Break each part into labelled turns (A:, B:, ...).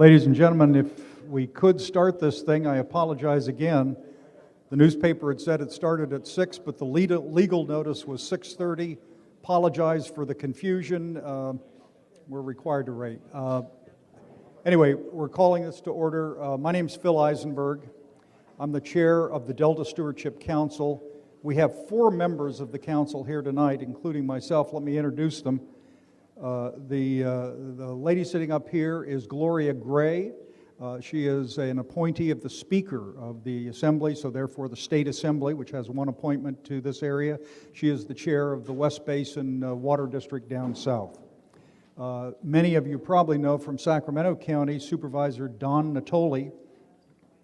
A: Ladies and gentlemen, if we could start this thing, I apologize again. The newspaper had said it started at 6, but the legal notice was 6:30. Apologize for the confusion. We're required to wait. Anyway, we're calling this to order. My name's Phil Eisenberg. I'm the chair of the Delta Stewardship Council. We have 4 members of the council here tonight, including myself. Let me introduce them. The lady sitting up here is Gloria Gray. She is an appointee of the Speaker of the Assembly, so therefore the State Assembly, which has one appointment to this area. She is the chair of the West Basin Water District down south. Many of you probably know from Sacramento County, Supervisor Don Natoli,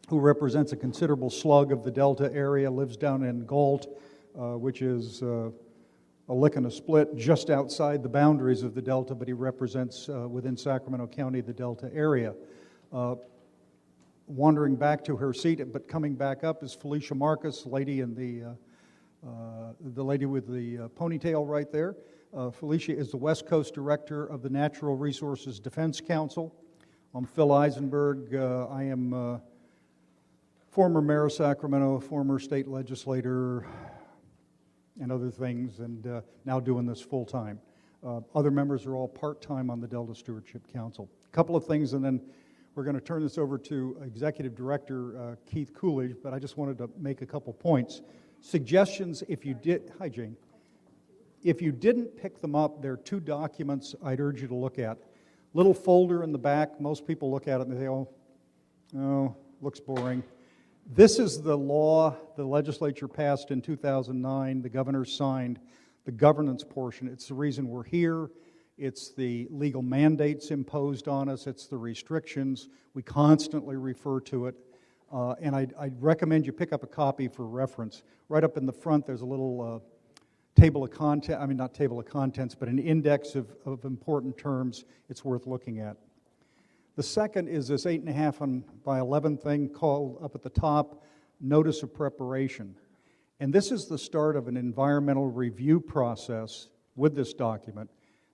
A: who represents a considerable slug of the Delta area, lives down in Galt, which is a lick and a split just outside the boundaries of the Delta, but he represents within Sacramento County the Delta area. Wandering back to her seat, but coming back up, is Felicia Marcus, lady in the lady with the ponytail right there. Felicia is the West Coast Director of the Natural Resources Defense Council. I'm Phil Eisenberg. I am former mayor of Sacramento, former state legislator, and other things, and now doing this full-time. Other members are all part-time on the Delta Stewardship Council. A couple of things, and then we're going to turn this over to Executive Director Keith Coolidge, but I just wanted to make a couple points. Suggestions, if you did, hi Jane, if you didn't pick them up, there are 2 documents I'd urge you to look at. Little folder in the back, most people look at it and they say, oh, looks boring. This is the law the legislature passed in 2009, the governor signed, the governance portion. It's the reason we're here. It's the legal mandates imposed on us. It's the restrictions. We constantly refer to it. And I'd recommend you pick up a copy for reference. Right up in the front, there's a little table of contents, not table of contents, but an index of important terms it's worth looking at. The second is this 8.5 by 11 thing called up at the top, Notice of Preparation. And this is the start of an environmental review process with this document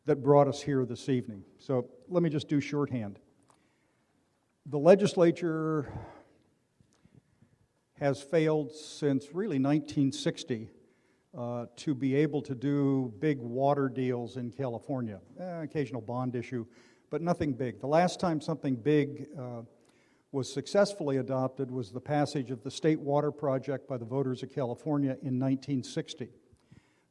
A: that brought us here this evening. So let me just do shorthand. The legislature has failed since really 1960 to be able to do big water deals in California. Occasional bond issue, but nothing big. The last time something big was successfully adopted was the passage of the State Water Project by the voters of California in 1960.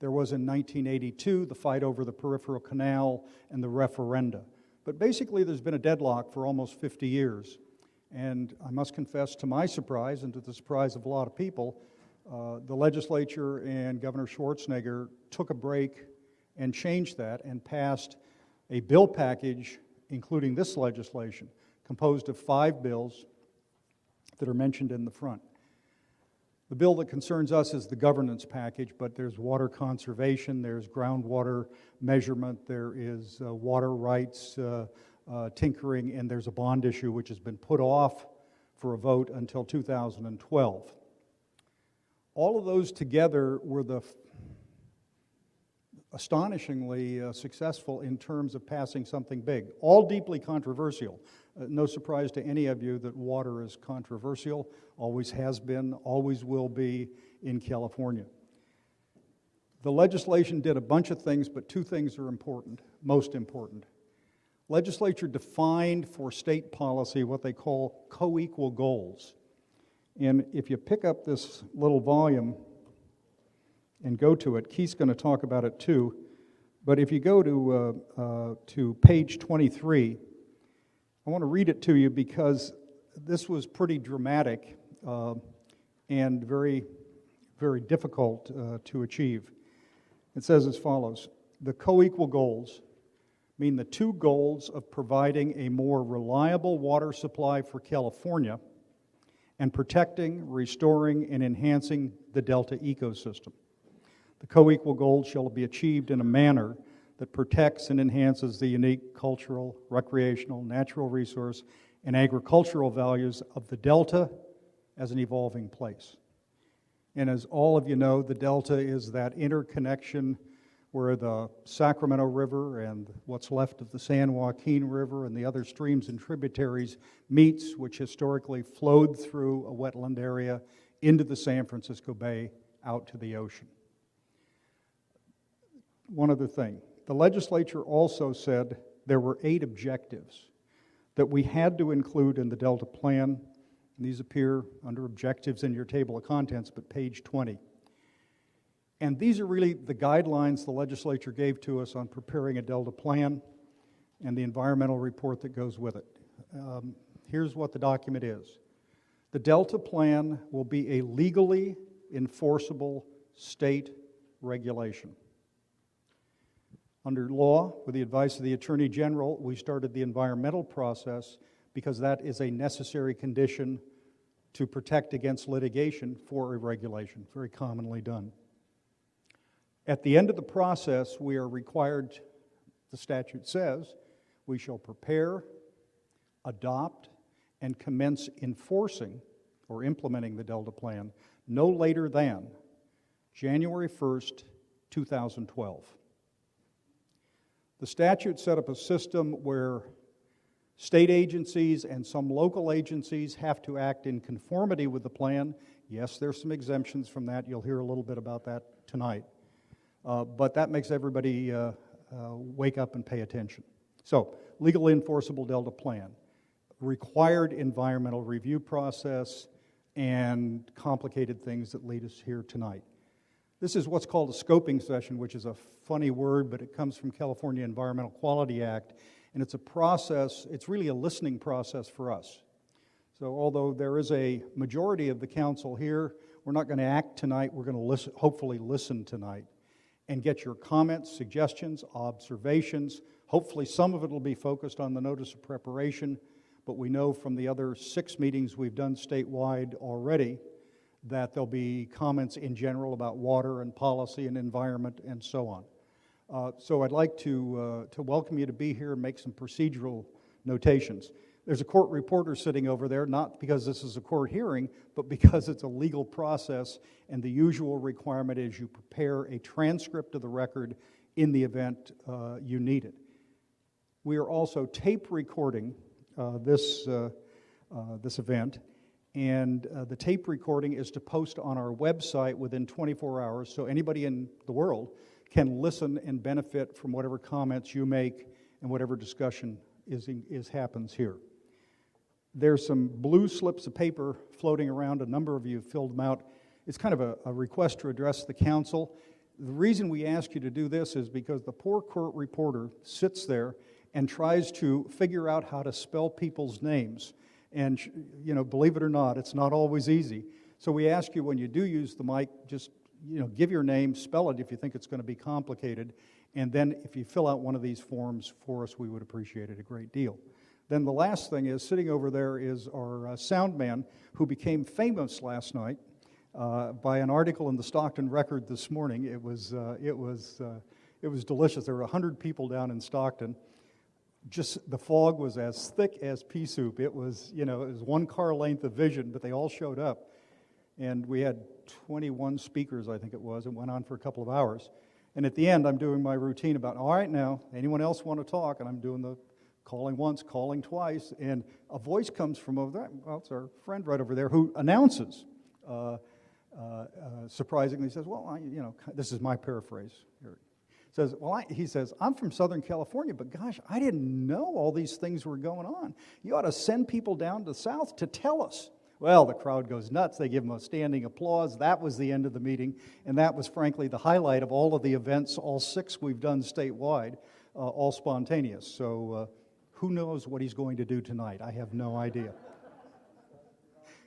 A: There was in 1982 the fight over the peripheral canal and the referenda. But basically there's been a deadlock for almost 50 years. And I must confess, to my surprise and to the surprise of a lot of people, the legislature and Governor Schwarzenegger took a break and changed that and passed a bill package, including this legislation, composed of 5 bills that are mentioned in the front. The bill that concerns us is the governance package, but there's water conservation, there's groundwater measurement, there is water rights tinkering, and there's a bond issue which has been put off for a vote until 2012. All of those together were astonishingly successful in terms of passing something big. All deeply controversial. No surprise to any of you that water is controversial, always has been, always will be in California. The legislation did a bunch of things, but 2 things are important, most important. Legislature defined for state policy what they call co-equal goals. And if you pick up this little volume and go to it, Keith's going to talk about it too, but if you go to page 23, I want to read it to you because this was pretty dramatic and very, very difficult to achieve. It says as follows: the co-equal goals mean the 2 goals of providing a more reliable water supply for California and protecting, restoring, and enhancing the Delta ecosystem. The co-equal goals shall be achieved in a manner that protects and enhances the unique cultural, recreational, natural resource, and agricultural values of the Delta as an evolving place. And as all of you know, the Delta is that interconnection where the Sacramento River and what's left of the San Joaquin River and the other streams and tributaries meets, which historically flowed through a wetland area into the San Francisco Bay out to the ocean. One other thing, the legislature also said there were 8 objectives that we had to include in the Delta Plan. And these appear under objectives in your table of contents, but page 20. And these are really the guidelines the legislature gave to us on preparing a Delta Plan and the environmental report that goes with it. Here's what the document is. The Delta Plan will be a legally enforceable state regulation. Under law, with the advice of the Attorney General, we started the environmental process because that is a necessary condition to protect against litigation for a regulation, very commonly done. At the end of the process, we are required, the statute says, we shall prepare, adopt, and commence enforcing or implementing the Delta Plan no later than January 1st, 2012. The statute set up a system where state agencies and some local agencies have to act in conformity with the plan. Yes, there's some exemptions from that. You'll hear a little bit about that tonight. But that makes everybody wake up and pay attention. So, legally enforceable Delta Plan, required environmental review process, and complicated things that lead us here tonight. This is what's called a scoping session, which is a funny word, but it comes from California Environmental Quality Act, and it's a process, it's really a listening process for us. So although there is a majority of the council here, we're not going to act tonight, we're going to hopefully listen tonight and get your comments, suggestions, observations. Hopefully some of it will be focused on the notice of preparation, but we know from the other 6 meetings we've done statewide already that there'll be comments in general about water and policy and environment and so on. So I'd like to welcome you to be here and make some procedural notations. There's a court reporter sitting over there, not because this is a court hearing, but because it's a legal process, and the usual requirement is you prepare a transcript of the record in the event you need it. We are also tape recording this event, and the tape recording is to post on our website within 24 hours, so anybody in the world can listen and benefit from whatever comments you make and whatever discussion happens here. There's some blue slips of paper floating around. A number of you have filled them out. It's kind of a request to address the council. The reason we ask you to do this is because the poor court reporter sits there and tries to figure out how to spell people's names. And, believe it or not, it's not always easy. So we ask you, when you do use the mic, just, give your name, spell it if you think it's going to be complicated, and then if you fill out one of these forms for us, we would appreciate it a great deal. Then the last thing is, sitting over there is our sound man, who became famous last night by an article in the Stockton Record this morning. It was delicious. There were 100 people down in Stockton. Just the fog was as thick as pea soup. It was, it was one car length of vision, but they all showed up. And we had 21 speakers, I think it was. It went on for a couple of hours. And at the end, I'm doing my routine about, all right now, anyone else want to talk? And I'm doing the calling once, calling twice. And a voice comes from over there. Well, it's our friend right over there who announces, surprisingly says, well, this is my paraphrase here. Says, he says, I'm from Southern California, but gosh, I didn't know all these things were going on. You ought to send people down to the South to tell us. Well, the crowd goes nuts. They give him a standing applause. That was the end of the meeting, and that was, frankly, the highlight of all of the events, all 6 we've done statewide, all spontaneous. So who knows what he's going to do tonight? I have no idea.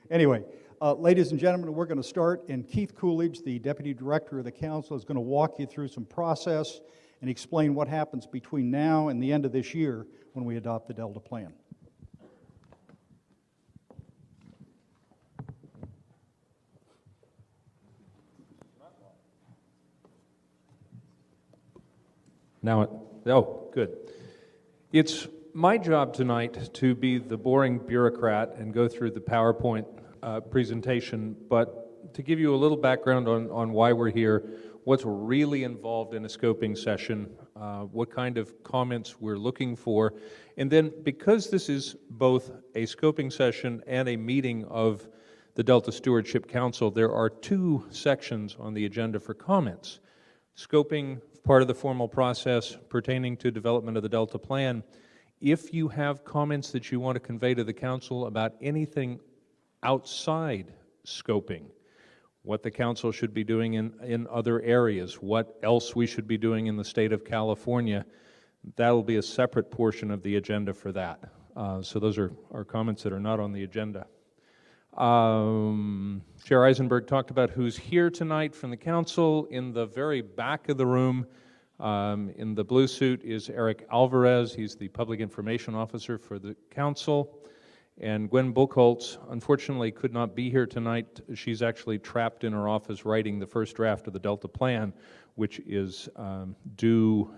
A: Anyway, ladies and gentlemen, we're going to start, and Keith Coolidge, the Deputy Director of the Council, is going to walk you through some process and explain what happens between now and the end of this year when we adopt the Delta Plan.
B: Good. It's my job tonight to be the boring bureaucrat and go through the PowerPoint presentation, but to give you a little background on why we're here, what's really involved in a scoping session, what kind of comments we're looking for. And then because this is both a scoping session and a meeting of the Delta Stewardship Council, there are two sections on the agenda for comments. Scoping, part of the formal process pertaining to development of the Delta Plan. If you have comments that you want to convey to the Council about anything outside scoping, what the Council should be doing in other areas, what else we should be doing in the state of California, that'll be a separate portion of the agenda for that. So those are comments that are not on the agenda. Chair Eisenberg talked about who's here tonight from the Council. In the very back of the room, in the blue suit, is Eric Alvarez. He's the Public Information Officer for the Council. And Gwen Buchholz, unfortunately, could not be here tonight. She's actually trapped in her office writing the first draft of the Delta Plan, which is due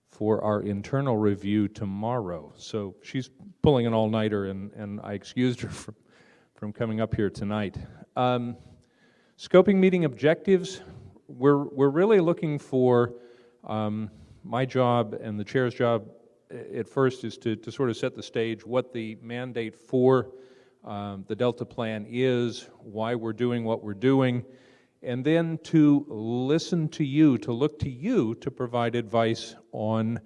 B: for our internal review tomorrow. So she's pulling an all-nighter, and I excused her from coming up here tonight. Scoping meeting objectives, we're really looking for, my job and the chair's job at first is to sort of set the stage, what the mandate for the Delta Plan is, why we're doing what we're doing, and then to listen to you, to look to you to provide advice on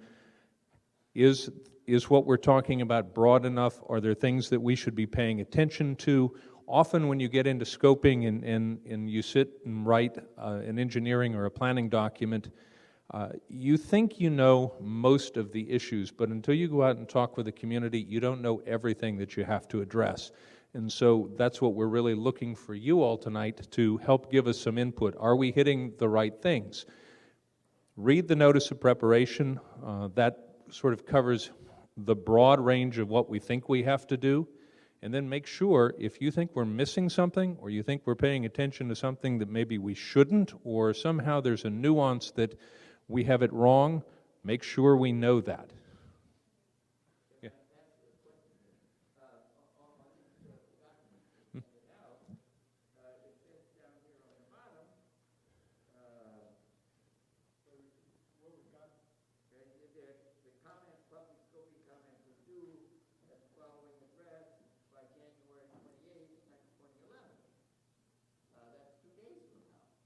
B: is what we're talking about broad enough? Are there things that we should be paying attention to? Often when you get into scoping and you sit and write an engineering or a planning document, you think you know most of the issues, but until you go out and talk with the community, you don't know everything that you have to address. And so that's what we're really looking for you all tonight to help give us some input. Are we hitting the right things? Read the notice of preparation. That sort of covers the broad range of what we think we have to do, and then make sure if you think we're missing something or you think we're paying attention to something that maybe we shouldn't, or somehow there's a nuance that we have it wrong, make sure we know that. Yeah.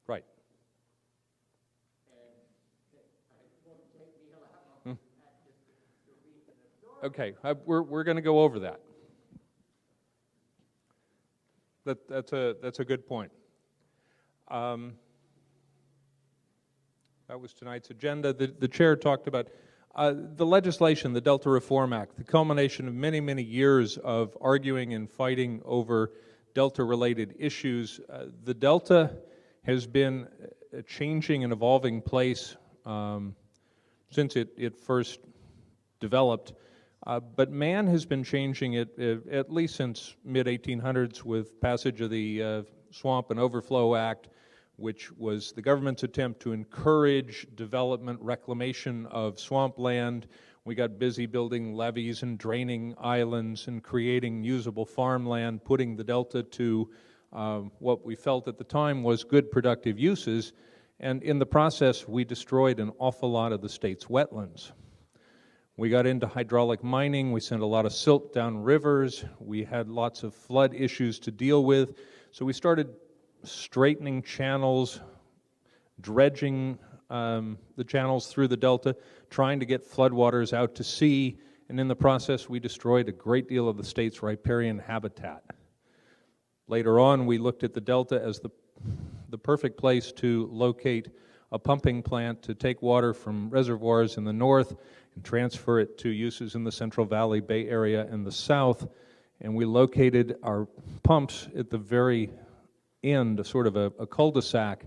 B: Right. Okay, we're going to go over that. That's a good point. That was tonight's agenda. The chair talked about the legislation, the Delta Reform Act, the culmination of many, many years of arguing and fighting over Delta-related issues. The Delta has been a changing and evolving place since it first developed. But man has been changing it at least since mid-1800s with passage of the Swamp and Overflow Act, which was the government's attempt to encourage development, reclamation of swampland. We got busy building levees and draining islands and creating usable farmland, putting the Delta to what we felt at the time was good productive uses, and in the process we destroyed an awful lot of the state's wetlands. We got into hydraulic mining, we sent a lot of silt down rivers, we had lots of flood issues to deal with, so we started straightening channels, dredging the channels through the Delta, trying to get floodwaters out to sea, and in the process we destroyed a great deal of the state's riparian habitat. Later on, we looked at the Delta as the perfect place to locate a pumping plant to take water from reservoirs in the north and transfer it to uses in the Central Valley, Bay Area, and the south. And we located our pumps at the very end, sort of a cul-de-sac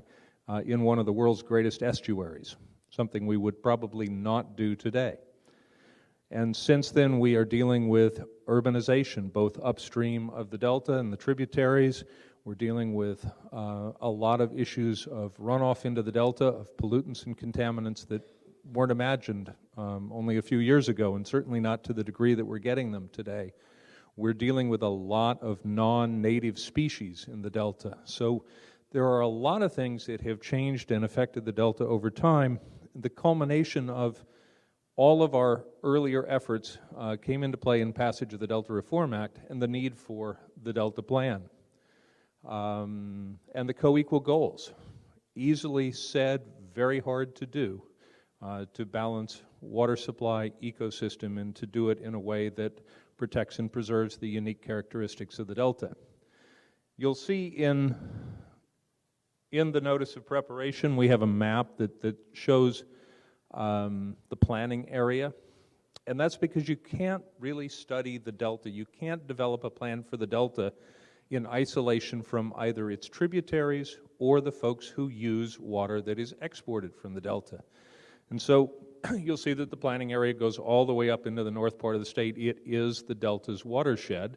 B: in one of the world's greatest estuaries, something we would probably not do today. And since then, we are dealing with urbanization, both upstream of the Delta and the tributaries. We're dealing with a lot of issues of runoff into the Delta, of pollutants and contaminants that weren't imagined only a few years ago, and certainly not to the degree that we're getting them today. We're dealing with a lot of non-native species in the Delta. So There are a lot of things that have changed and affected the Delta over time. The culmination of all of our earlier efforts came into play in passage of the Delta Reform Act and the need for the Delta Plan. And the co-equal goals. Easily said, very hard to do, to balance water supply, ecosystem, and to do it in a way that protects and preserves the unique characteristics of the Delta. You'll see in the notice of preparation, we have a map that shows the planning area, and that's because you can't really study the Delta. You can't develop a plan for the Delta in isolation from either its tributaries or the folks who use water that is exported from the Delta. And so you'll see that the planning area goes all the way up into the north part of the state. It is the Delta's watershed,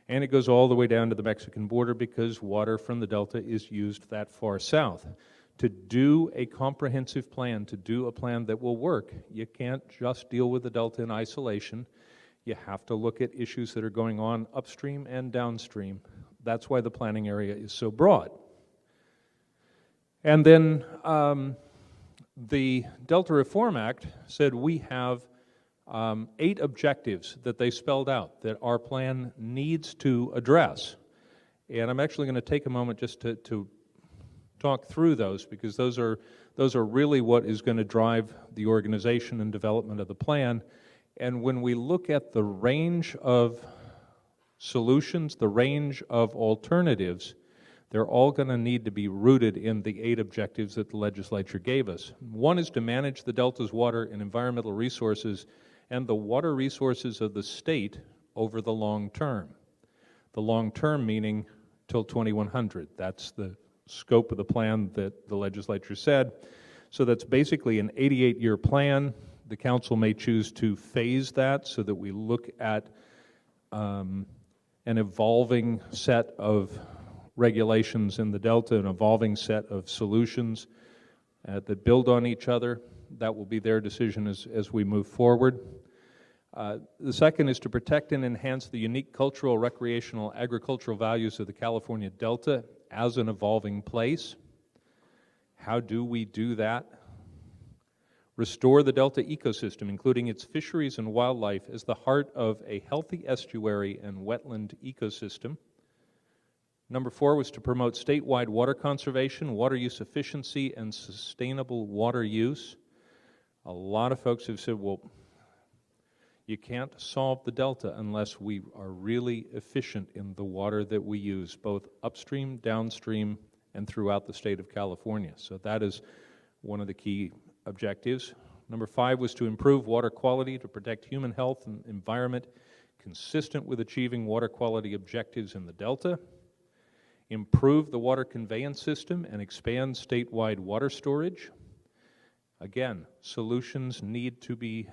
B: and it goes all the way down to the Mexican border because water from the Delta is used that far south. To do a comprehensive plan, to do a plan that will work, you can't just deal with the Delta in isolation. You have to look at issues that are going on upstream and downstream. That's why the planning area is so broad. And then the Delta Reform Act said we have 8 objectives that they spelled out that our plan needs to address. And I'm actually going to take a moment just to talk through those, because those are really what is going to drive the organization and development of the plan. And when we look at the range of solutions, the range of alternatives, they're all going to need to be rooted in the 8 objectives that the legislature gave us. One is to manage the Delta's water and environmental resources and the water resources of the state over the long term. The long term meaning till 2100. That's the scope of the plan that the legislature said. So that's basically an 88-year plan. The council may choose to phase that so that we look at an evolving set of regulations in the Delta, an evolving set of solutions that build on each other. That will be their decision as we move forward. The second is to protect and enhance the unique cultural, recreational, agricultural values of the California Delta as an evolving place. How do we do that? Restore the Delta ecosystem, including its fisheries and wildlife, as the heart of a healthy estuary and wetland ecosystem. Number 4 was to promote statewide water conservation, water use efficiency, and sustainable water use. A lot of folks have said, well, you can't solve the Delta unless we are really efficient in the water that we use, both upstream, downstream, and throughout the state of California. So that is one of the key objectives. Number 5 was to improve water quality to protect human health and environment consistent with achieving water quality objectives in the Delta. Improve the water conveyance system and expand statewide water storage. Again, solutions need to be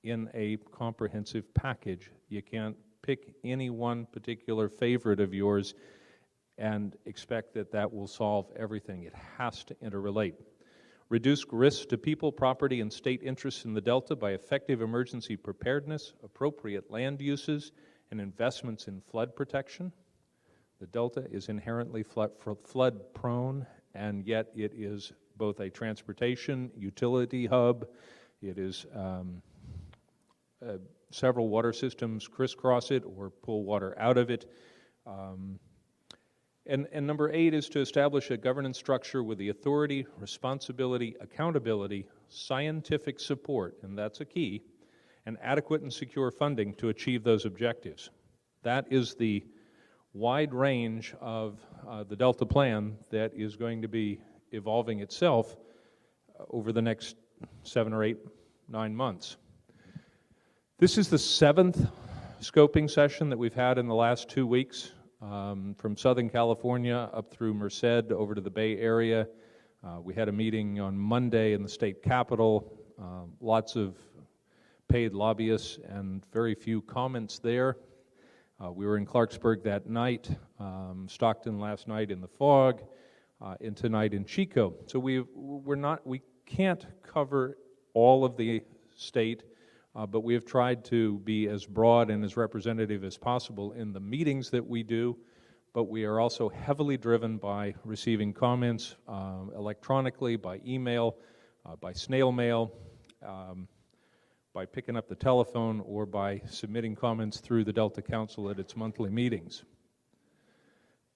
B: in a comprehensive package. You can't pick any one particular favorite of yours and expect that that will solve everything. It has to interrelate. Reduce risks to people, property, and state interests in the Delta by effective emergency preparedness, appropriate land uses, and investments in flood protection. The Delta is inherently flood prone, and yet it is both a transportation, utility hub. It is several water systems crisscross it or pull water out of it. And number 8 is to establish a governance structure with the authority, responsibility, accountability, scientific support, and that's a key, and adequate and secure funding to achieve those objectives. That is the wide range of the Delta plan that is going to be evolving itself over the next 7 or 8, 9 months. This is the 7th scoping session that we've had in the last 2 weeks, from Southern California up through Merced over to the Bay Area. We had a meeting on Monday in the state capitol, lots of paid lobbyists and very few comments there. We were in Clarksburg that night, Stockton last night in the fog, and tonight in Chico. So we can't cover all of the state, but we have tried to be as broad and as representative as possible in the meetings that we do, but we are also heavily driven by receiving comments electronically, by email, by snail mail, by picking up the telephone, or by submitting comments through the Delta Council at its monthly meetings.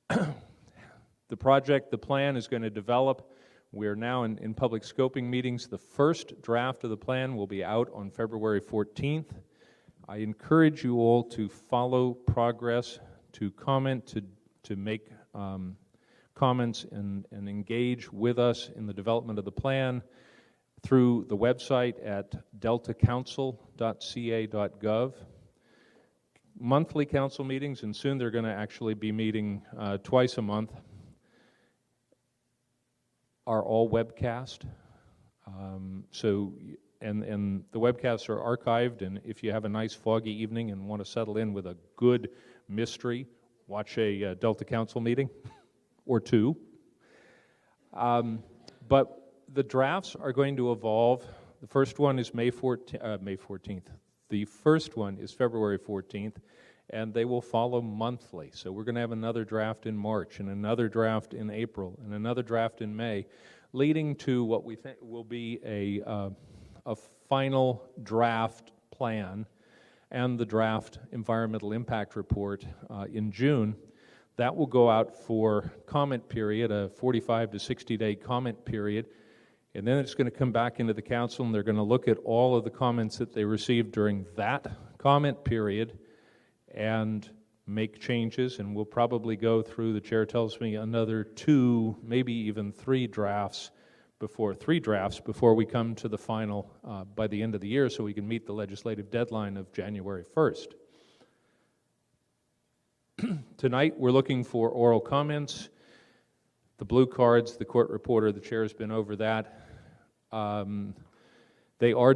B: The project, the plan is going to develop. We're now in public scoping meetings. The first draft of the plan will be out on February 14th. I encourage you all to follow progress, to comment, to make comments and engage with us in the development of the plan through the website at deltacouncil.ca.gov. Monthly council meetings, and soon they're going to actually be meeting twice a month, are all webcast. And the webcasts are archived, and if you have a nice foggy evening and want to settle in with a good mystery, watch a Delta Council meeting or two. But the drafts are going to evolve. The first one is May 14th. The first one is February 14th, and they will follow monthly. So we're going to have another draft in March, and another draft in April, and another draft in May, leading to what we think will be a final draft plan and the draft environmental impact report in June. That will go out for comment period, a 45 to 60-day comment period, and then it's going to come back into the council, and they're going to look at all of the comments that they received during that comment period and make changes, and we'll probably go through, the chair tells me, another 2, maybe even 3 drafts before we come to the final by the end of the year, so we can meet the legislative deadline of January 1st. Tonight we're looking for oral comments. The blue cards, the court reporter, the chair has been over that. They are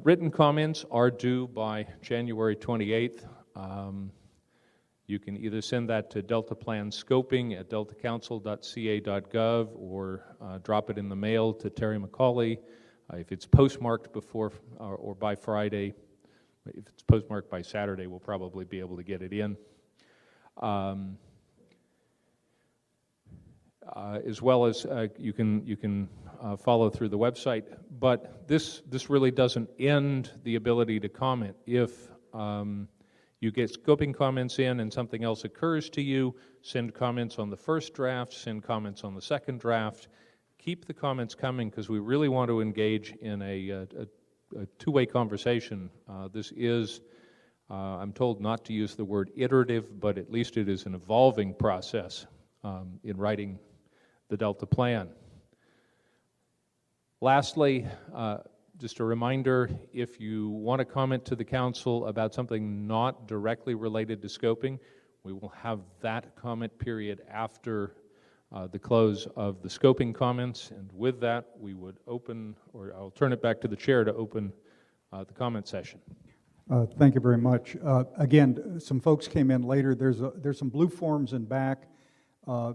B: written comments are due by January 28th. You can either send that to Delta Plan Scoping at deltacouncil.ca.gov or drop it in the mail to Terry McCauley. If it's postmarked before or by Friday, if it's postmarked by Saturday, we'll probably be able to get it in. As well as you can follow through the website. But this really doesn't end the ability to comment. If you get scoping comments in and something else occurs to you, send comments on the first draft, send comments on the second draft. Keep the comments coming, because we really want to engage in a two-way conversation. This is, I'm told not to use the word iterative, but at least it is an evolving process in writing the Delta Plan. Lastly, just a reminder, if you want to comment to the council about something not directly related to scoping, we will have that comment period after the close of the scoping comments, and with that we would open, or I'll turn it back to the chair to open the comment session.
A: Thank you very much. Again, some folks came in later. There's some blue forms in back,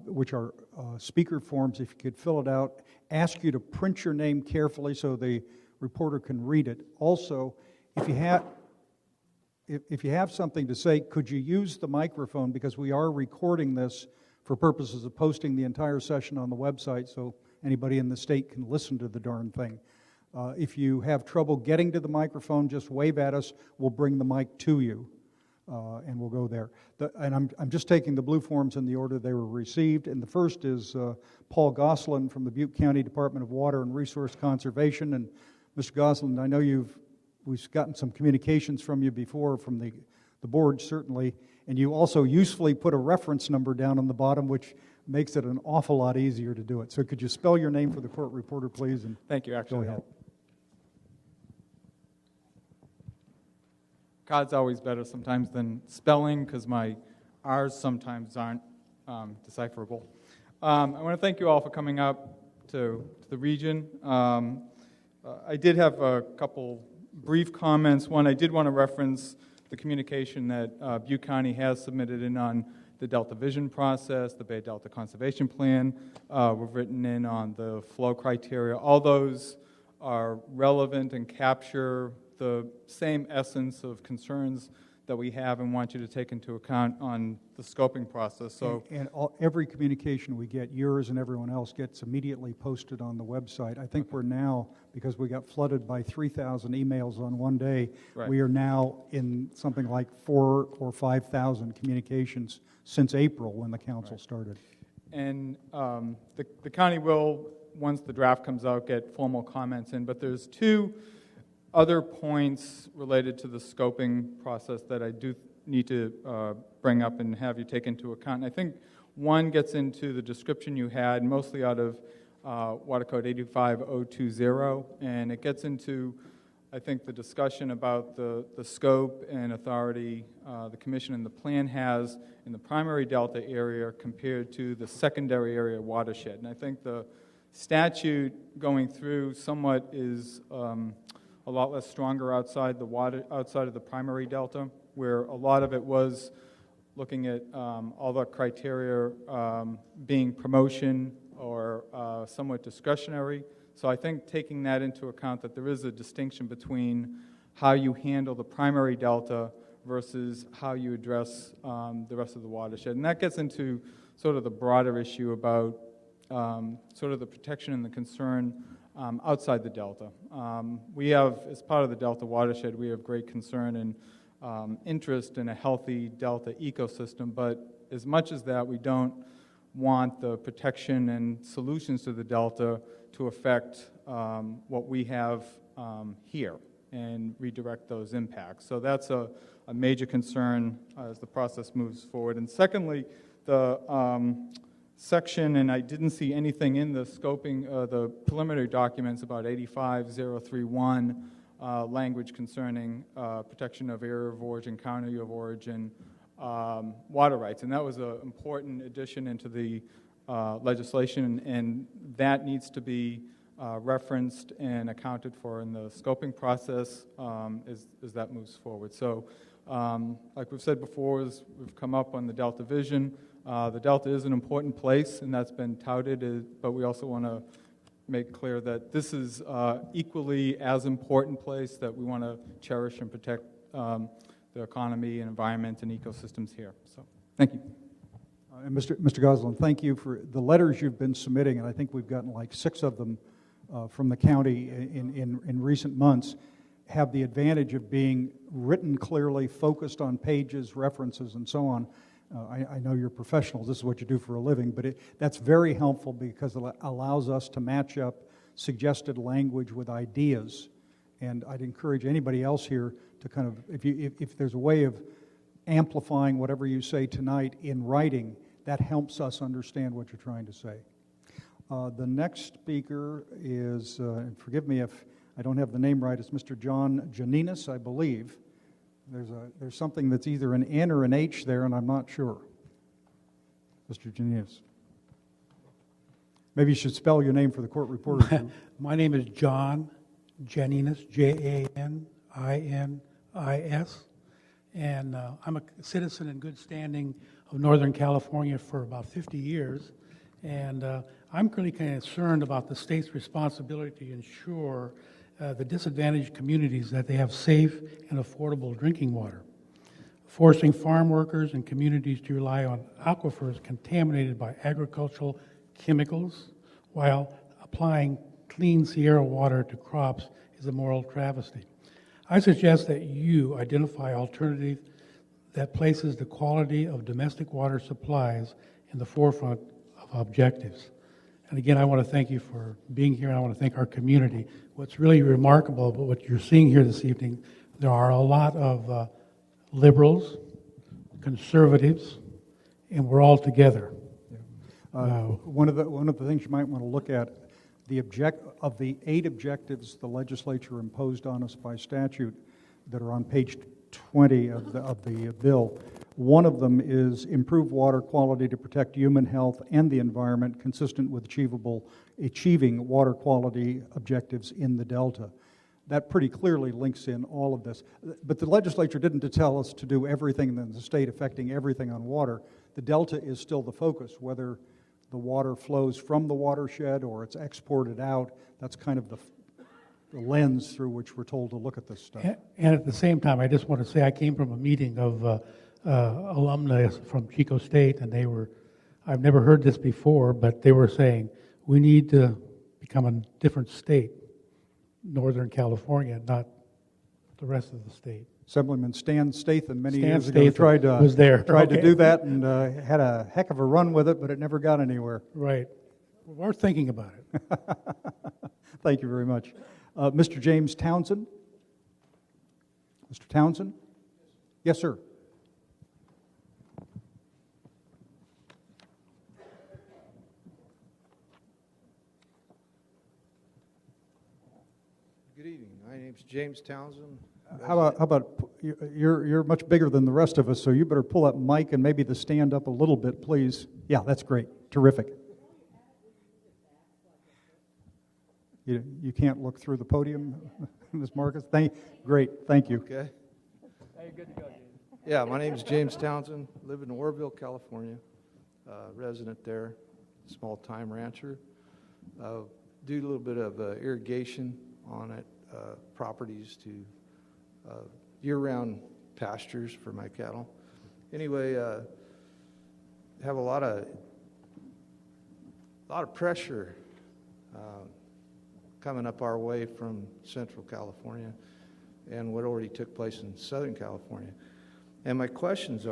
A: which are speaker forms. If you could fill it out, ask you to print your name carefully so the reporter can read it. Also, if you have something to say, could you use the microphone, because we are recording this for purposes of posting the entire session on the website so anybody in the state can listen to the darn thing. If you have trouble getting to the microphone, just wave at us. We'll bring the mic to you, and we'll go there. I'm just taking the blue forms in the order they were received, and the first is Paul Goslin from the Butte County Department of Water and Resource Conservation. And Mr. Goslin, I know we've gotten some communications from you before, from the board certainly, and you also usefully put a reference number down on the bottom, which makes it an awful lot easier to do it. So could you spell your name for the court reporter, please? And
C: thank you. Actually,
A: go ahead.
C: God's always better sometimes than spelling, because my R's sometimes aren't decipherable. I want to thank you all for coming up to the region. I did have a couple brief comments. One, I did want to reference the communication that Butte County has submitted in on the Delta Vision process, the Bay Delta Conservation Plan. We've written in on the flow criteria. All those are relevant and capture the same essence of concerns that we have and want you to take into account on the scoping process. So,
A: And every communication we get, yours and everyone else, gets immediately posted on the website. I think we're now, because we got flooded by 3,000 emails on one day,
C: Right.
A: we are now in something like 4,000 or 5,000 communications since April when the council started.
C: and the county will, once the draft comes out, get formal comments in, but there's two other points related to the scoping process that I do need to bring up and have you take into account. And I think one gets into the description you had, mostly out of Water Code 85020, and it gets into, I think, the discussion about the scope and authority the commission and the plan has in the primary delta area compared to the secondary area watershed. And I think the statute going through somewhat is a lot less stronger outside of the primary delta, where a lot of it was looking at all the criteria being promotion or somewhat discretionary. So I think taking that into account, that there is a distinction between how you handle the primary delta versus how you address the rest of the watershed. And that gets into sort of the broader issue about sort of the protection and the concern outside the delta. We have, as part of the delta watershed, we have great concern and interest in a healthy delta ecosystem, but as much as that, we don't want the protection and solutions to the delta to affect what we have here and redirect those impacts. So that's a major concern as the process moves forward. And secondly, the section, and I didn't see anything in the scoping, the preliminary documents about 85031, language concerning protection of area of origin, county of origin, water rights. And that was an important addition into the legislation, and that needs to be referenced and accounted for in the scoping process as that moves forward. So, like we've said before, as we've come up on the Delta vision, the Delta is an important place, and that's been touted, but we also want to make clear that this is equally as important place that we want to cherish and protect the economy and environment and ecosystems here. So, thank you.
A: And Mr. Goslin, thank you for the letters you've been submitting, and I think we've gotten like 6 of them from the county in recent months, have the advantage of being written clearly, focused on pages, references, and so on. I know you're professionals, this is what you do for a living, but that's very helpful because it allows us to match up suggested language with ideas. And I'd encourage anybody else here to kind of, if there's a way of amplifying whatever you say tonight in writing, that helps us understand what you're trying to say. The next speaker is, and forgive me if I don't have the name right, it's Mr. John Janinas, I believe. There's something that's either an N or an H there, and I'm not sure. Mr. Janinas. Maybe you should spell your name for the court reporter.
D: My name is John Janinas, Janinis, and I'm a citizen in good standing of Northern California for about 50 years, and I'm really concerned about the state's responsibility to ensure the disadvantaged communities that they have safe and affordable drinking water. Forcing farm workers and communities to rely on aquifers contaminated by agricultural chemicals while applying clean Sierra water to crops is a moral travesty. I suggest that you identify alternative that places the quality of domestic water supplies in the forefront of objectives. And again, I want to thank you for being here, and I want to thank our community. What's really remarkable about what you're seeing here this evening, there are a lot of liberals, conservatives, and we're all together.
A: One of the things you might want to look at, of the 8 objectives the legislature imposed on us by statute that are on page 20 of the bill, one of them is improve water quality to protect human health and the environment consistent with achieving water quality objectives in the Delta. That pretty clearly links in all of this. But the legislature didn't tell us to do everything in the state affecting everything on water. The Delta is still the focus, whether the water flows from the watershed or it's exported out. That's kind of lens through which we're told to look at this stuff.
D: And at the same time, I just want to say I came from a meeting of alumni from Chico State, and I've never heard this before, but they were saying, we need to become a different state, Northern California, not the rest of the state.
A: Assemblyman Stan Stathan many
D: Stan
A: years ago
D: Stathan was there.
A: tried to
D: Okay.
A: do that and had a heck of a run with it, but it never got anywhere.
D: Right. We're thinking about it.
A: Thank you very much. Mr. James Townsend? Mr. Townsend? Yes, sir.
E: Good evening. My name's James Townsend.
A: How about you're much bigger than the rest of us, so you better pull that mic and maybe the stand up a little bit, please. Yeah, that's great. Terrific. You can't look through the podium, Ms. Marcus? Great, thank you.
E: Okay. Hey, good to go, James. Yeah, my name's James Townsend. Live in Orville, California. Resident there, small-time rancher. Do a little bit of irrigation on it, properties to year-round pastures for my cattle. Anyway, have a lot of pressure coming up our way from Central California and what already took place in Southern California. And my questions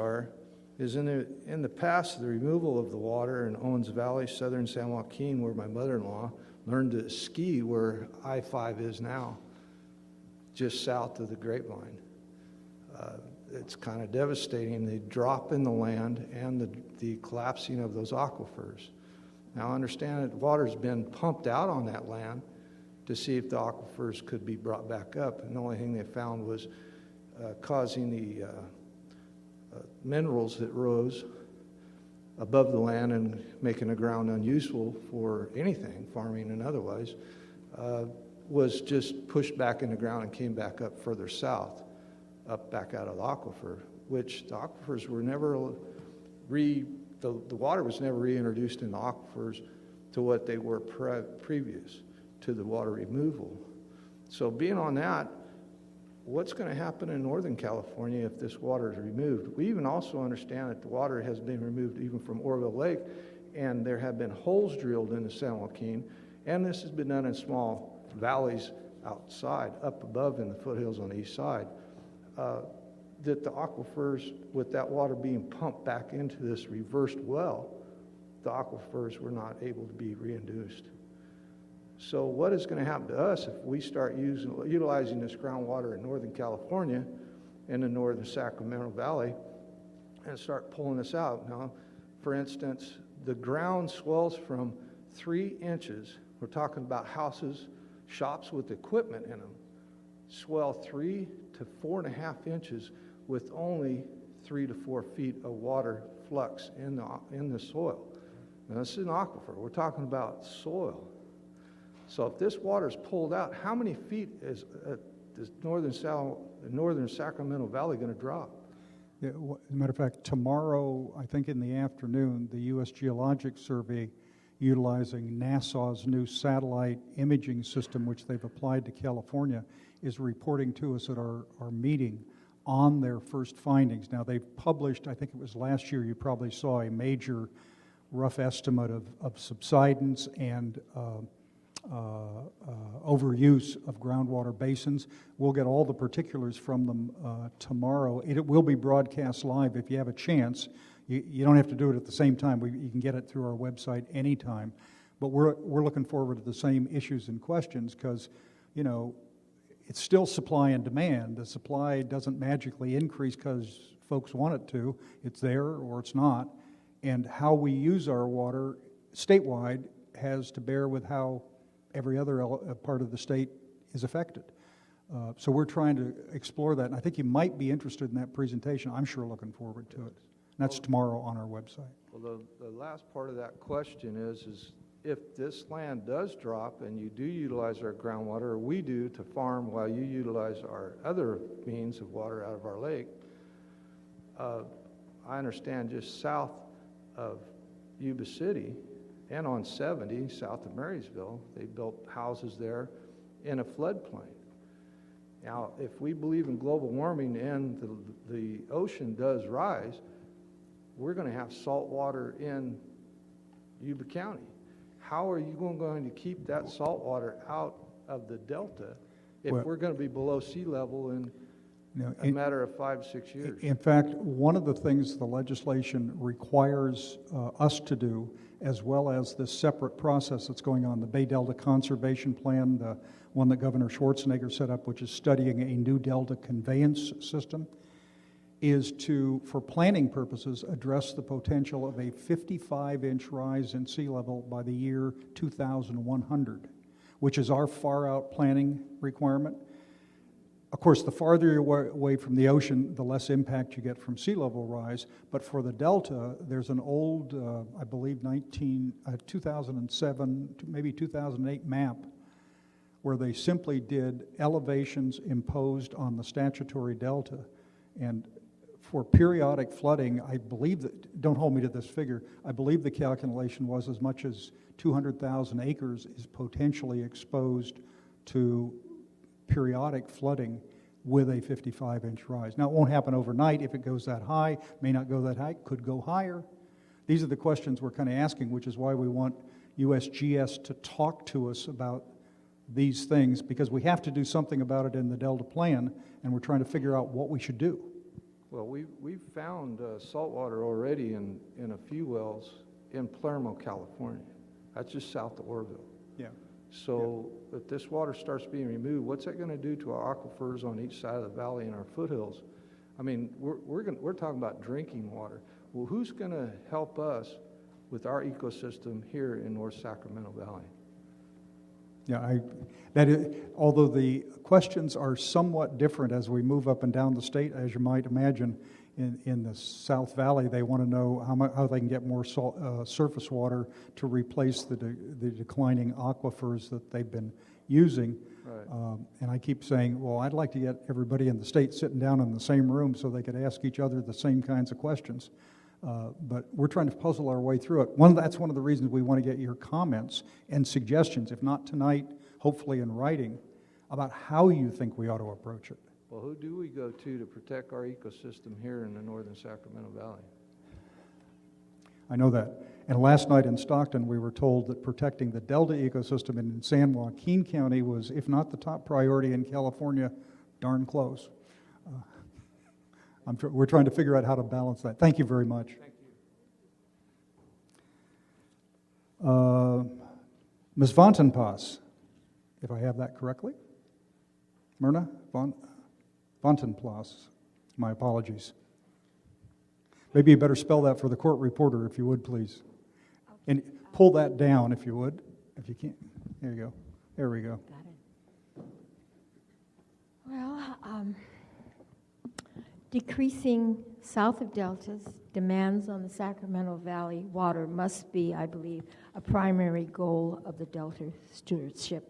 E: is in the past, the removal of the water in Owens Valley, Southern San Joaquin, where my mother-in-law learned to ski, where I-5 is now, just south of the Grapevine. It's kind of devastating, the drop in the land and the collapsing of those aquifers. Now, I understand that water's been pumped out on that land to see if the aquifers could be brought back up, and the only thing they found was causing the minerals that rose above the land and making the ground unuseful for anything, farming and otherwise, was just pushed back in the ground and came back up further south, up back out of the aquifer, which the aquifers were never the water was never reintroduced in the aquifers to what they were previous to the water removal. So being on that, what's going to happen in Northern California if this water is removed? We even also understand that the water has been removed even from Orville Lake, and there have been holes drilled in the San Joaquin, and this has been done in small valleys outside, up above in the foothills on the east side, that the aquifers, with that water being pumped back into this reversed well, the aquifers were not able to be reintroduced. So what is going to happen to us if we start utilizing this groundwater in Northern California and the northern Sacramento Valley and start pulling this out? Now, for instance, the ground swells from 3 inches. We're talking about houses, shops with equipment in them, swell 3 to 4.5 inches with only 3 to 4 feet of water flux in the soil. Now, this is an aquifer. We're talking about soil. So if this water is pulled out, how many feet is this northern Sacramento Valley going to drop?
A: Yeah, as a matter of fact, tomorrow, I think in the afternoon, the U.S. Geologic Survey, utilizing NASA's new satellite imaging system, which they've applied to California, is reporting to us at our meeting on their first findings. Now, they've published, I think it was last year, you probably saw a major rough estimate of subsidence and overuse of groundwater basins. We'll get all the particulars from them tomorrow. It will be broadcast live if you have a chance. You don't have to do it at the same time. You can get it through our website anytime. But we're looking forward to the same issues and questions because, you know, it's still supply and demand. The supply doesn't magically increase because folks want it to. It's there or it's not. And how we use our water statewide has to bear with how every other part of the state is affected. So we're trying to explore that, and I think you might be interested in that presentation. I'm sure looking forward to it. And that's tomorrow on our website.
E: Well, the last part of that question is if this land does drop and you do utilize our groundwater, or we do to farm while you utilize our other means of water out of our lake, I understand just south of Yuba City and on 70, south of Marysville, they built houses there in a floodplain. Now, if we believe in global warming and the ocean does rise, we're going to have salt water in Yuba County. How are you going to keep that salt water out of the delta if we're going to be below sea level in a matter of 5-6 years?
A: In fact, one of the things the legislation requires us to do, as well as this separate process that's going on, the Bay Delta Conservation Plan, the one that Governor Schwarzenegger set up, which is studying a new delta conveyance system, is to, for planning purposes, address the potential of a 55-inch rise in sea level by the year 2100, which is our far-out planning requirement. Of course, the farther you're away from the ocean, the less impact you get from sea level rise. But for the delta, there's an old, I believe, 2007, maybe 2008 map where they simply did elevations imposed on the statutory delta. And for periodic flooding, I believe that, don't hold me to this figure, I believe the calculation was as much as 200,000 acres is potentially exposed to periodic flooding with a 55-inch rise. Now, it won't happen overnight. If it goes that high, may not go that high, could go higher. These are the questions we're kind of asking, which is why we want USGS to talk to us about these things, because we have to do something about it in the Delta Plan, and we're trying to figure out what we should do.
E: Well, we've found salt water already in a few wells in Palermo, California. That's just south of Orville.
A: Yeah.
E: So if this water starts being removed, what's that going to do to our aquifers on each side of the valley and our foothills? I mean, we're talking about drinking water. Well, who's going to help us with our ecosystem here in North Sacramento Valley?
A: Yeah, although the questions are somewhat different as we move up and down the state, as you might imagine, in the South Valley, they want to know how they can get more surface water to replace the declining aquifers that they've been using.
E: Right.
A: And I keep saying, well, I'd like to get everybody in the state sitting down in the same room so they could ask each other the same kinds of questions. But we're trying to puzzle our way through it. That's one of the reasons we want to get your comments and suggestions, if not tonight, hopefully in writing, about how you think we ought to approach it.
E: Well, who do we go to protect our ecosystem here in the northern Sacramento Valley?
A: I know that. And last night in Stockton, we were told that protecting the Delta ecosystem in San Joaquin County was, if not the top priority in California, darn close. We're trying to figure out how to balance that. Thank you very much.
E: Thank you.
A: Ms. Vontenpas, if I have that correctly. Myrna Vontenplas. My apologies. Maybe you better spell that for the court reporter, if you would, please. And pull that down, if you would, if you can't. There you go. There we go.
F: Got it. Well, decreasing south of deltas demands on the Sacramento Valley water must be, I believe, a primary goal of the Delta Stewardship.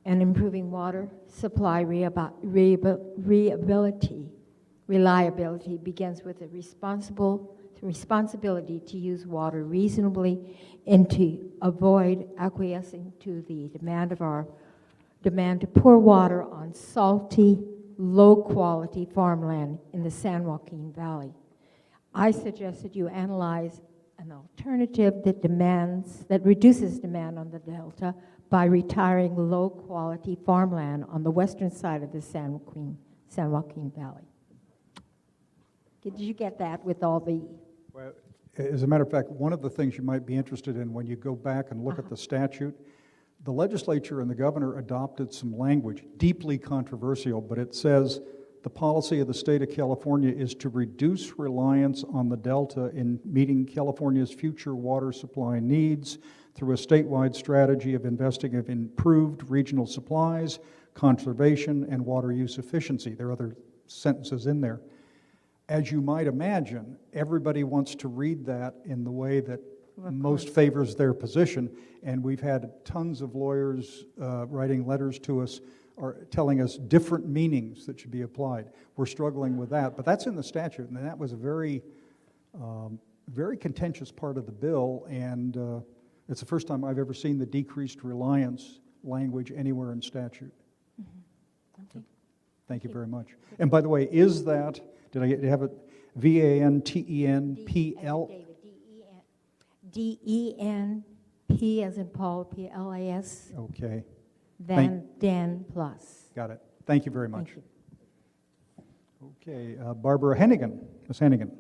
F: And improving water supply reliability begins with a responsibility to use water reasonably and to avoid acquiescing to the demand to pour water on salty, low-quality farmland in the San Joaquin Valley. I suggested you analyze an alternative that reduces demand on the Delta by retiring low-quality farmland on the western side of the San Joaquin Valley. Did you get that with all the...
A: Well, as a matter of fact, one of the things you might be interested in when you go back and look at the statute, the legislature and the governor adopted some language, deeply controversial, but it says the policy of the state of California is to reduce reliance on the Delta in meeting California's future water supply needs through a statewide strategy of investing in improved regional supplies, conservation, and water use efficiency. There are other sentences in there. As you might imagine, everybody wants to read that in the way that most favors their position, and we've had tons of lawyers writing letters to us or telling us different meanings that should be applied. We're struggling with that, but that's in the statute, and that was a very, very contentious part of the bill, and it's the first time I've ever seen the decreased reliance language anywhere in statute.
F: Okay.
A: Thank you very much. And by the way, is that, did I have it, VANTENPL?
F: DENP as in Paul, PLAS,
A: Okay,
F: Dan plus.
A: got it. Thank you very much.
F: Thank you.
A: Okay, Barbara Hennigan. Ms. Hennigan.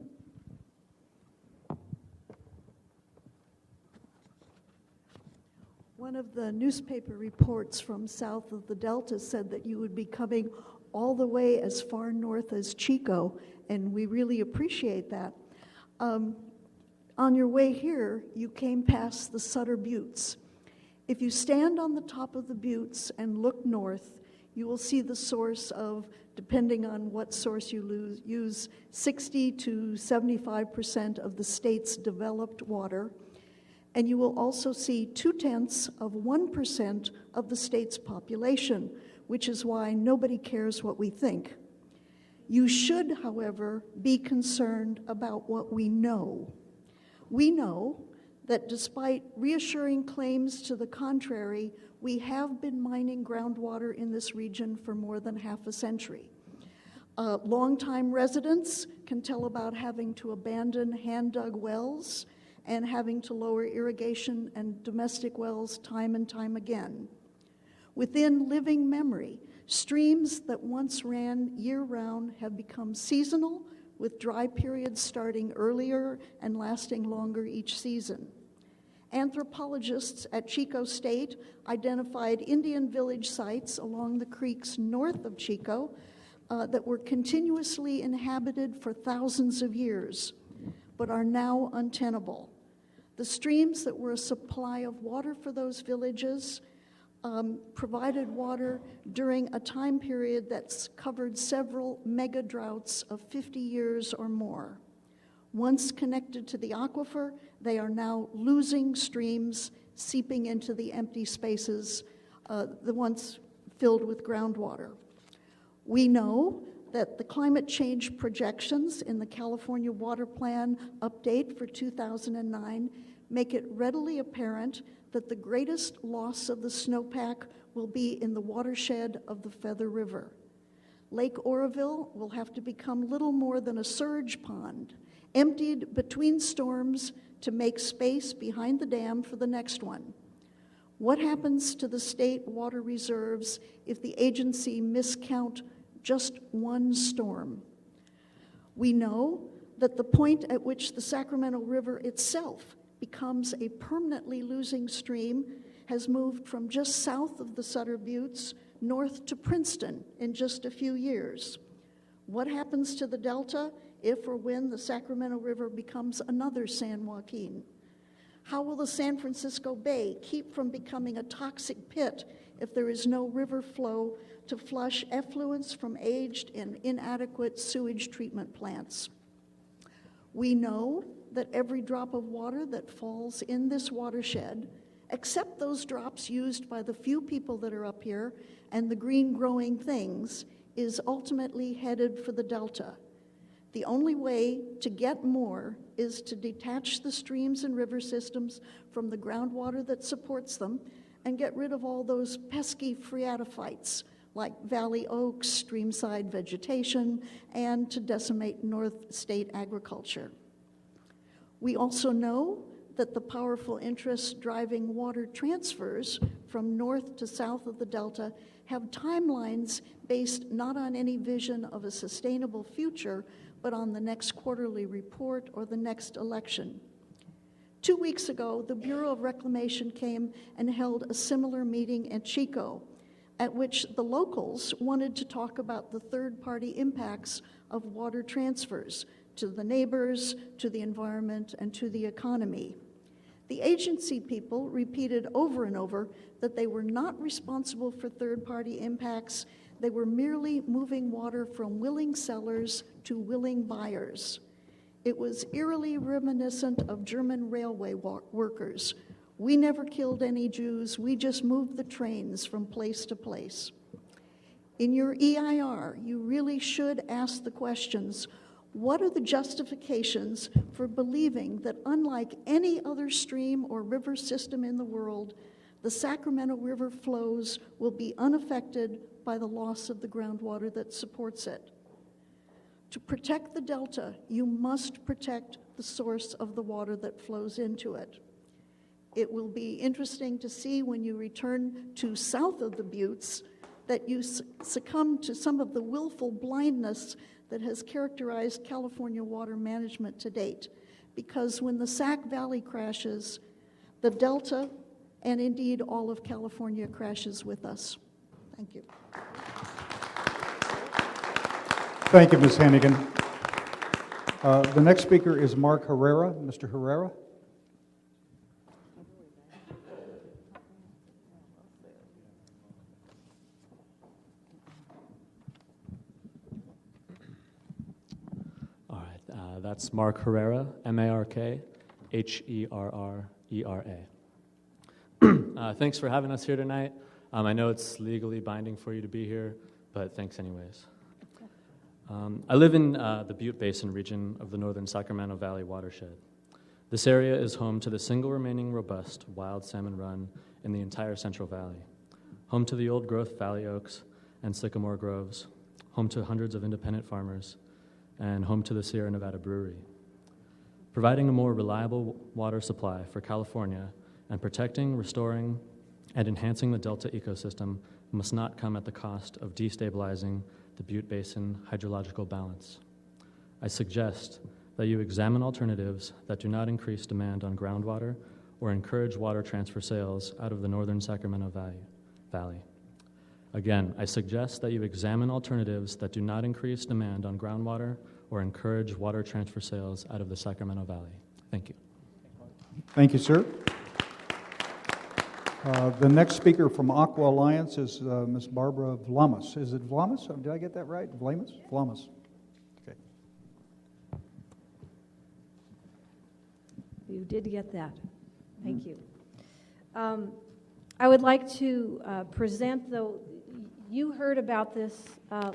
G: One of the newspaper reports from south of the Delta said that you would be coming all the way as far north as Chico, and we really appreciate that. On your way here, you came past the Sutter Buttes. If you stand on the top of the buttes and look north, you will see the source of, depending on what source you use, 60 to 75% of the state's developed water. And you will also see 0.2% of the state's population, which is why nobody cares what we think. You should, however, be concerned about what we know. We know that despite reassuring claims to the contrary, we have been mining groundwater in this region for more than half a century. Longtime residents can tell about having to abandon hand-dug wells and having to lower irrigation and domestic wells time and time again. Within living memory, streams that once ran year-round have become seasonal, with dry periods starting earlier and lasting longer each season. Anthropologists at Chico State identified Indian village sites along the creeks north of Chico that were continuously inhabited for thousands of years, but are now untenable. The streams that were a supply of water for those villages provided water during a time period that's covered several mega droughts of 50 years or more. Once connected to the aquifer, they are now losing streams, seeping into the empty spaces, the ones filled with groundwater. We know that the climate change projections in the California Water Plan update for 2009 make it readily apparent that the greatest loss of the snowpack will be in the watershed of the Feather River. Lake Oroville will have to become little more than a surge pond, emptied between storms to make space behind the dam for the next one. What happens to the state water reserves if the agency miscount just one storm? We know that the point at which the Sacramento River itself becomes a permanently losing stream has moved from just south of the Sutter Buttes north to Princeton in just a few years. What happens to the Delta if or when the Sacramento River becomes another San Joaquin? How will the San Francisco Bay keep from becoming a toxic pit if there is no river flow to flush effluents from aged and inadequate sewage treatment plants? We know that every drop of water that falls in this watershed, except those drops used by the few people that are up here and the green growing things, is ultimately headed for the Delta. The only way to get more is to detach the streams and river systems from the groundwater that supports them and get rid of all those pesky phreatophytes like valley oaks, streamside vegetation, and to decimate North State agriculture. We also know that the powerful interests driving water transfers from north to south of the Delta have timelines based not on any vision of a sustainable future, but on the next quarterly report or the next election. 2 weeks ago, the Bureau of Reclamation came and held a similar meeting at Chico, at which the locals wanted to talk about the third-party impacts of water transfers to the neighbors, to the environment, and to the economy. The agency people repeated over and over that they were not responsible for third-party impacts. They were merely moving water from willing sellers to willing buyers. It was eerily reminiscent of German railway workers. We never killed any Jews, we just moved the trains from place to place. In your EIR, you really should ask the questions, what are the justifications for believing that unlike any other stream or river system in the world, The Sacramento River flows will be unaffected by the loss of the groundwater that supports it. To protect the delta, you must protect the source of the water that flows into it. It will be interesting to see when you return to south of the Buttes that you succumb to some of the willful blindness that has characterized California water management to date. Because when the Sac Valley crashes, the delta, and indeed all of California, crashes with us. Thank you.
A: Thank you, Ms. Hannigan. The next speaker is Mark Herrera. Mr. Herrera.
H: All right, that's Mark Herrera, M-A-R-K-H-E-R-R-E-R-A. Thanks for having us here tonight. I know it's legally binding for you to be here, but thanks anyways. I live in the Butte Basin region of the northern Sacramento Valley watershed. This area is home to the single remaining robust wild salmon run in the entire Central Valley, home to the old-growth valley oaks and sycamore groves, home to hundreds of independent farmers, and home to the Sierra Nevada Brewery. Providing a more reliable water supply for California and protecting, restoring, and enhancing the Delta ecosystem must not come at the cost of destabilizing the Butte Basin hydrological balance. I suggest that you examine alternatives that do not increase demand on groundwater or encourage water transfer sales out of the northern Sacramento Valley. Again, I suggest that you examine alternatives that do not increase demand on groundwater or encourage water transfer sales out of the Sacramento Valley. Thank you.
A: Thank you, sir. The next speaker from Aqua Alliance is Ms. Barbara Vlamas. Is it Vlamas? Did I get that right? Vlamas? Vlamas. Okay.
I: You did get that. Thank you. I would like to present, though you heard about this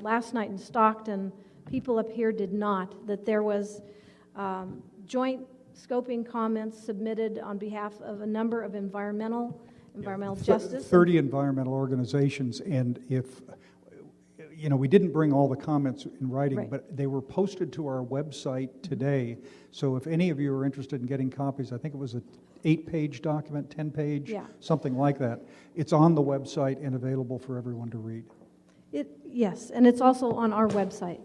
I: last night in Stockton, people up here did not, that there was joint scoping comments submitted on behalf of a number of environmental justice.
A: 30 environmental organizations, and if, we didn't bring all the comments in writing,
I: Right.
A: but they were posted to our website today, so if any of you are interested in getting copies, I think it was a 8-page document, 10-page,
I: Yeah.
A: something like that. It's on the website and available for everyone to read.
I: Yes, and it's also on our website.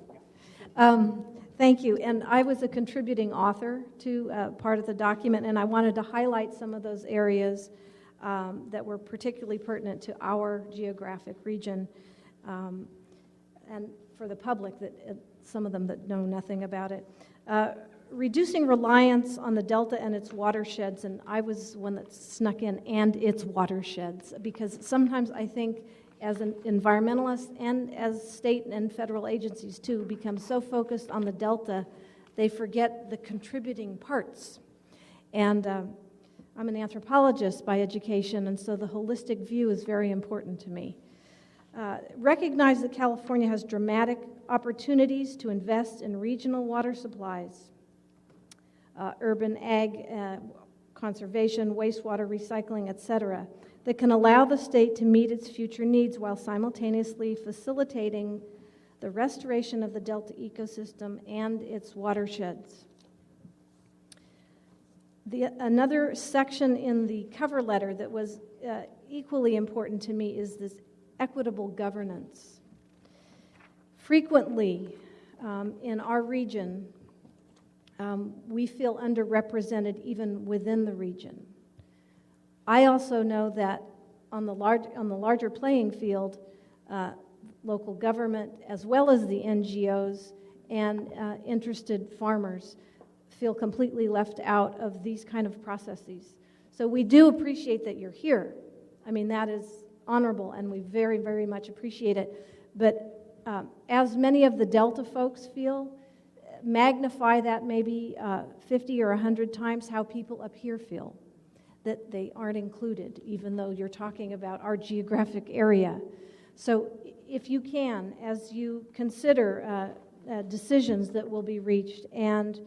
I: Thank you. And I was a contributing author to part of the document, and I wanted to highlight some of those areas that were particularly pertinent to our geographic region, and for the public, that some of them that know nothing about it. Reducing reliance on the Delta and its watersheds, and I was one that snuck in, and its watersheds, because sometimes I think as an environmentalist and as state and federal agencies too become so focused on the Delta, they forget the contributing parts. And I'm an anthropologist by education, and so the holistic view is very important to me. Recognize that California has dramatic opportunities to invest in regional water supplies, urban ag, conservation, wastewater recycling, etc., that can allow the state to meet its future needs while simultaneously facilitating the restoration of the Delta ecosystem and its watersheds. Another section in the cover letter that was equally important to me is this equitable governance. Frequently in our region, we feel underrepresented even within the region. I also know that on the larger playing field, local government as well as the NGOs and interested farmers feel completely left out of these kind of processes. So we do appreciate that you're here. I mean, that is honorable, and we very, very much appreciate it. But as many of the Delta folks feel, magnify that maybe 50 or 100 times how people up here feel, that they aren't included, even though you're talking about our geographic area. So if you can, as you consider decisions that will be reached and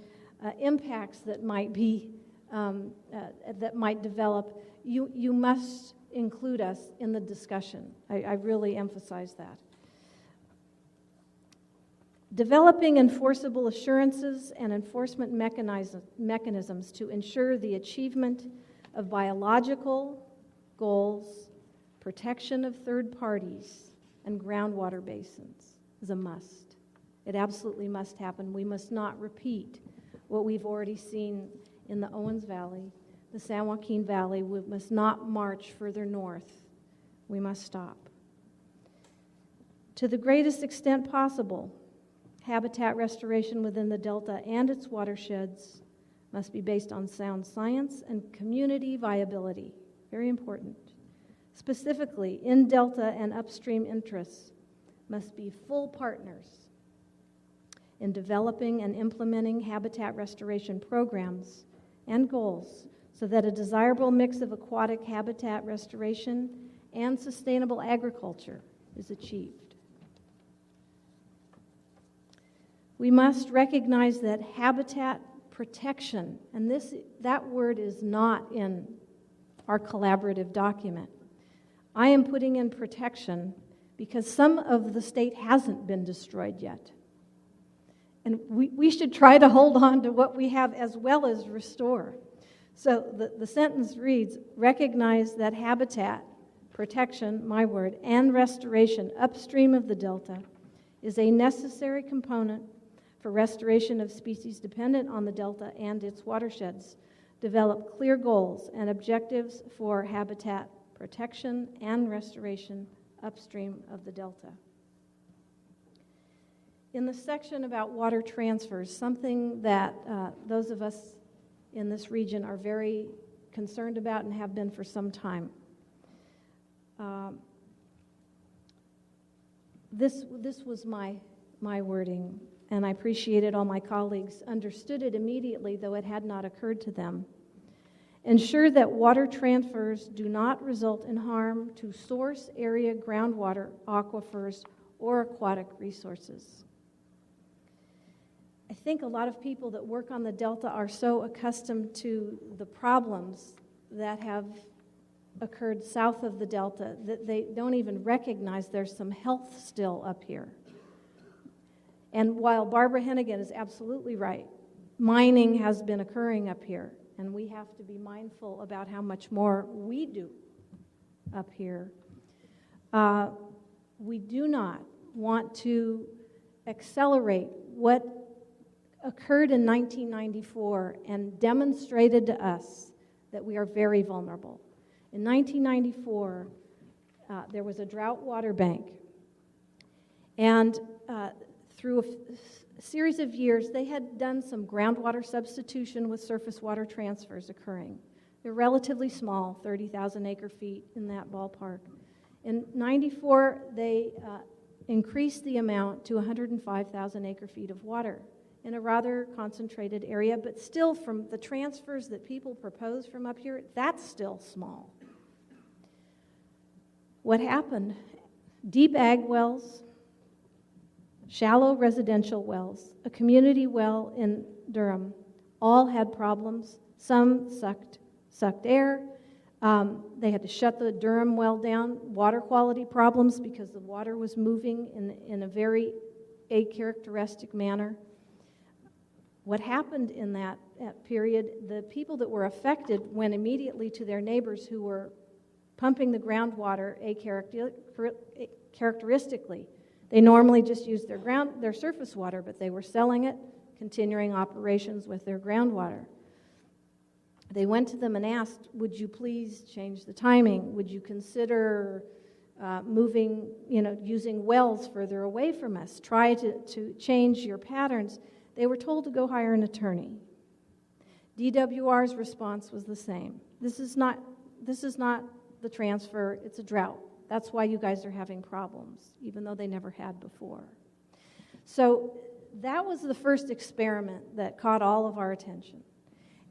I: impacts that might be that might develop, you must include us in the discussion. I really emphasize that. Developing enforceable assurances and enforcement mechanisms to ensure the achievement of biological goals, protection of third parties, and groundwater basins is a must. It absolutely must happen. We must not repeat what we've already seen in the Owens Valley, the San Joaquin Valley. We must not march further north. We must stop. To the greatest extent possible, habitat restoration within the Delta and its watersheds must be based on sound science and community viability. Very important. Specifically, in Delta and upstream interests must be full partners in developing and implementing habitat restoration programs and goals so that a desirable mix of aquatic habitat restoration and sustainable agriculture is achieved. We must recognize that habitat protection, and that word is not in our collaborative document. I am putting in protection because some of the state hasn't been destroyed yet. And we should try to hold on to what we have as well as restore. So the sentence reads, recognize that habitat protection, my word, and restoration upstream of the Delta is a necessary component for restoration of species dependent on the Delta and its watersheds. Develop clear goals and objectives for habitat protection and restoration upstream of the Delta. In the section about water transfers, something that those of us in this region are very concerned about and have been for some time. This was my wording, and I appreciated all my colleagues understood it immediately, though it had not occurred to them. Ensure that water transfers do not result in harm to source area groundwater, aquifers, or aquatic resources. I think a lot of people that work on the Delta are so accustomed to the problems that have occurred south of the Delta that they don't even recognize there's some health still up here. And while Barbara Hennigan is absolutely right, mining has been occurring up here, and we have to be mindful about how much more we do up here. We do not want to accelerate what occurred in 1994 and demonstrated to us that we are very vulnerable. In 1994, there was a drought water bank, and through a series of years, they had done some groundwater substitution with surface water transfers occurring. They're relatively small, 30,000 acre feet in that ballpark. In 94, they increased the amount to 105,000 acre feet of water in a rather concentrated area, but still from the transfers that people propose from up here, that's still small. What happened? Deep ag wells, shallow residential wells, a community well in Durham, all had problems. Some sucked air. They had to shut the Durham well down. Water quality problems because the water was moving in a very acharacteristic manner. What happened in that period, the people that were affected went immediately to their neighbors who were pumping the groundwater characteristically. They normally just used their surface water, but they were selling it, continuing operations with their groundwater. They went to them and asked, would you please change the timing? Would you consider using wells further away from us? Try to change your patterns. They were told to go hire an attorney. DWR's response was the same. This is not the transfer, it's a drought. That's why you guys are having problems, even though they never had before. So that was the first experiment that caught all of our attention.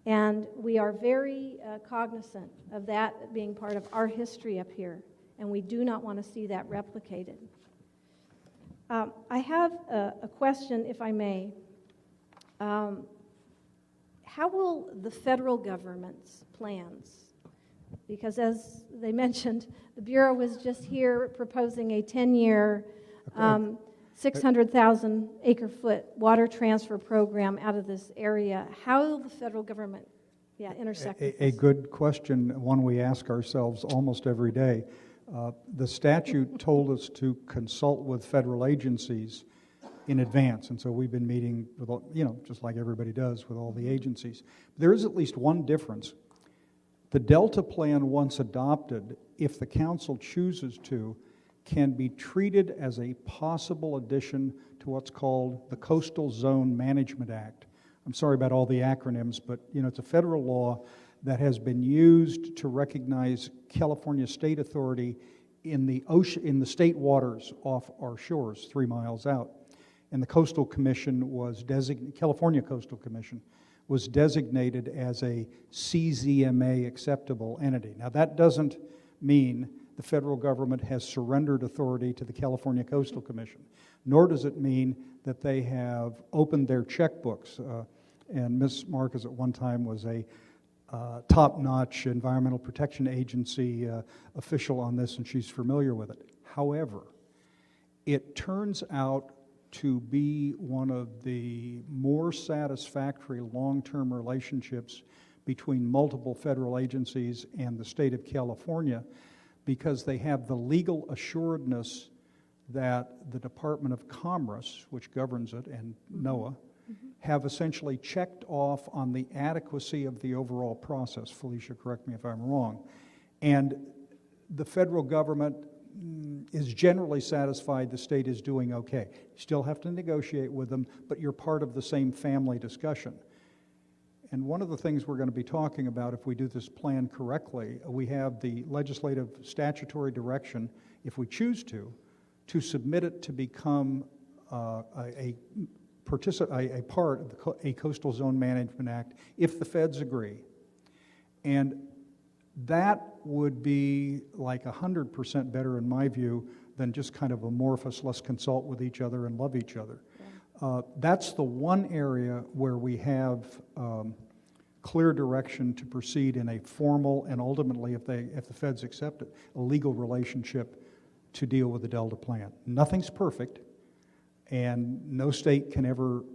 I: And we are very cognizant of that being part of our history up here, and we do not want to see that replicated. I have a question, if I may. How will the federal government's plans Because as they mentioned, the Bureau was just here proposing a 10-year, 600,000 acre-foot water transfer program out of this area. How will the federal government intersect with
A: A
I: this?
A: good question, one we ask ourselves almost every day. The statute told us to consult with federal agencies in advance, and so we've been meeting with all, just like everybody does with all the agencies. There is at least one difference. The Delta Plan, once adopted, if the council chooses to, can be treated as a possible addition to what's called the Coastal Zone Management Act. I'm sorry about all the acronyms, but it's a federal law that has been used to recognize California state authority in the ocean, in the state waters off our shores, 3 miles out. And the Coastal Commission was California Coastal Commission was designated as a CZMA acceptable entity. Now that doesn't mean the federal government has surrendered authority to the California Coastal Commission, nor does it mean that they have opened their checkbooks. And Ms. Marcus at one time was a top-notch Environmental Protection Agency official on this, and she's familiar with it. However, it turns out to be one of the more satisfactory long-term relationships between multiple federal agencies and the state of California, because they have the legal assuredness that the Department of Commerce, which governs it, and NOAA, have essentially checked off on the adequacy of the overall process. Felicia, correct me if I'm wrong. And the federal government is generally satisfied the state is doing okay. You still have to negotiate with them, but you're part of the same family discussion. And one of the things we're going to be talking about, if we do this plan correctly, we have the legislative statutory direction, if we choose to submit it to become a part of a Coastal Zone Management Act, if the feds agree. And that would be like 100% better, in my view, than just kind of amorphous, let's consult with each other and love each other. That's the one area where we have clear direction to proceed in a formal and ultimately, if the feds accept it, a legal relationship to deal with the Delta Plan. Nothing's perfect, and no state can ever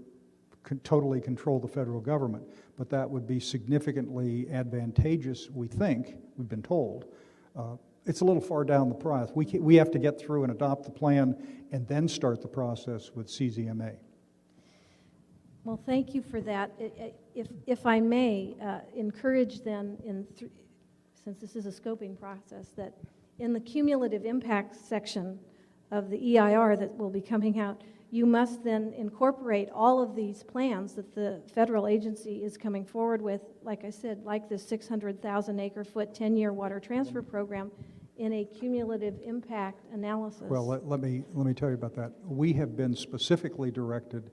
A: totally control the federal government, but that would be significantly advantageous, we think, we've been told. It's a little far down the path. We have to get through and adopt the plan and then start the process with CZMA.
I: Well, thank you for that. If I may encourage then, since this is a scoping process, that in the cumulative impact section of the EIR that will be coming out, you must then incorporate all of these plans that the federal agency is coming forward with, like I said, like this 600,000 acre-foot 10-year water transfer program, in a cumulative impact analysis.
A: Well, let me tell you about that. We have been specifically directed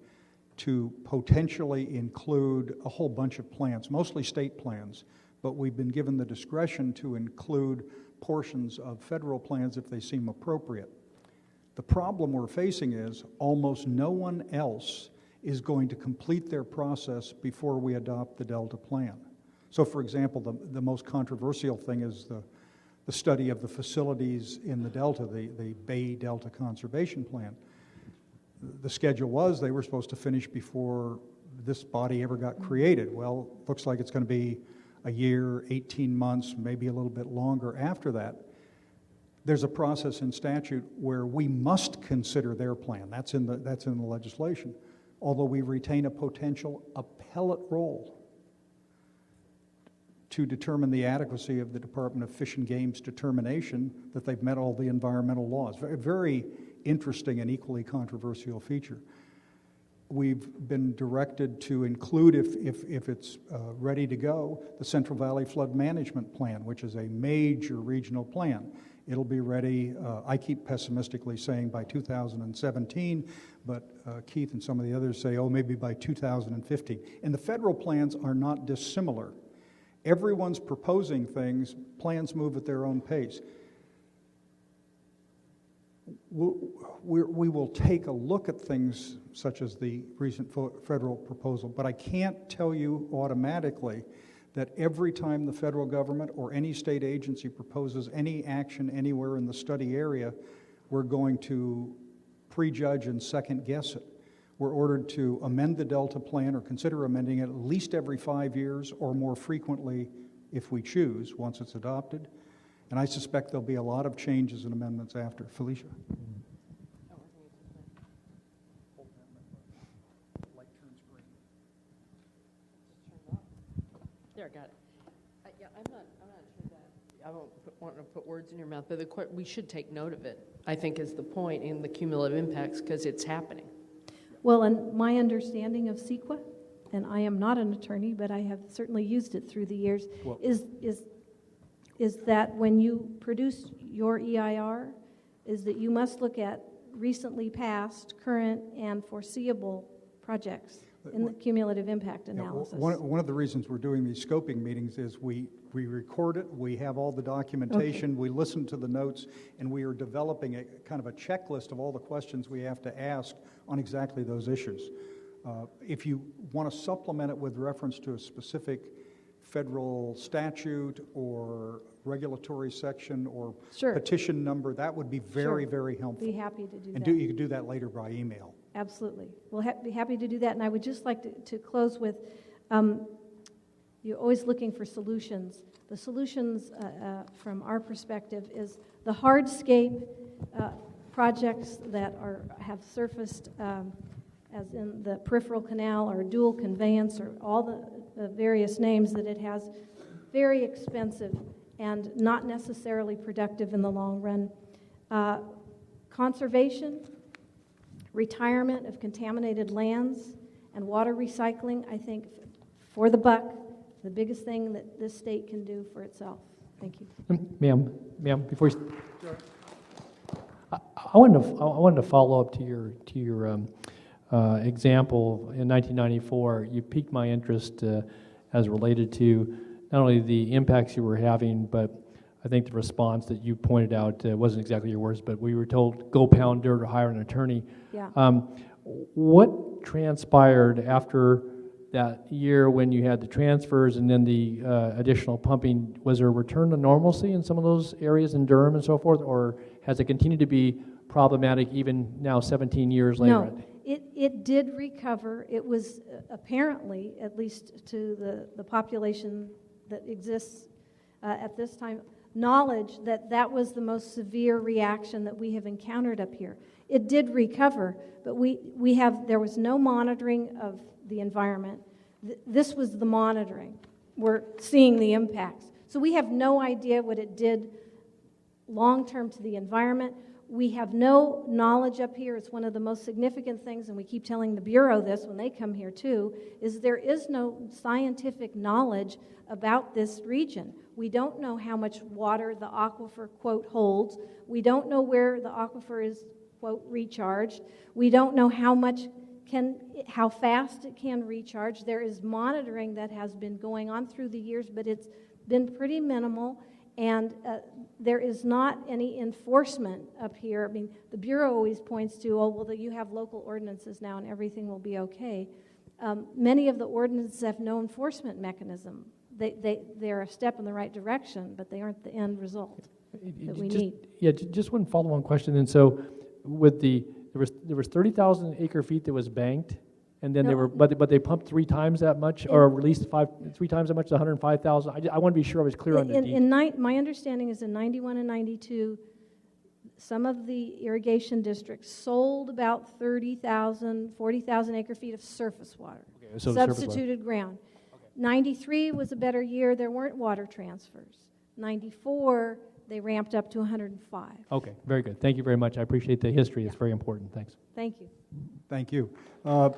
A: to potentially include a whole bunch of plans, mostly state plans, but we've been given the discretion to include portions of federal plans if they seem appropriate. The problem we're facing is almost no one else is going to complete their process before we adopt the Delta Plan. So, for example, the most controversial thing is the study of the facilities in the Delta, the Bay Delta Conservation Plan. The schedule was they were supposed to finish before this body ever got created. Well, looks like it's going to be a year, 18 months, maybe a little bit longer after that. There's a process in statute where we must consider their plan. That's in the legislation, although we retain a potential appellate role to determine the adequacy of the Department of Fish and Game's determination that they've met all the environmental laws. Very, very interesting and equally controversial feature. We've been directed to include, if it's ready to go, the Central Valley Flood Management Plan, which is a major regional plan. It'll be ready, I keep pessimistically saying by 2017, but Keith and some of the others say, maybe by 2015. And the federal plans are not dissimilar. Everyone's proposing things, plans move at their own pace. We will take a look at things such as the recent federal proposal, but I can't tell you automatically that every time the federal government or any state agency proposes any action anywhere in the study area, we're going to prejudge and second guess it. We're ordered to amend the Delta plan or consider amending it at least every 5 years or more frequently if we choose, once it's adopted. And I suspect there'll be a lot of changes and amendments after. Felicia?
J: There, got it. Yeah, I'm not sure that, I won't want to put words in your mouth, but we should take note of it, I think is the point in the cumulative impacts, because it's happening.
I: Well, and my understanding of CEQA, and I am not an attorney, but I have certainly used it through the years, is that when you produce your EIR, is that you must look at recently passed, current, and foreseeable projects in the cumulative impact analysis.
A: One of the reasons we're doing these scoping meetings is we record it, we have all the documentation, we listen to the notes, and we are developing a kind of a checklist of all the questions we have to ask on exactly those issues. If you want to supplement it with reference to a specific federal statute or regulatory section or petition number, that would be very, very helpful.
I: Be happy to do
A: and
I: that.
A: You can do that later by email.
I: Absolutely. We'll be happy to do that. And I would just like to close with, you're always looking for solutions. The solutions from our perspective is the hardscape projects that have surfaced as in the peripheral canal or dual conveyance or all the various names that it has, very expensive and not necessarily productive in the long run. Conservation, retirement of contaminated lands, and water recycling, I think, for the buck, the biggest thing that this state can do for itself. Thank you.
K: Ma'am, before you... I wanted to follow up to your example in 1994. You piqued my interest as related to not only the impacts you were having, but I think the response that you pointed out wasn't exactly your words, but we were told, go pound dirt or hire an attorney.
I: Yeah.
K: What transpired after that year when you had the transfers and then the additional pumping? Was there a return to normalcy in some of those areas in Durham and so forth, or has it continued to be problematic even now 17 years later?
I: No, it did recover. It was apparently, at least to the population that exists at this time, knowledge that that was the most severe reaction that we have encountered up here. It did recover, but there was no monitoring of the environment. This was the monitoring. We're seeing the impacts. So we have no idea what it did long-term to the environment. We have no knowledge up here. It's one of the most significant things, and we keep telling the Bureau this when they come here too, is there is no scientific knowledge about this region. We don't know how much water the aquifer, quote, holds. We don't know where the aquifer is, quote, recharged. We don't know how fast it can recharge. There is monitoring that has been going on through the years, but it's been pretty minimal, and there is not any enforcement up here. I mean, the Bureau always points to, oh, well, you have local ordinances now and everything will be okay. Many of the ordinances have no enforcement mechanism. They're a step in the right direction, but they aren't the end result that we need.
K: Yeah, just one follow-on question. And so, with there was 30,000 acre feet that was banked, and then but they pumped 3 times that much, or released 3 times that much, 105,000. I want to be sure I was clear on the details.
I: My understanding is in 91 and 92, some of the irrigation districts sold about 30,000, 40,000 acre feet of surface water,
K: so
I: substituted ground. 93 was a better year. There weren't water transfers. 94, they ramped up to 105.
K: Okay, very good. Thank you very much. I appreciate the history. It's very important. Thanks.
I: Thank you.
A: Thank you. Thank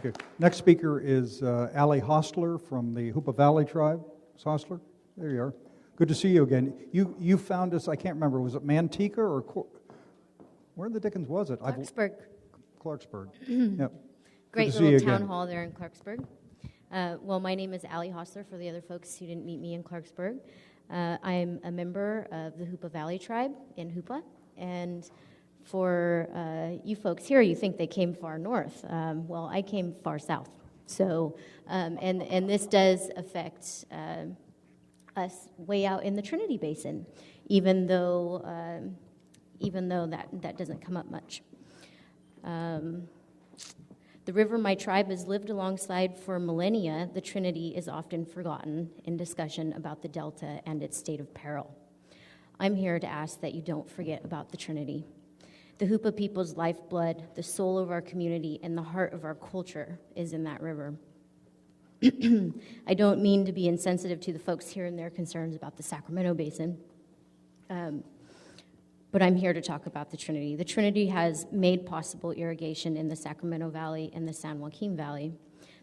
A: you. Next speaker is Allie Hostler from the Hoopa Valley Tribe. Ms. Hostler, there you are. Good to see you again. You found us, I can't remember, was it Manteca or where in the dickens was it? Clarksburg. Yep.
L: Great little town hall there in Clarksburg. Well, my name is Allie Hostler, for the other folks who didn't meet me in Clarksburg. I'm a member of the Hoopa Valley Tribe in Hoopa, and for you folks here, you think they came far north. Well, I came far south. So, and this does affect us way out in the Trinity Basin, even though that doesn't come up much. The river my tribe has lived alongside for millennia, the Trinity is often forgotten in discussion about the Delta and its state of peril. I'm here to ask that you don't forget about the Trinity. The Hoopa people's lifeblood, the soul of our community, and the heart of our culture is in that river. I don't mean to be insensitive to the folks here and their concerns about the Sacramento Basin, but I'm here to talk about the Trinity. The Trinity has made possible irrigation in the Sacramento Valley and the San Joaquin Valley.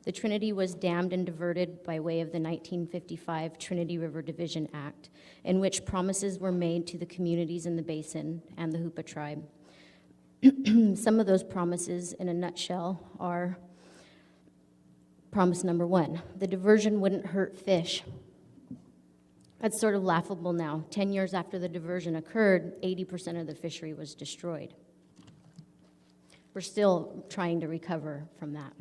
L: The Trinity was dammed and diverted by way of the 1955 Trinity River Division Act, in which promises were made to the communities in the basin and the Hoopa tribe. Some of those promises, in a nutshell, are promise number 1, the diversion wouldn't hurt fish. That's sort of laughable now. 10 years after the diversion occurred, 80% of the fishery was destroyed. We're still trying to recover from that.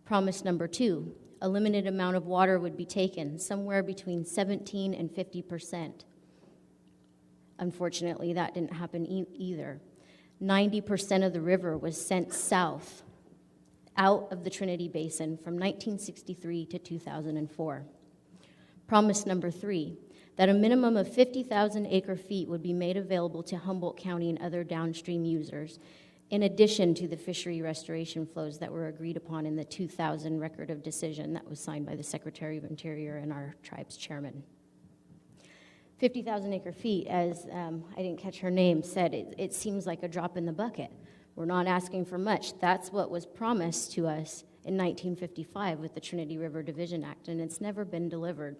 L: Promise number 2, a limited amount of water would be taken, somewhere between 17 and 50%. Unfortunately, that didn't happen either. 90% of the river was sent south, out of the Trinity Basin from 1963 to 2004. Promise number 3, that a minimum of 50,000 acre-feet would be made available to Humboldt County and other downstream users, in addition to the fishery restoration flows that were agreed upon in the 2000 Record of Decision that was signed by the Secretary of Interior and our tribe's chairman. 50,000 acre-feet, as I didn't catch her name, said it seems like a drop in the bucket. We're not asking for much. That's what was promised to us in 1955 with the Trinity River Division Act, and it's never been delivered.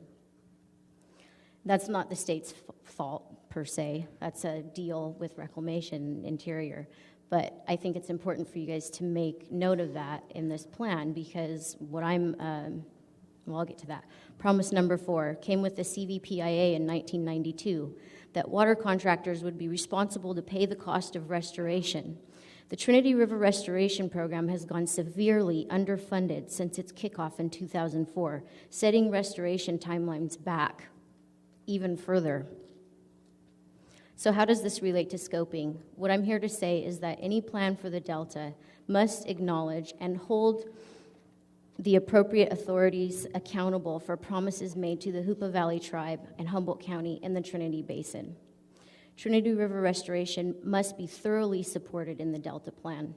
L: That's not the state's fault, per se. That's a deal with Reclamation Interior. But I think it's important for you guys to make note of that in this plan, because what I'll get to that. Promise number 4 came with the CVPIA in 1992, that water contractors would be responsible to pay the cost of restoration. The Trinity River Restoration Program has gone severely underfunded since its kickoff in 2004, setting restoration timelines back even further. So how does this relate to scoping? What I'm here to say is that any plan for the Delta must acknowledge and hold the appropriate authorities accountable for promises made to the Hoopa Valley Tribe and Humboldt County in the Trinity Basin. Trinity River restoration must be thoroughly supported in the Delta Plan.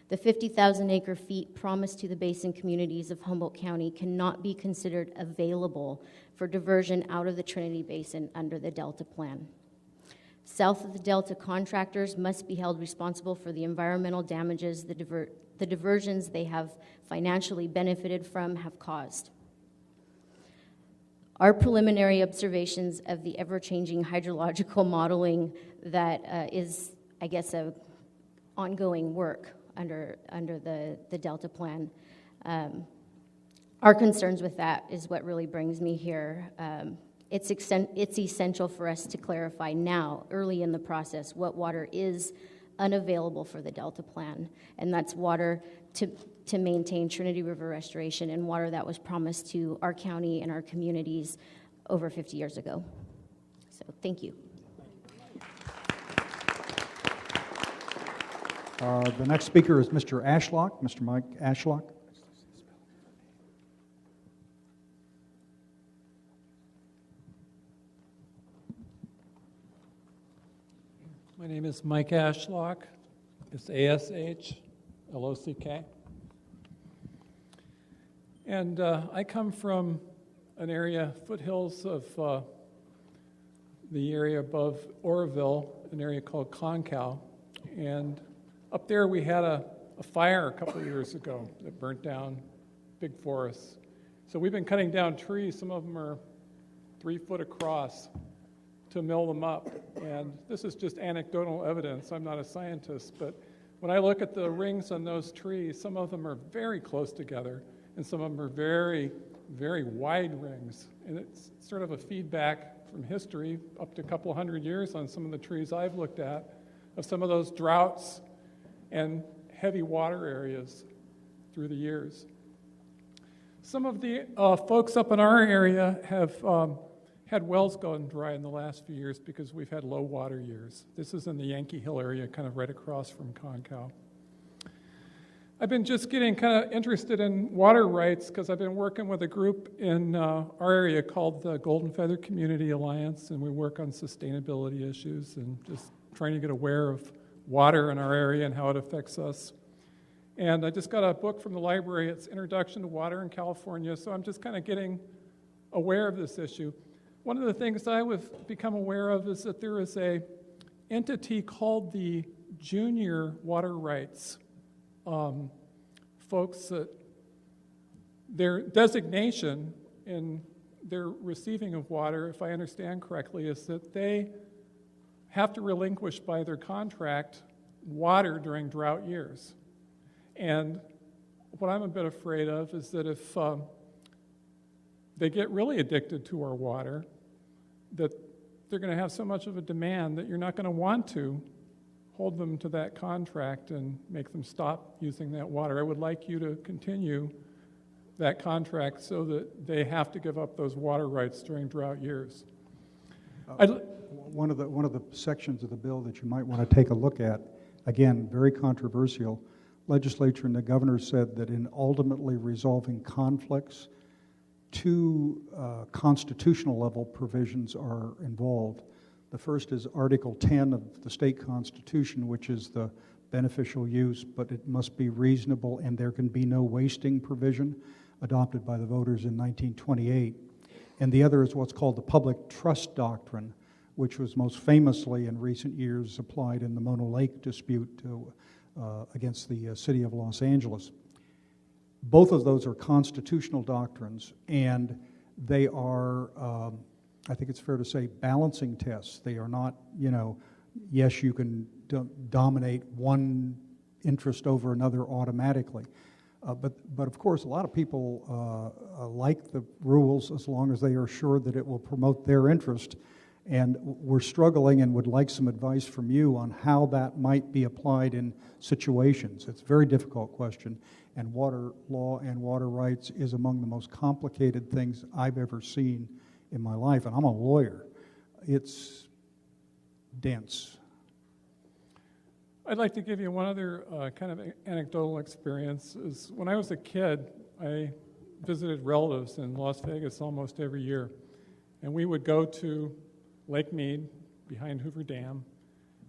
L: The 50,000 acre-feet promised to the basin communities of Humboldt County cannot be considered available for diversion out of the Trinity Basin under the Delta Plan. South of the Delta, contractors must be held responsible for the environmental damages the diversions they have financially benefited from have caused. Our preliminary observations of the ever-changing hydrological modeling that is, I guess, a ongoing work under the Delta Plan. Our concerns with that is what really brings me here. It's essential for us to clarify now, early in the process, what water is unavailable for the Delta Plan, and that's water to maintain Trinity River restoration and water that was promised to our county and our communities over 50 years ago. So thank you.
A: The next speaker is Mr. Ashlock, Mr. Mike Ashlock.
M: My name is Mike Ashlock. It's A-S-H-L-O-C-K. And I come from an area, foothills of the area above Oroville, an area called Concow. And up there we had a fire a couple of years ago that burnt down big forests. So we've been cutting down trees. Some of them are 3 foot across to mill them up. And this is just anecdotal evidence. I'm not a scientist, but when I look at the rings on those trees, some of them are very close together, and some of them are very, very wide rings. And it's sort of a feedback from history up to a couple hundred years on some of the trees I've looked at of some of those droughts and heavy water areas through the years. Some of the folks up in our area have had wells going dry in the last few years because we've had low water years. This is in the Yankee Hill area, kind of right across from Concow. I've been just getting kind of interested in water rights because I've been working with a group in our area called the Golden Feather Community Alliance, and we work on sustainability issues and just trying to get aware of water in our area and how it affects us. And I just got a book from the library. It's Introduction to Water in California, so I'm just kind of getting aware of this issue. One of the things I've become aware of is that there is a entity called the Junior Water Rights folks that their designation in their receiving of water, if I understand correctly, is that they have to relinquish by their contract water during drought years. And what I'm a bit afraid of is that if they get really addicted to our water, that they're going to have so much of a demand that you're not going to want to hold them to that contract and make them stop using that water. I would like you to continue that contract so that they have to give up those water rights during drought years.
A: One of the sections of the bill that you might want to take a look at, again, very controversial. Legislature and the governor said that in ultimately resolving conflicts, two constitutional level provisions are involved. The first is Article 10 of the state constitution, which is the beneficial use, but it must be reasonable and there can be no wasting provision, adopted by the voters in 1928. And the other is what's called the public trust doctrine, which was most famously in recent years applied in the Mono Lake dispute against the city of Los Angeles. Both of those are constitutional doctrines, and they are, I think it's fair to say, balancing tests. They are not, yes, you can dominate one interest over another automatically. But of course, a lot of people like the rules as long as they are sure that it will promote their interest. And we're struggling and would like some advice from you on how that might be applied in situations. It's a very difficult question, and water law and water rights is among the most complicated things I've ever seen in my life, and I'm a lawyer. It's dense.
M: I'd like to give you one other kind of anecdotal experience. Is when I was a kid, I visited relatives in Las Vegas almost every year, and we would go to Lake Mead behind Hoover Dam,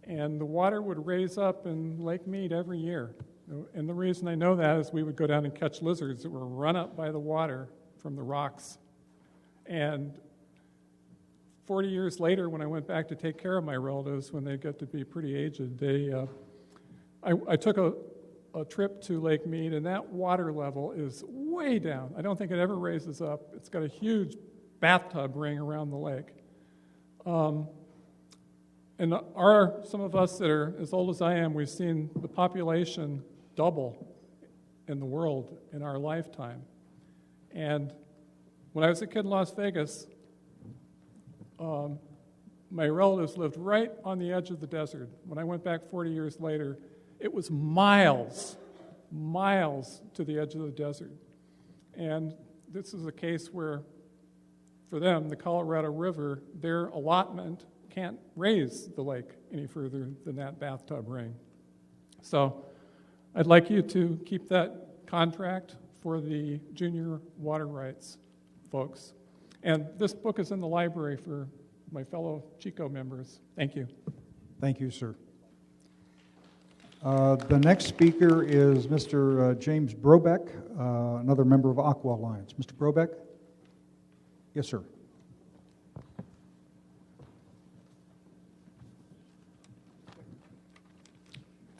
M: and the water would raise up in Lake Mead every year. And the reason I know that is we would go down and catch lizards that were run up by the water from the rocks. And 40 years later, when I went back to take care of my relatives, when they got to be pretty aged, I took a trip to Lake Mead, and that water level is way down. I don't think it ever raises up. It's got a huge bathtub ring around the lake. And some of us that are as old as I am, we've seen the population double in the world in our lifetime. And when I was a kid in Las Vegas, my relatives lived right on the edge of the desert. When I went back 40 years later, it was miles to the edge of the desert. And this is a case where, for them, the Colorado River, their allotment can't raise the lake any further than that bathtub ring. So I'd like you to keep that contract for the junior water rights folks. And this book is in the library for my fellow Chico members. Thank you.
A: Thank you, sir. The next speaker is Mr. James Brobeck, another member of Aqua Alliance. Mr. Brobeck? Yes, sir.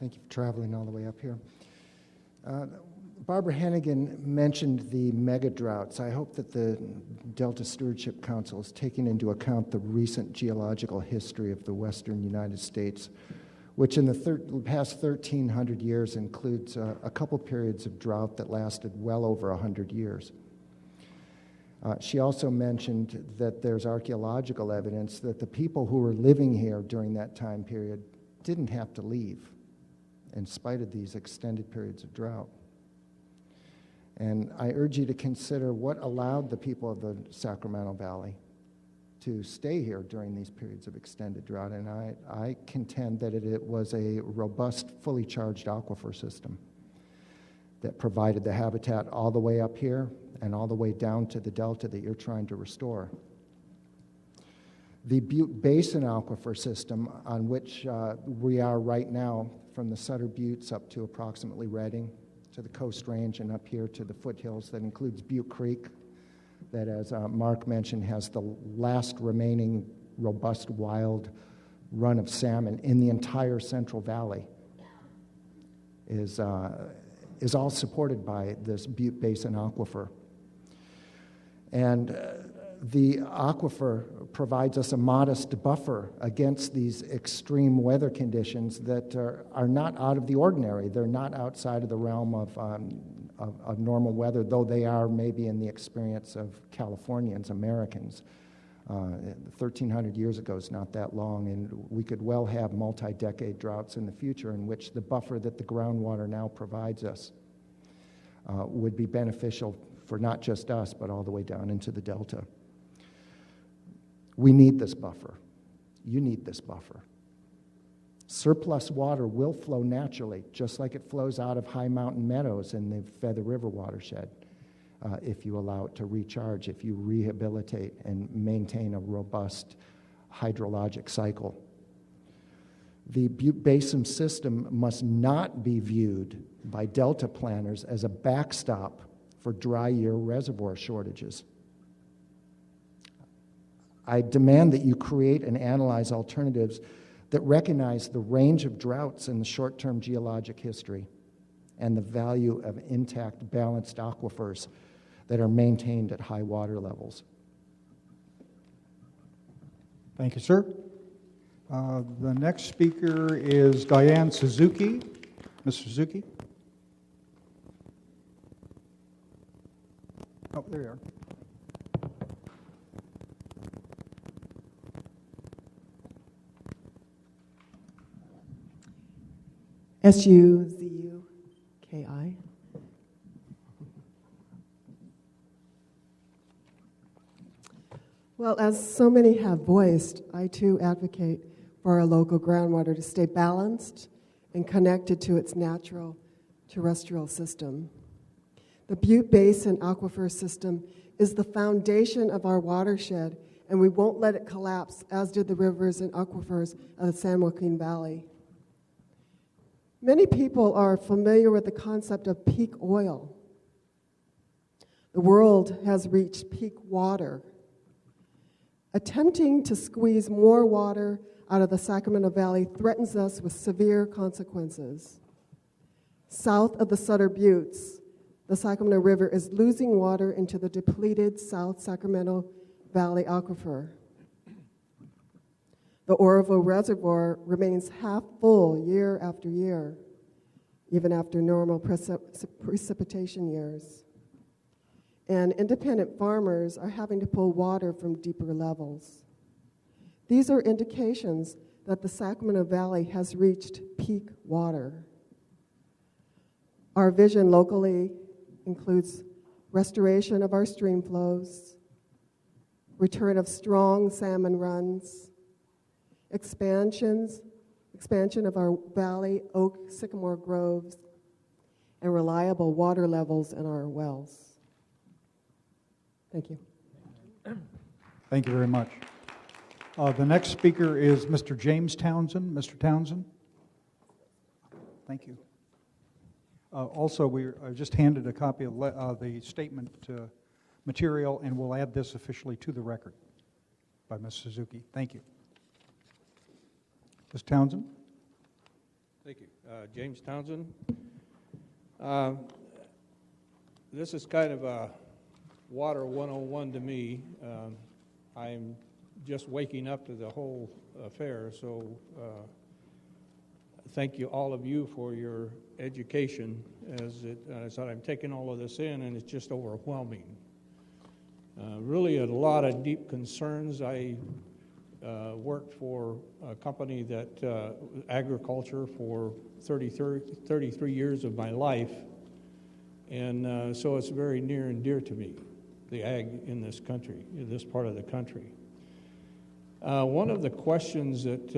N: Thank you for traveling all the way up here. Barbara Hennigan mentioned the mega droughts. I hope that the Delta Stewardship Council is taking into account the recent geological history of the western United States, which in the past 1,300 years includes a couple periods of drought that lasted well over 100 years. She also mentioned that there's archaeological evidence that the people who were living here during that time period didn't have to leave in spite of these extended periods of drought. And I urge you to consider what allowed the people of the Sacramento Valley to stay here during these periods of extended drought. And I contend that it was a robust, fully charged aquifer system that provided the habitat all the way up here and all the way down to the delta that you're trying to restore. The Butte Basin aquifer system, on which we are right now, from the Sutter Buttes up to approximately Redding, to the Coast Range, and up here to the foothills, that includes Butte Creek, that, as Mark mentioned, has the last remaining robust wild run of salmon in the entire Central Valley, is all supported by this Butte Basin aquifer. And the aquifer provides us a modest buffer against these extreme weather conditions that are not out of the ordinary. They're not outside of the realm of normal weather, though they are maybe in the experience of Californians, Americans. 1,300 years ago is not that long, and we could well have multi-decade droughts in the future in which the buffer that the groundwater now provides us would be beneficial for not just us, but all the way down into the delta. We need this buffer. You need this buffer. Surplus water will flow naturally, just like it flows out of high mountain meadows in the Feather River watershed, if you allow it to recharge, if you rehabilitate and maintain a robust hydrologic cycle. The Butte Basin system must not be viewed by delta planners as a backstop for dry year reservoir shortages. I demand that you create and analyze alternatives that recognize the range of droughts in the short-term geologic history and the value of intact, balanced aquifers that are maintained at high water levels.
A: Thank you, sir. The next speaker is Diane Suzuki. Ms. Suzuki? Oh, there you are.
O: Suzuki. Well, as so many have voiced, I too advocate for our local groundwater to stay balanced and connected to its natural terrestrial system. The Butte Basin aquifer system is the foundation of our watershed, and we won't let it collapse, as did the rivers and aquifers of the San Joaquin Valley. Many people are familiar with the concept of peak oil. The world has reached peak water. Attempting to squeeze more water out of the Sacramento Valley threatens us with severe consequences. South of the Sutter Buttes, the Sacramento River is losing water into the depleted South Sacramento Valley aquifer. The Oroville Reservoir remains half full year after year, even after normal precipitation years. And independent farmers are having to pull water from deeper levels. These are indications that the Sacramento Valley has reached peak water. Our vision locally includes restoration of our stream flows, return of strong salmon runs, expansion of our valley oak sycamore groves, and reliable water levels in our wells. Thank you.
A: Thank you very much. The next speaker is Mr. James Townsend. Mr. Townsend? Thank you. Also, I just handed a copy of the statement material, and we'll add this officially to the record by Ms. Suzuki. Thank you. Ms. Townsend?
P: Thank you. James Townsend. This is kind of a Water 101 to me. I'm just waking up to the whole affair, so thank you, all of you, for your education as I'm taking all of this in, and it's just overwhelming. Really a lot of deep concerns. I worked for a company that agriculture for 33 years of my life, And so it's very near and dear to me, the ag in this country, in this part of the country. One of the questions that,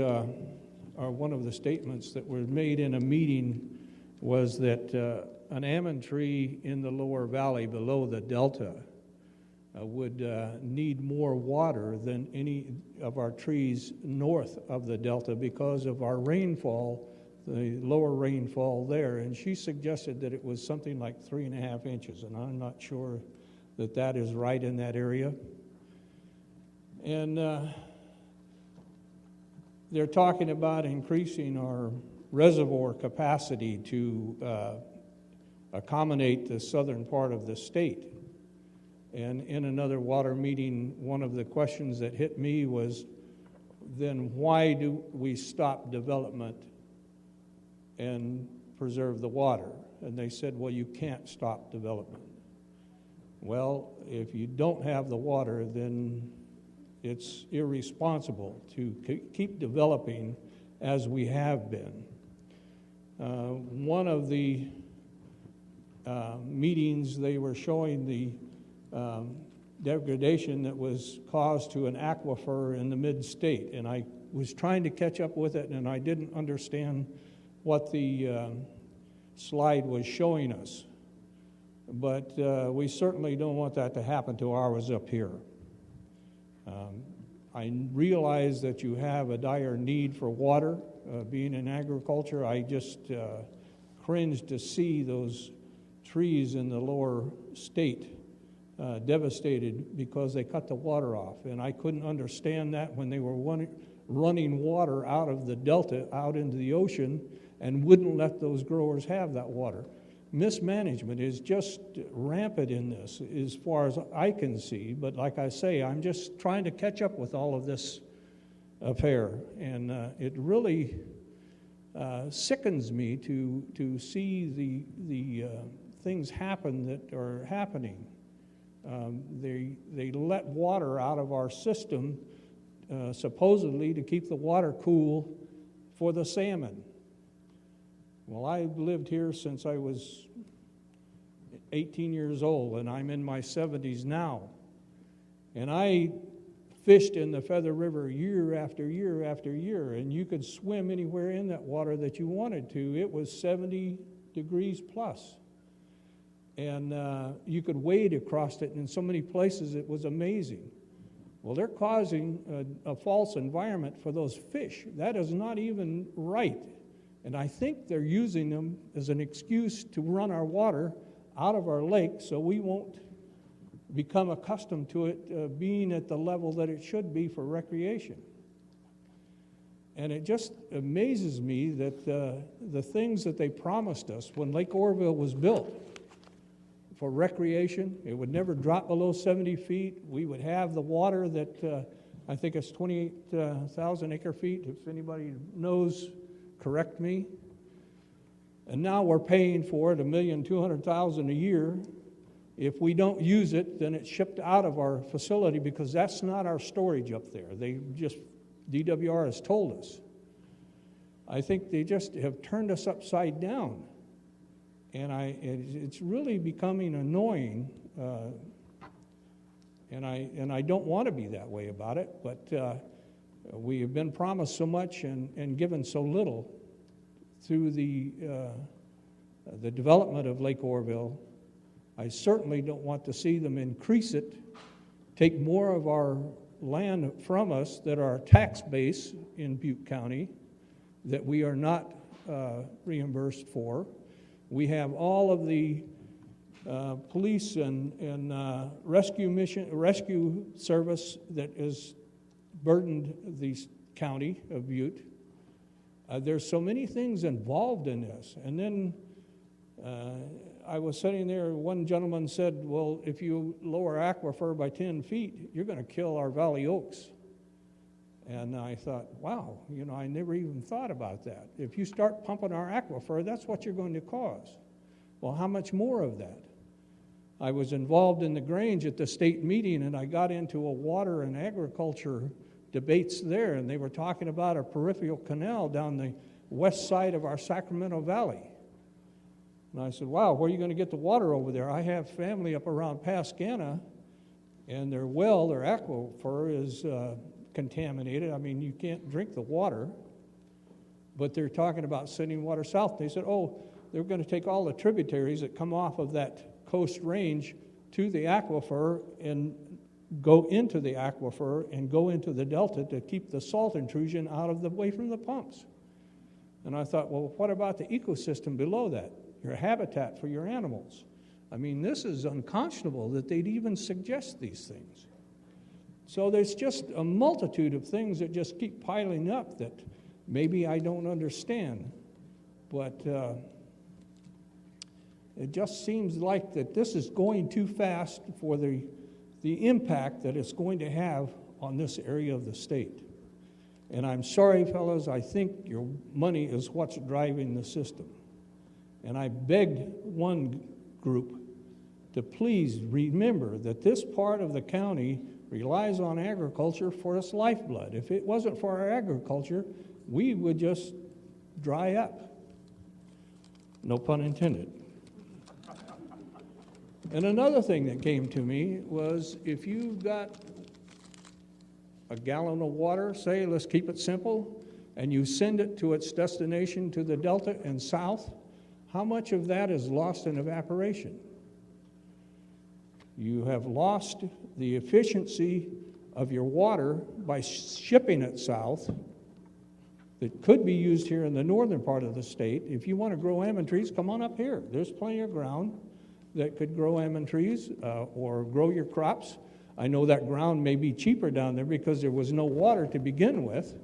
P: or one of the statements that were made in a meeting was that an almond tree in the lower valley below the delta would need more water than any of our trees north of the delta because of our rainfall, the lower rainfall there. And she suggested that it was something like 3.5 inches, and I'm not sure that that is right in that area. And they're talking about increasing our reservoir capacity to accommodate the southern part of the state. And in another water meeting, one of the questions that hit me was, then why do we stop development and preserve the water? And they said, well, you can't stop development. Well, if you don't have the water, then it's irresponsible to keep developing as we have been. One of the meetings, they were showing the degradation that was caused to an aquifer in the mid-state, and I was trying to catch up with it, and I didn't understand what the slide was showing us. But we certainly don't want that to happen to ours up here. I realize that you have a dire need for water. Being in agriculture, I just cringe to see those trees in the lower state devastated because they cut the water off. And I couldn't understand that when they were running water out of the delta out into the ocean and wouldn't let those growers have that water. Mismanagement is just rampant in this as far as I can see. But like I say, I'm just trying to catch up with all of this affair. And it really sickens me to see the things happen that are happening. They let water out of our system supposedly to keep the water cool for the salmon. Well, I've lived here since I was 18 years old, and I'm in my 70s now. And I fished in the Feather River year after year after year, and you could swim anywhere in that water that you wanted to. It was 70 degrees plus. And you could wade across it, and in so many places it was amazing. Well, they're causing a false environment for those fish. That is not even right. And I think they're using them as an excuse to run our water out of our lake so we won't become accustomed to it being at the level that it should be for recreation. And it just amazes me that the things that they promised us when Lake Oroville was built for recreation, it would never drop below 70 feet. We would have the water that I think it's 28,000 acre feet. If anybody knows, correct me. And now we're paying for it $1,200,000 a year. If we don't use it, then it's shipped out of our facility because that's not our storage up there. DWR has told us. I think they just have turned us upside down. And it's really becoming annoying. And I don't want to be that way about it, but we have been promised so much and given so little through the development of Lake Oroville. I certainly don't want to see them increase it, take more of our land from us that are tax base in Butte County that we are not reimbursed for. We have all of the police and rescue service that is burdened the county of Butte. There's so many things involved in this. And then I was sitting there, one gentleman said, well, if you lower aquifer by 10 feet, you're going to kill our valley oaks. And I thought, wow, I never even thought about that. If you start pumping our aquifer, that's what you're going to cause. Well, how much more of that? I was involved in the Grange at the state meeting, and I got into a water and agriculture debates there, and they were talking about a peripheral canal down the west side of our Sacramento Valley. And I said, wow, where are you going to get the water over there? I have family up around Pascana, and their well, their aquifer is contaminated. I mean, you can't drink the water. But they're talking about sending water south. They said, oh, they're going to take all the tributaries that come off of that coast range to the aquifer and go into the aquifer and go into the delta to keep the salt intrusion out of the way from the pumps. And I thought, well, what about the ecosystem below that, your habitat for your animals? I mean, this is unconscionable that they'd even suggest these things. So there's just a multitude of things that just keep piling up that maybe I don't understand. But it just seems like that this is going too fast for the impact that it's going to have on this area of the state. And I'm sorry, fellas, I think your money is what's driving the system. And I begged one group to please remember that this part of the county relies on agriculture for its lifeblood. If it wasn't for our agriculture, we would just dry up. No pun intended. And another thing that came to me was if you've got a gallon of water, say, let's keep it simple, and you send it to its destination to the delta and south, how much of that is lost in evaporation? You have lost the efficiency of your water by shipping it south that could be used here in the northern part of the state. If you want to grow almond trees, come on up here. There's plenty of ground that could grow almond trees or grow your crops. I know that ground may be cheaper down there because there was no water to begin with,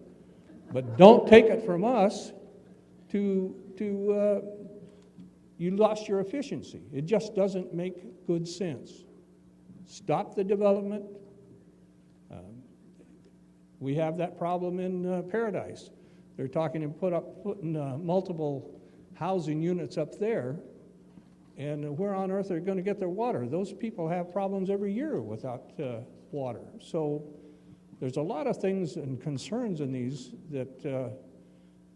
P: but don't take it from us you lost your efficiency. It just doesn't make good sense. Stop the development. We have that problem in Paradise. They're talking and putting multiple housing units up there, and where on earth are they going to get their water? Those people have problems every year without water. So there's a lot of things and concerns in these that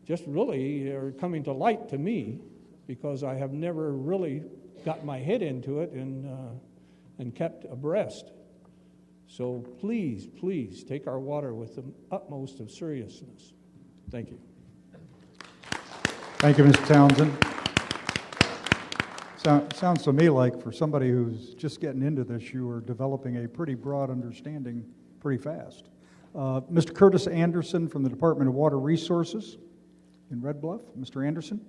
P: just really are coming to light to me because I have never really got my head into it and kept abreast. So please, please take our water with the utmost of seriousness. Thank you.
A: Thank you, Mr. Townsend. Sounds to me like for somebody who's just getting into this, you are developing a pretty broad understanding pretty fast. Mr. Curtis Anderson from the Department of Water Resources in Red Bluff. Mr. Anderson.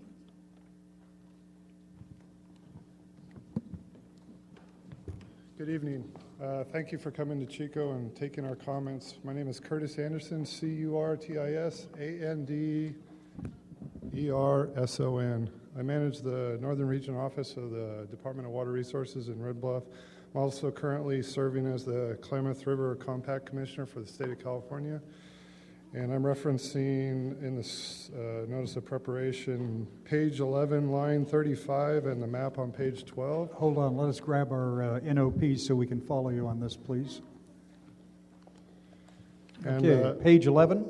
Q: Good evening. Thank you for coming to Chico and taking our comments. My name is Curtis Anderson, CurtisAnderson. I manage the Northern Region Office of the Department of Water Resources in Red Bluff. I'm also currently serving as the Klamath River Compact Commissioner for the state of California. And I'm referencing in this notice of preparation, page 11, line 35, and the map on page 12.
A: Hold on, let us grab our NOP so we can follow you on this, please.
Q: And,
A: okay, page 11.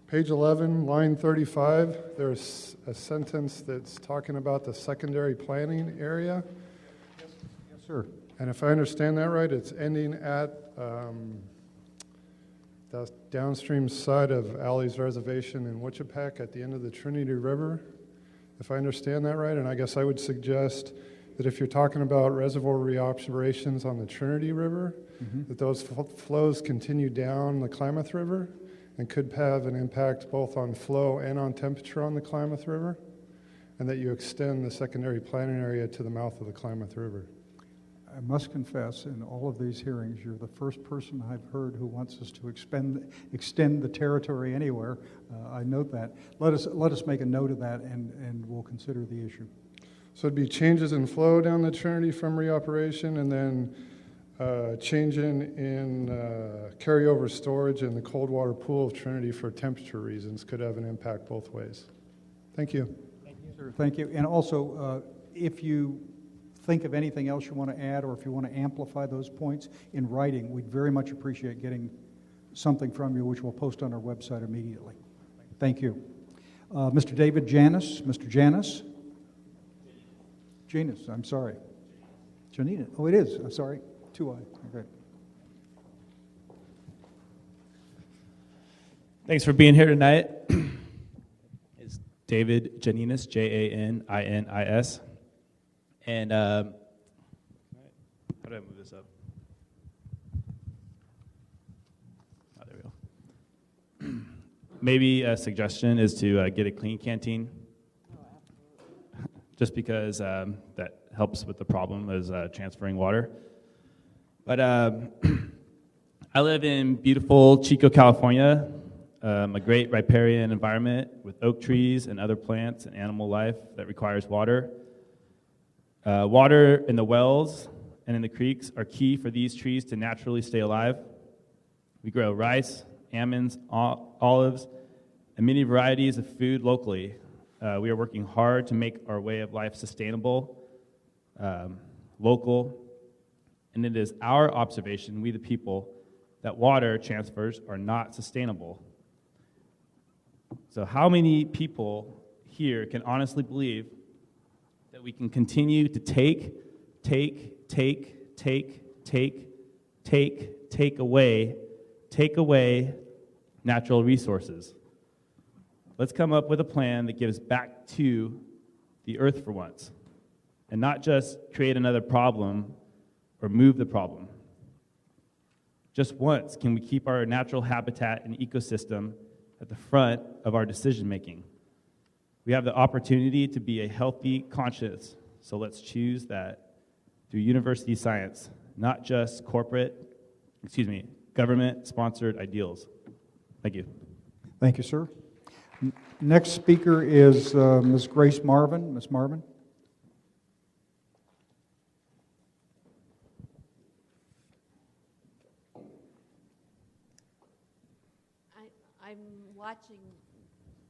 Q: Page 11, line 35, there's a sentence that's talking about the secondary planning area.
A: Yes, sir.
Q: And if I understand that right, it's ending at the downstream side of Alley's Reservation in Wichipec at the end of the Trinity River, if I understand that right. And I guess I would suggest that if you're talking about reservoir reoperations on the Trinity River, that those flows continue down the Klamath River and could have an impact both on flow and on temperature on the Klamath River, and that you extend the secondary planning area to the mouth of the Klamath River.
A: I must confess, in all of these hearings, you're the first person I've heard who wants us to extend the territory anywhere. I note that. Let us make a note of that, and we'll consider the issue.
Q: So it'd be changes in flow down the Trinity from reoperation, and then changing in carryover storage in the cold water pool of Trinity for temperature reasons could have an impact both ways. Thank you.
A: Thank you, sir. Thank you. And also, if you think of anything else you want to add, or if you want to amplify those points in writing, we'd very much appreciate getting something from you, which we'll post on our website immediately. Thank you. Mr. David Janis. Mr. Janis. Janus, I'm sorry. Janina. Oh, it is. I'm sorry. 2I. Okay.
R: Thanks for being here tonight. It's David Janinis, Janinis. And how do I move this up? Oh, there we go. Maybe a suggestion is to get a clean canteen, just because that helps with the problem is transferring water. But I live in beautiful Chico, California, a great riparian environment with oak trees and other plants and animal life that requires water. Water in the wells and in the creeks are key for these trees to naturally stay alive. We grow rice, almonds, olives, and many varieties of food locally. We are working hard to make our way of life sustainable, local, and it is our observation, we the people, that water transfers are not sustainable. So how many people here can honestly believe that we can continue to take away natural resources? Let's come up with a plan that gives back to the earth for once, and not just create another problem or move the problem. Just once can we keep our natural habitat and ecosystem at the front of our decision making. We have the opportunity to be a healthy conscience, so let's choose that through university science, not just government-sponsored ideals. Thank you.
A: Thank you, sir. Next speaker is Ms. Grace Marvin. Ms. Marvin.
S: I'm watching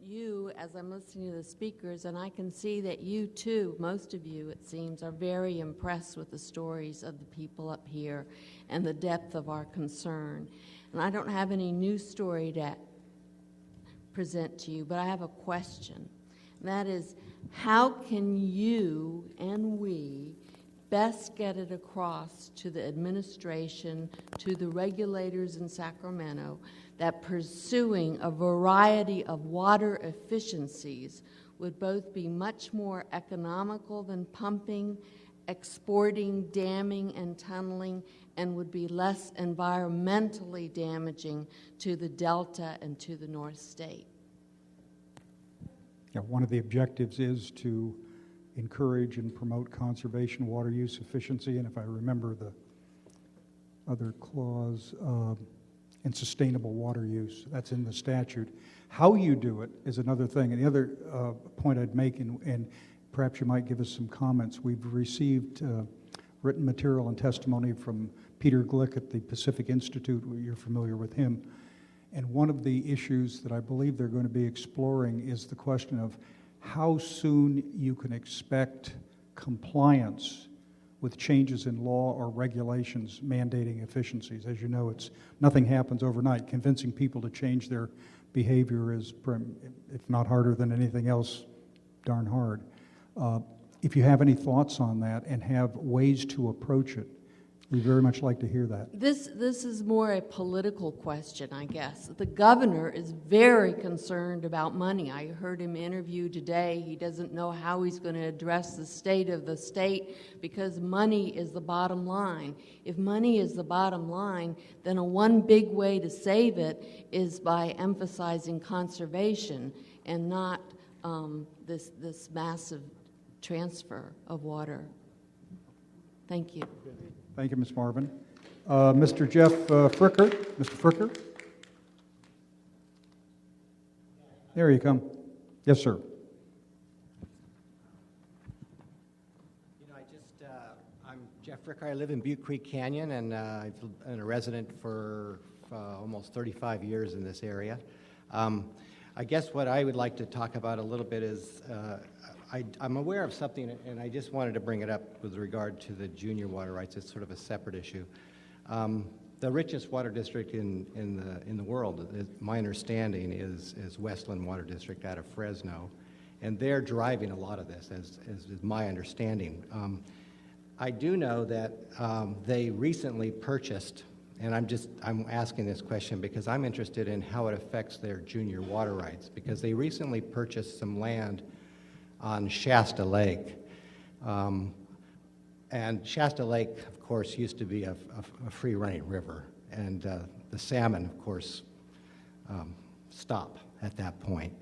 S: you as I'm listening to the speakers, and I can see that you too, most of you it seems, are very impressed with the stories of the people up here and the depth of our concern. And I don't have any new story to present to you, but I have a question. And that is, how can you and we best get it across to the administration, to the regulators in Sacramento, that pursuing a variety of water efficiencies would both be much more economical than pumping, exporting, damming, and tunneling, and would be less environmentally damaging to the Delta and to the North State?
A: Yeah, one of the objectives is to encourage and promote conservation, water use efficiency, and if I remember the other clause, and sustainable water use. That's in the statute. How you do it is another thing. And the other point I'd make, and perhaps you might give us some comments, we've received written material and testimony from Peter Glick at the Pacific Institute. You're familiar with him. And one of the issues that I believe they're going to be exploring is the question of how soon you can expect compliance with changes in law or regulations mandating efficiencies. As you know, nothing happens overnight. Convincing people to change their behavior is, if not harder than anything else, darn hard. If you have any thoughts on that and have ways to approach it, we'd very much like to hear that.
S: This is more a political question, I guess. The governor is very concerned about money. I heard him interview today. He doesn't know how he's going to address the state of the state because money is the bottom line. If money is the bottom line, then one big way to save it is by emphasizing conservation and not this massive transfer of water. Thank you.
A: Thank you, Ms. Marvin. Mr. Jeff Fricker. Mr. Fricker? There you come. Yes, sir.
T: I'm Jeff Fricker. I live in Butte Creek Canyon, and I've been a resident for almost 35 years in this area. I guess what I would like to talk about a little bit is I'm aware of something, and I just wanted to bring it up with regard to the junior water rights. It's sort of a separate issue. The richest water district in the world, my understanding, is Westland Water District out of Fresno, and they're driving a lot of this, as is my understanding. I do know that they recently purchased, and I'm asking this question because I'm interested in how it affects their junior water rights, because they recently purchased some land on Shasta Lake. And Shasta Lake, of course, used to be a free-running river, and the salmon, of course, stop at that point.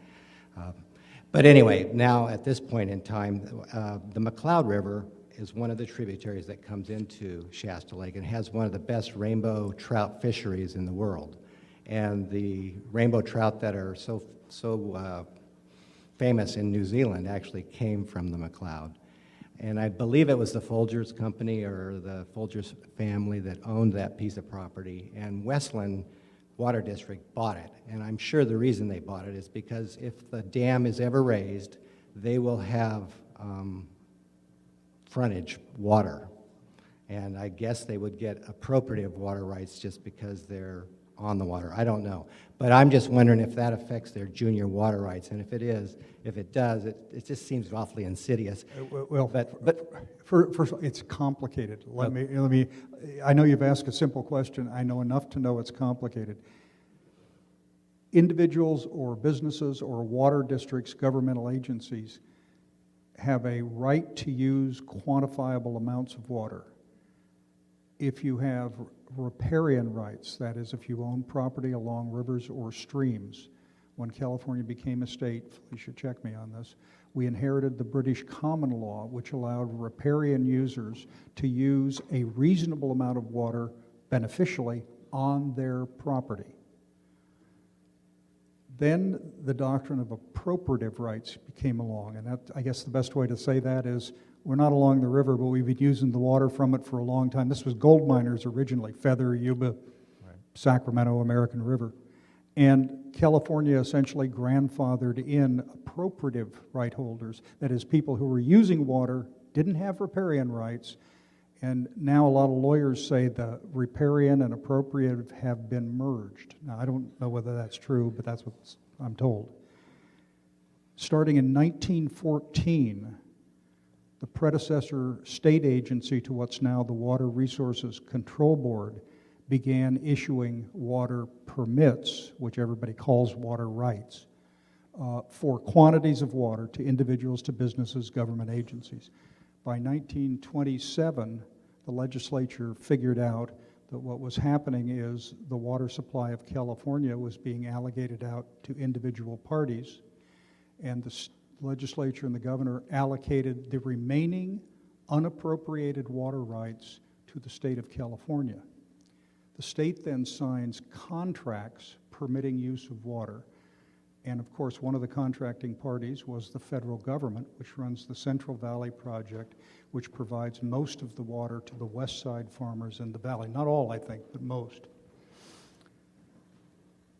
T: But anyway, now at this point in time, the McCloud River is one of the tributaries that comes into Shasta Lake and has one of the best rainbow trout fisheries in the world. And the rainbow trout that are so famous in New Zealand actually came from the McCloud. And I believe it was the Folgers Company or the Folgers family that owned that piece of property, and Westland Water District bought it. And I'm sure the reason they bought it is because if the dam is ever raised, they will have frontage water. And I guess they would get appropriative water rights just because they're on the water. I don't know. But I'm just wondering if that affects their junior water rights. And if it does, it just seems awfully insidious.
A: Well, first, it's complicated. Let me. I know you've asked a simple question. I know enough to know it's complicated. Individuals or businesses or water districts, governmental agencies, have a right to use quantifiable amounts of water. If you have riparian rights, that is, if you own property along rivers or streams, when California became a state, Felicia, check me on this, we inherited the British common law, which allowed riparian users to use a reasonable amount of water beneficially on their property. Then the doctrine of appropriative rights came along, and that, I guess the best way to say that is, we're not along the river, but we've been using the water from it for a long time. This was gold miners originally, Feather, Yuba, Sacramento, American River. And California essentially grandfathered in appropriative right holders, that is, people who were using water, didn't have riparian rights, and now a lot of lawyers say the riparian and appropriative have been merged. Now, I don't know whether that's true, but that's what I'm told. Starting in 1914, the predecessor state agency to what's now the Water Resources Control Board began issuing water permits, which everybody calls water rights, for quantities of water to individuals, to businesses, government agencies. By 1927, the legislature figured out that what was happening is the water supply of California was being allocated out to individual parties, and the legislature and the governor allocated the remaining unappropriated water rights to the state of California. The state then signs contracts permitting use of water, and of course one of the contracting parties was the federal government, which runs the Central Valley Project, which provides most of the water to the west side farmers in the valley. Not all, I think, but most.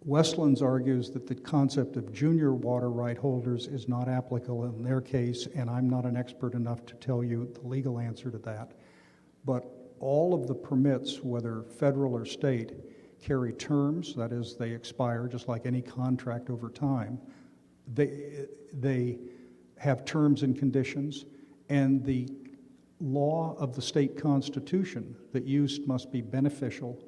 A: Westlands argues that the concept of junior water right holders is not applicable in their case, and I'm not an expert enough to tell you the legal answer to that. But all of the permits, whether federal or state, carry terms, that is, they expire just like any contract over time. They have terms and conditions, and the law of the state constitution that use must be beneficial,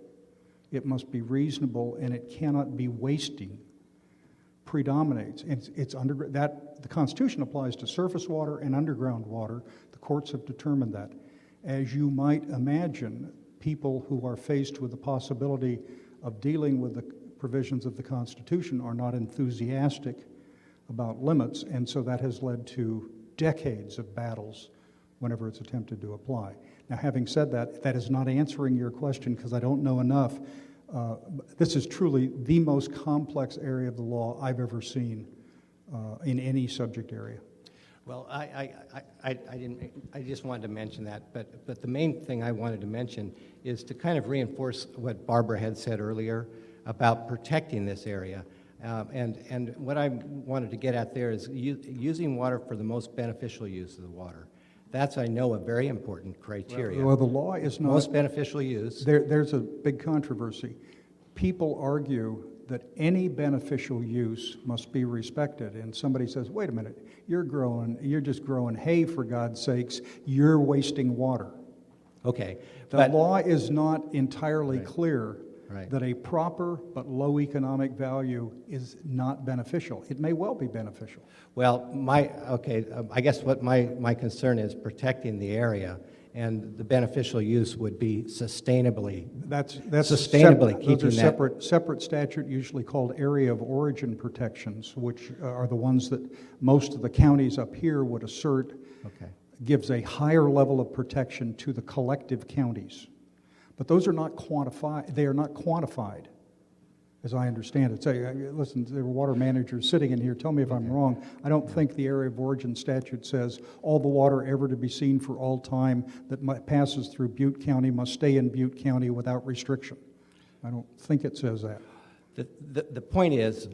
A: it must be reasonable, and it cannot be wasting, predominates. The Constitution applies to surface water and underground water. The courts have determined that. As you might imagine, people who are faced with the possibility of dealing with the provisions of the Constitution are not enthusiastic about limits, and so that has led to decades of battles whenever it's attempted to apply. Now, having said that, that is not answering your question because I don't know enough. This is truly the most complex area of the law I've ever seen in any subject area.
T: Well, I just wanted to mention that, but the main thing I wanted to mention is to kind of reinforce what Barbara had said earlier about protecting this area. And what I wanted to get at there is using water for the most beneficial use of the water. That's, I know, a very important criteria.
A: Well, the law is not...
T: Most beneficial use.
A: There's a big controversy. People argue that any beneficial use must be respected. And somebody says, wait a minute, you're just growing hay, for God's sakes, you're wasting water.
T: Okay.
A: The law is not entirely clear
T: Right.
A: that a proper but low economic value is not beneficial. It may well be beneficial.
T: Well, I guess what my concern is protecting the area, and the beneficial use would be sustainably.
A: That's
T: sustainably keeping
A: those are
T: that.
A: separate statute, usually called area of origin protections, which are the ones that most of the counties up here would assert gives a higher level of protection to the collective counties. But those are not quantified. They are not quantified, as I understand it. Say, listen, there are water managers sitting in here. Tell me if I'm wrong. I don't think the area of origin statute says all the water ever to be seen for all time that passes through Butte County must stay in Butte County without restriction. I don't think it says that.
T: The point is,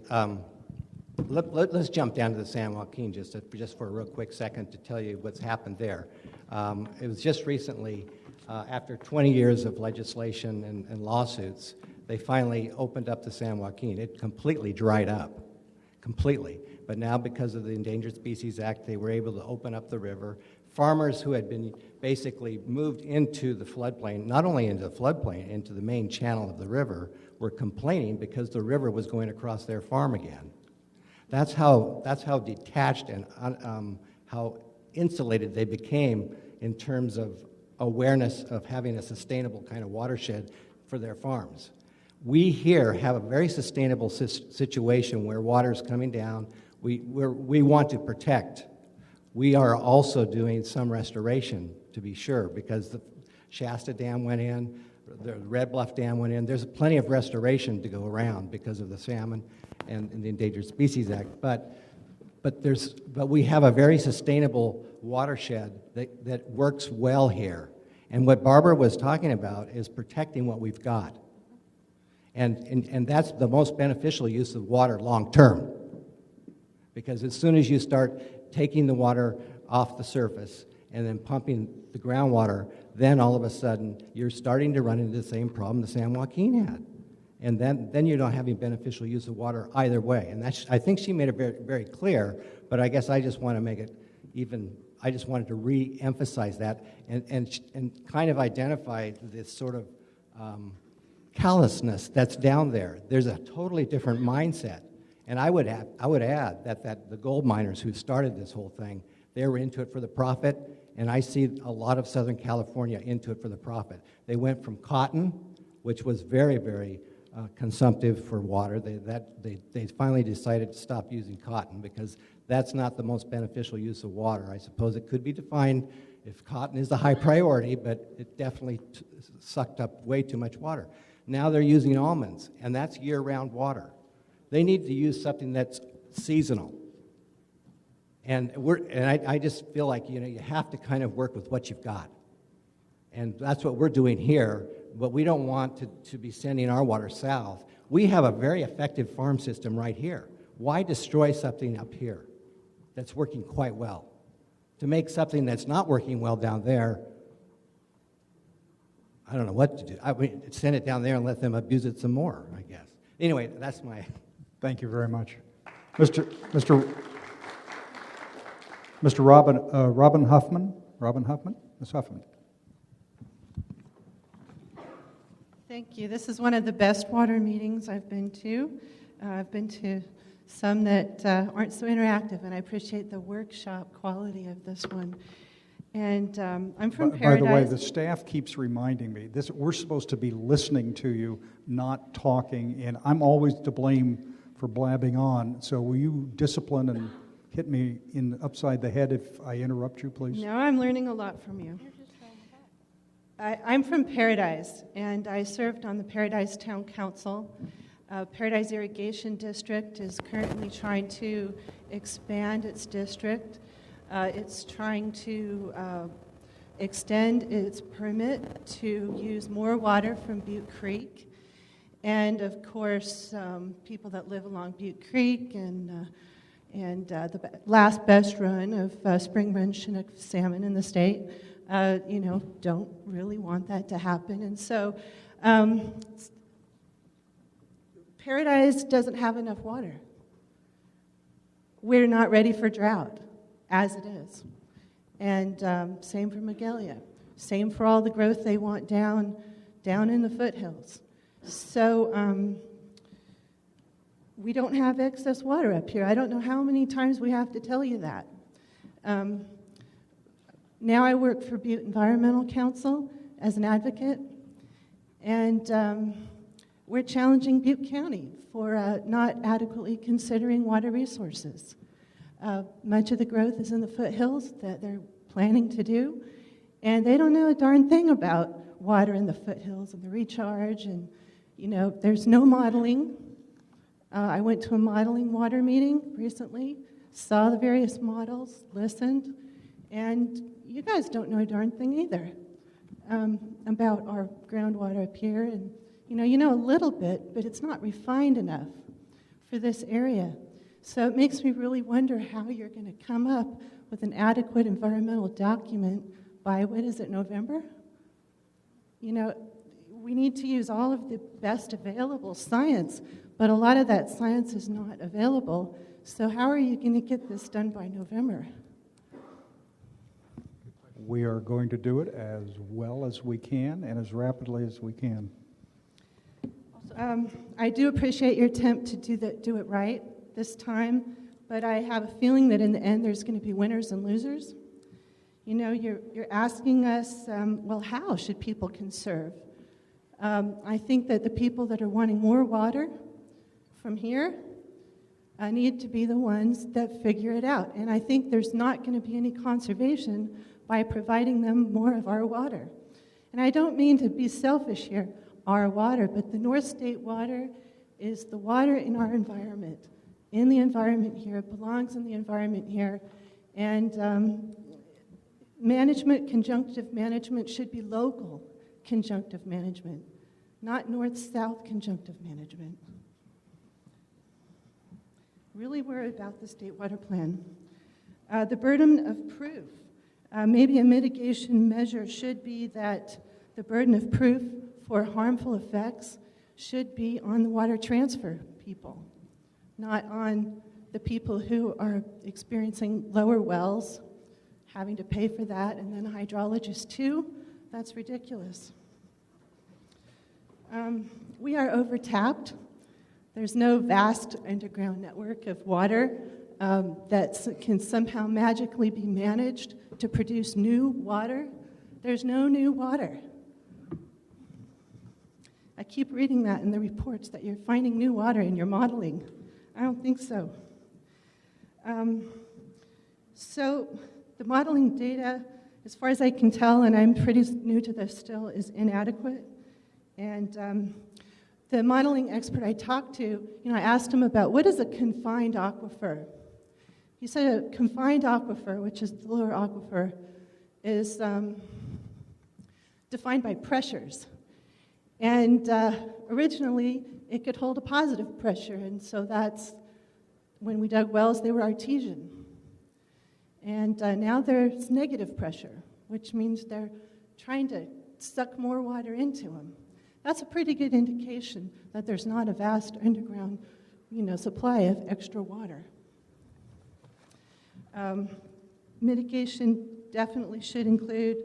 T: let's jump down to the San Joaquin just for a real quick second to tell you what's happened there. It was just recently. After 20 years of legislation and lawsuits, they finally opened up the San Joaquin. It completely dried up, completely. But now, because of the Endangered Species Act, they were able to open up the river. Farmers who had been basically moved into the floodplain, not only into the floodplain, into the main channel of the river, were complaining because the river was going across their farm again. That's how detached and how insulated they became in terms of awareness of having a sustainable kind of watershed for their farms. We here have a very sustainable situation where water is coming down. We want to protect. We are also doing some restoration, to be sure, because the Shasta Dam went in, the Red Bluff Dam went in. There's plenty of restoration to go around because of the salmon and the Endangered Species Act. But we have a very sustainable watershed that works well here. And what Barbara was talking about is protecting what we've got. And that's the most beneficial use of water long term. Because as soon as you start taking the water off the surface and then pumping the groundwater, then all of a sudden you're starting to run into the same problem the San Joaquin had. And then you're not having beneficial use of water either way. And I think she made it very, very clear, but I guess I just want to make it even, I just wanted to re-emphasize that and kind of identify this sort of callousness that's down there. There's a totally different mindset. And I would add that the gold miners who started this whole thing, they were into it for the profit, and I see a lot of Southern California into it for the profit. They went from cotton, which was very, very consumptive for water. They finally decided to stop using cotton because that's not the most beneficial use of water. I suppose it could be defined if cotton is the high priority, but it definitely sucked up way too much water. Now they're using almonds, and that's year-round water. They need to use something that's seasonal. And I just feel like you have to kind of work with what you've got. And that's what we're doing here, but we don't want to be sending our water south. We have a very effective farm system right here. Why destroy something up here that's working quite well? To make something that's not working well down there, I don't know what to do. I mean, send it down there and let them abuse it some more, I guess. Anyway, that's my...
A: Thank you very much. Mr. Robin Huffman. Robin Huffman? Ms. Huffman.
U: Thank you. This is one of the best water meetings I've been to. I've been to some that aren't so interactive, and I appreciate the workshop quality of this one. And I'm from Paradise.
A: By the way, the staff keeps reminding me, we're supposed to be listening to you, not talking, and I'm always to blame for blabbing on. So will you discipline and hit me upside the head if I interrupt you, please?
U: No, I'm learning a lot from you. I'm from Paradise, and I served on the Paradise Town Council. Paradise Irrigation District is currently trying to expand its district. It's trying to extend its permit to use more water from Butte Creek. And of course, people that live along Butte Creek and the last best run of spring run Chinook salmon in the state, don't really want that to happen. And so Paradise doesn't have enough water. We're not ready for drought, as it is. And same for Magalia. Same for all the growth they want down in the foothills. So we don't have excess water up here. I don't know how many times we have to tell you that. Now I work for Butte Environmental Council as an advocate, and we're challenging Butte County for not adequately considering water resources. Much of the growth is in the foothills that they're planning to do, and they don't know a darn thing about water in the foothills and the recharge, and there's no modeling. I went to a modeling water meeting recently, saw the various models, listened, and you guys don't know a darn thing either about our groundwater up here. And you know a little bit, but it's not refined enough for this area. So it makes me really wonder how you're going to come up with an adequate environmental document by, November? We need to use all of the best available science, but a lot of that science is not available. So how are you going to get this done by November?
A: We are going to do it as well as we can and as rapidly as we can.
U: I do appreciate your attempt to do it right this time, but I have a feeling that in the end there's going to be winners and losers. You're asking us, well, how should people conserve? I think that the people that are wanting more water from here need to be the ones that figure it out. And I think there's not going to be any conservation by providing them more of our water. And I don't mean to be selfish here, our water, but the North State water is the water in our environment, in the environment here. It belongs in the environment here. And conjunctive management should be local conjunctive management, not north-south conjunctive management. Really worried about the state water plan. The burden of proof. Maybe a mitigation measure should be that the burden of proof for harmful effects should be on the water transfer people, not on the people who are experiencing lower wells, having to pay for that, and then hydrologists too. That's ridiculous. We are overtapped. There's no vast underground network of water that can somehow magically be managed to produce new water. There's no new water. I keep reading that in the reports that you're finding new water in your modeling. I don't think so. So the modeling data, as far as I can tell, and I'm pretty new to this still, is inadequate. And the modeling expert I talked to, I asked him about what is a confined aquifer. He said a confined aquifer, which is the lower aquifer, is defined by pressures. And originally, it could hold a positive pressure, and so that's, when we dug wells, they were artesian. And now there's negative pressure, which means they're trying to suck more water into them. That's a pretty good indication that there's not a vast underground, supply of extra water. Mitigation definitely should include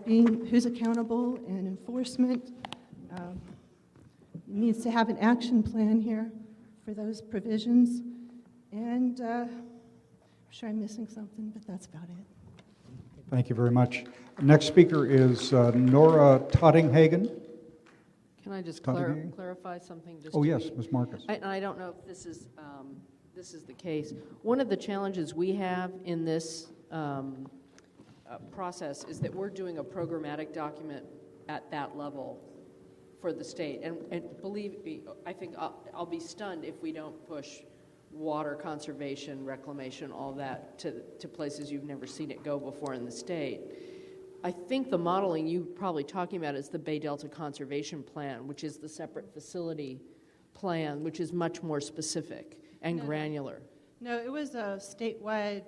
U: being who's accountable and enforcement. Needs to have an action plan here for those provisions. And I'm sure I'm missing something, but that's about it.
A: Thank you very much. Next speaker is Nora Tottinghagen.
J: Can I just clarify something?
A: Yes, Ms. Marcus.
J: I don't know if this is the case. One of the challenges we have in this process is that we're doing a programmatic document at that level for the state. And believe me, I think I'll be stunned if we don't push water conservation, reclamation, all that to places you've never seen it go before in the state. I think the modeling you're probably talking about is the Bay Delta Conservation Plan, which is the separate facility plan, which is much more specific and granular.
U: No, it was a statewide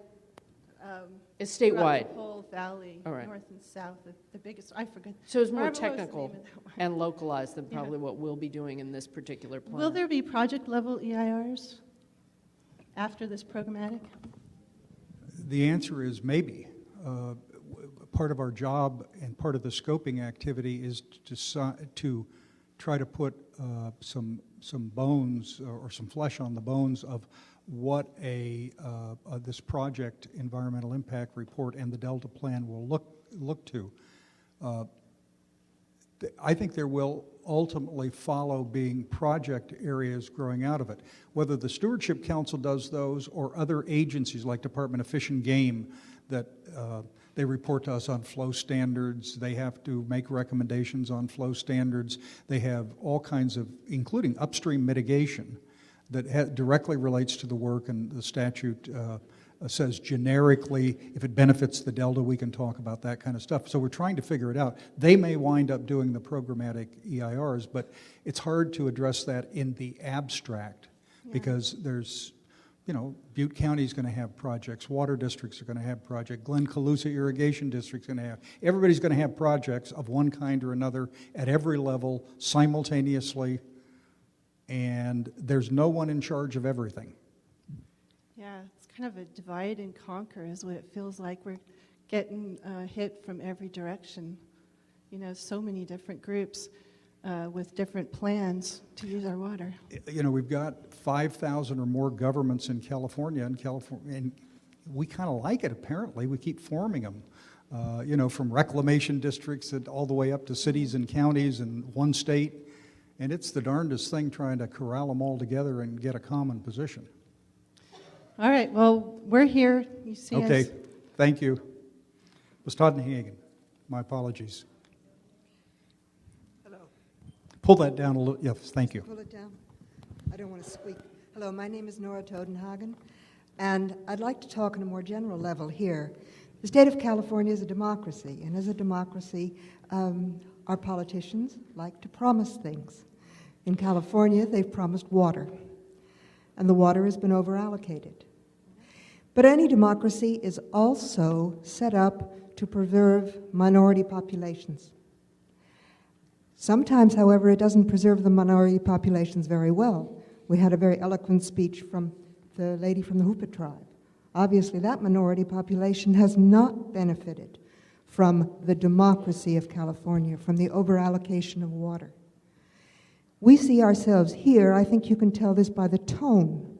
J: It's statewide.
U: throughout the whole valley,
J: All right.
U: north and south. The biggest, I forget.
J: So it's more
U: Barbara, what was the
J: technical
U: name of that one?
J: and localized than
U: Yeah.
J: probably what we'll be doing in this particular plan.
U: Will there be project-level EIRs after this programmatic?
A: The answer is maybe. Part of our job and part of the scoping activity is to try to put some bones or some flesh on the bones of what this project environmental impact report and the Delta plan will look to. I think there will ultimately follow being project areas growing out of it. Whether the Stewardship Council does those or other agencies like Department of Fish and Game that they report to us on flow standards, they have to make recommendations on flow standards, they have all kinds of, including upstream mitigation, that directly relates to the work, and the statute says generically, if it benefits the Delta, we can talk about that kind of stuff. So we're trying to figure it out. They may wind up doing the programmatic EIRs, but it's hard to address that in the abstract because there's, Butte County is going to have projects, water districts are going to have projects, Glen Calusa Irrigation District is going to have, everybody's going to have projects of one kind or another at every level simultaneously, and there's no one in charge of everything.
U: Yeah, it's kind of a divide and conquer is what it feels like. We're getting hit from every direction. So many different groups with different plans to use our water.
A: We've got 5,000 or more governments in California, and we kind of like it, apparently. We keep forming them, from reclamation districts all the way up to cities and counties in one state. And it's the darndest thing trying to corral them all together and get a common position.
U: All right, well, we're here. You see us.
A: Okay, thank you. Was Toddenhagen. My apologies.
B: Hello.
A: Pull that down a little. Yes, thank you.
B: Pull it down. I don't want to squeak. Hello, my name is Nora Todenhagen, and I'd like to talk on a more general level here. The state of California is a democracy, and as a democracy, our politicians like to promise things. In California, they've promised water, and the water has been overallocated. But any democracy is also set up to preserve minority populations. Sometimes, however, it doesn't preserve the minority populations very well. We had a very eloquent speech from the lady from the Hoopa tribe. Obviously, that minority population has not benefited from the democracy of California, from the overallocation of water. We see ourselves here, I think you can tell this by the tone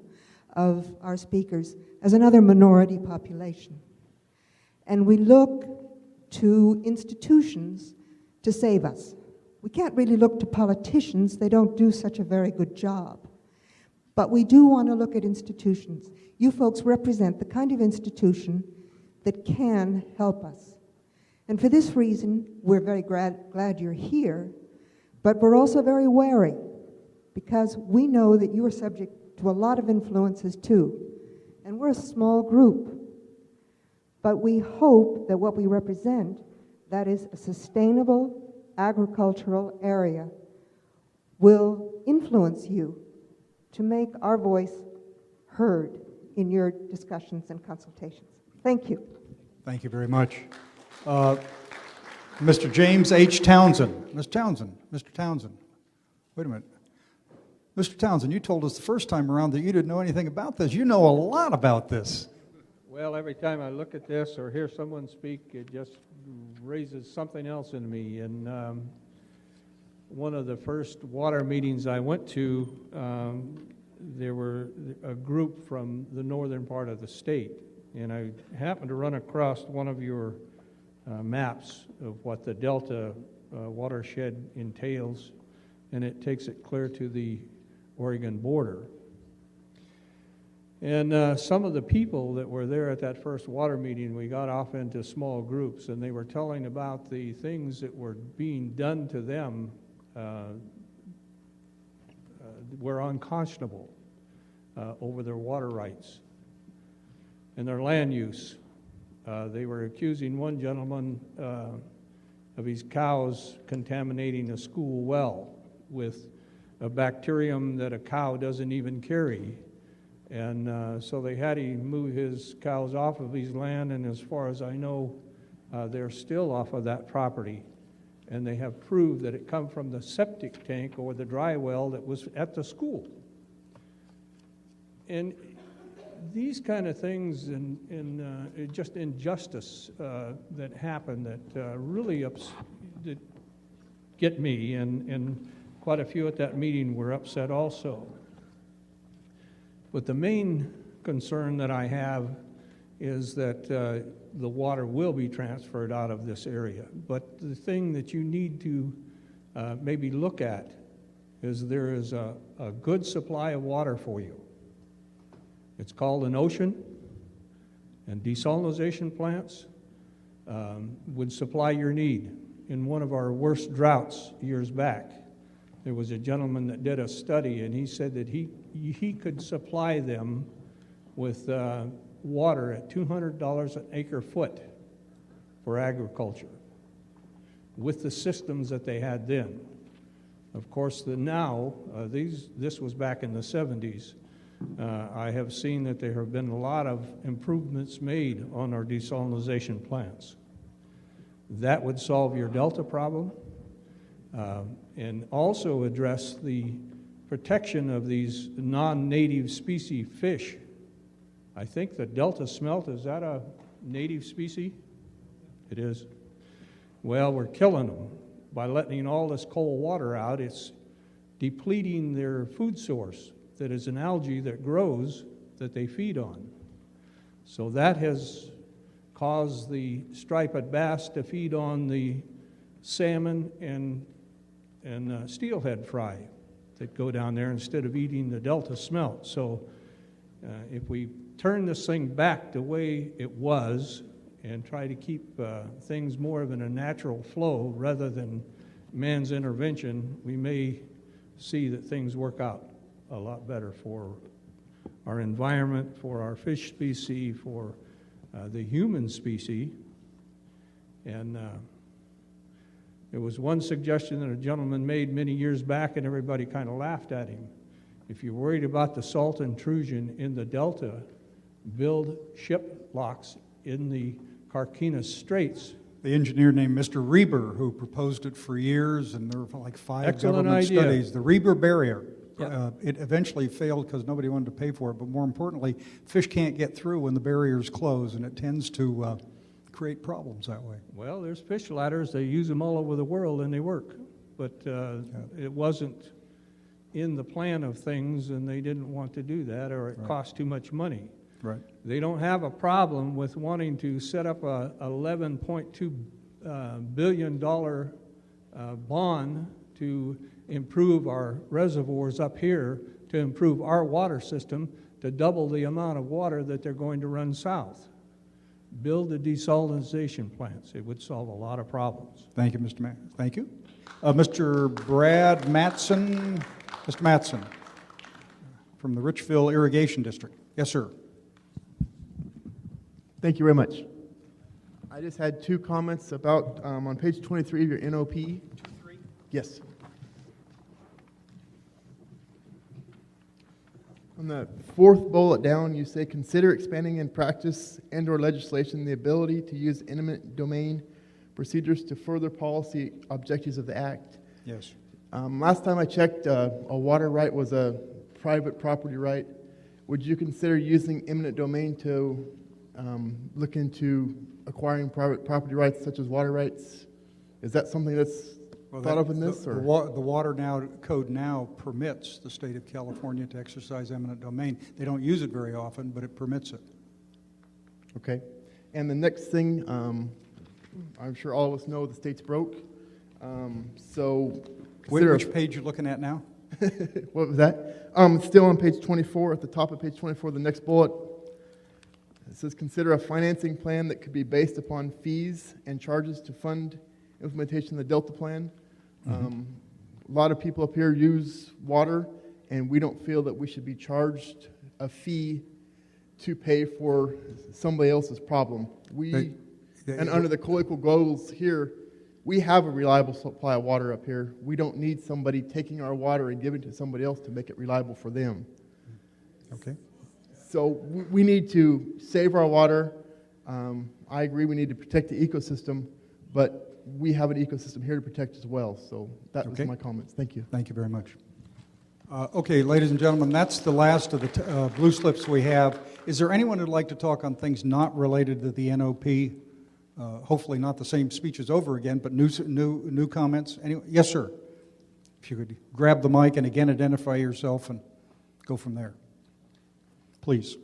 B: of our speakers, as another minority population. And we look to institutions to save us. We can't really look to politicians, they don't do such a very good job. But we do want to look at institutions. You folks represent the kind of institution that can help us. And for this reason, we're very glad you're here, but we're also very wary because we know that you are subject to a lot of influences too. And we're a small group. But we hope that what we represent, that is a sustainable agricultural area, will influence you to make our voice heard in your discussions and consultations. Thank you.
A: Thank you very much. Mr. James H. Townsend. Mr. Townsend. Wait a minute. Mr. Townsend, you told us the first time around that you didn't know anything about this. You know a lot about this.
P: Well, every time I look at this or hear someone speak, it just raises something else in me. And one of the first water meetings I went to, there were a group from the northern part of the state. And I happened to run across one of your maps of what the Delta watershed entails, and it takes it clear to the Oregon border. And some of the people that were there at that first water meeting, we got off into small groups, and they were telling about the things that were being done to them were unconscionable over their water rights and their land use. They were accusing one gentleman of his cows contaminating a school well with a bacterium that a cow doesn't even carry. And so they had him move his cows off of his land, and as far as I know, they're still off of that property. And they have proved that it come from the septic tank or the dry well that was at the school. And these kind of things and just injustice that happen that really that get me, and quite a few at that meeting were upset also. But the main concern that I have is that the water will be transferred out of this area. But the thing that you need to maybe look at is there is a good supply of water for you. It's called an ocean, and desalinization plants would supply your need. In one of our worst droughts years back, there was a gentleman that did a study, and he said that he could supply them with water at $200 an acre foot for agriculture with the systems that they had then. Of course, this was back in the 70s. I have seen that there have been a lot of improvements made on our desalinization plants. That would solve your Delta problem and also address the protection of these non-native species fish. I think the Delta smelt, is that a native species? It is. Well, we're killing them by letting all this cold water out. It's depleting their food source, that is an algae that grows that they feed on. So that has caused the striped bass to feed on the salmon and steelhead fry that go down there instead of eating the Delta smelt. So if we turn this thing back the way it was and try to keep things more of in a natural flow rather than man's intervention, we may see that things work out a lot better for our environment, for our fish species, for the human species. And there was one suggestion that a gentleman made many years back, and everybody kind of laughed at him. If you're worried about the salt intrusion in the Delta, build ship locks in the Carquinez Straits.
A: The engineer named Mr. Reber, who proposed it for years, and there were like 5
P: Excellent
A: government
P: idea.
A: studies. The Reber barrier.
P: Yep.
A: It eventually failed because nobody wanted to pay for it, but more importantly, fish can't get through when the barriers close, and it tends to create problems that way.
P: Well, there's fish ladders. They use them all over the world, and they work. But it wasn't in the plan of things, and they didn't want to do that, or it cost too much money.
A: Right.
P: They don't have a problem with wanting to set up a $11.2 billion bond to improve our reservoirs up here, to improve our water system, to double the amount of water that they're going to run south. Build the desalinization plants. It would solve a lot of problems.
A: Thank you, Mr. Thank you. Mr. Brad Matson. Mr. Matson from the Richville Irrigation District. Yes, sir.
C: Thank you very much. I just had 2 comments about on page 23 of your NOP. 23? Yes. On the 4th bullet down, you say, consider expanding in practice and/or legislation the ability to use eminent domain procedures to further policy objectives of the Act.
A: Yes.
C: Last time I checked, a water right was a private property right. Would you consider using eminent domain to look into acquiring private property rights such as water rights? Is that something that's thought of in this?
A: The water code now permits the state of California to exercise eminent domain. They don't use it very often, but it permits it.
C: Okay. And the next thing, I'm sure all of us know the state's broke.
A: Which page you looking at now?
C: What was that? Still on page 24, at the top of page 24, the next bullet. It says, consider a financing plan that could be based upon fees and charges to fund implementation of the Delta Plan. A lot of people up here use water, and we don't feel that we should be charged a fee to pay for somebody else's problem. Under the co-equal goals here, we have a reliable supply of water up here. We don't need somebody taking our water and giving it to somebody else to make it reliable for them.
A: Okay.
C: So we need to save our water. I agree we need to protect the ecosystem, but we have an ecosystem here to protect as well. So that was my comments. Thank you.
A: Thank you very much. Okay, ladies and gentlemen, that's the last of the blue slips we have. Is there anyone who'd like to talk on things not related to the NOP? Hopefully not the same speeches over again, but new comments. Anyway, yes, sir. If you could grab the mic and again identify yourself and go from there. Please.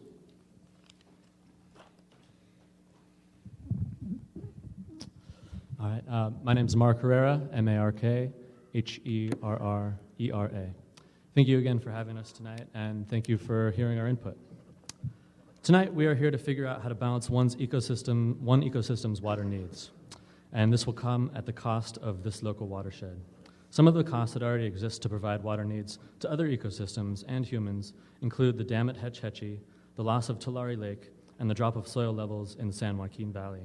H: All right. My name is Mark Herrera, M-A-R-K, H-E-R-R-E-R-A. Thank you again for having us tonight, and thank you for hearing our input. Tonight, we are here to figure out how to balance one ecosystem's water needs, and this will come at the cost of this local watershed. Some of the costs that already exist to provide water needs to other ecosystems and humans include the dam at Hetch Hetchy, the loss of Tulare Lake, and the drop of soil levels in the San Joaquin Valley.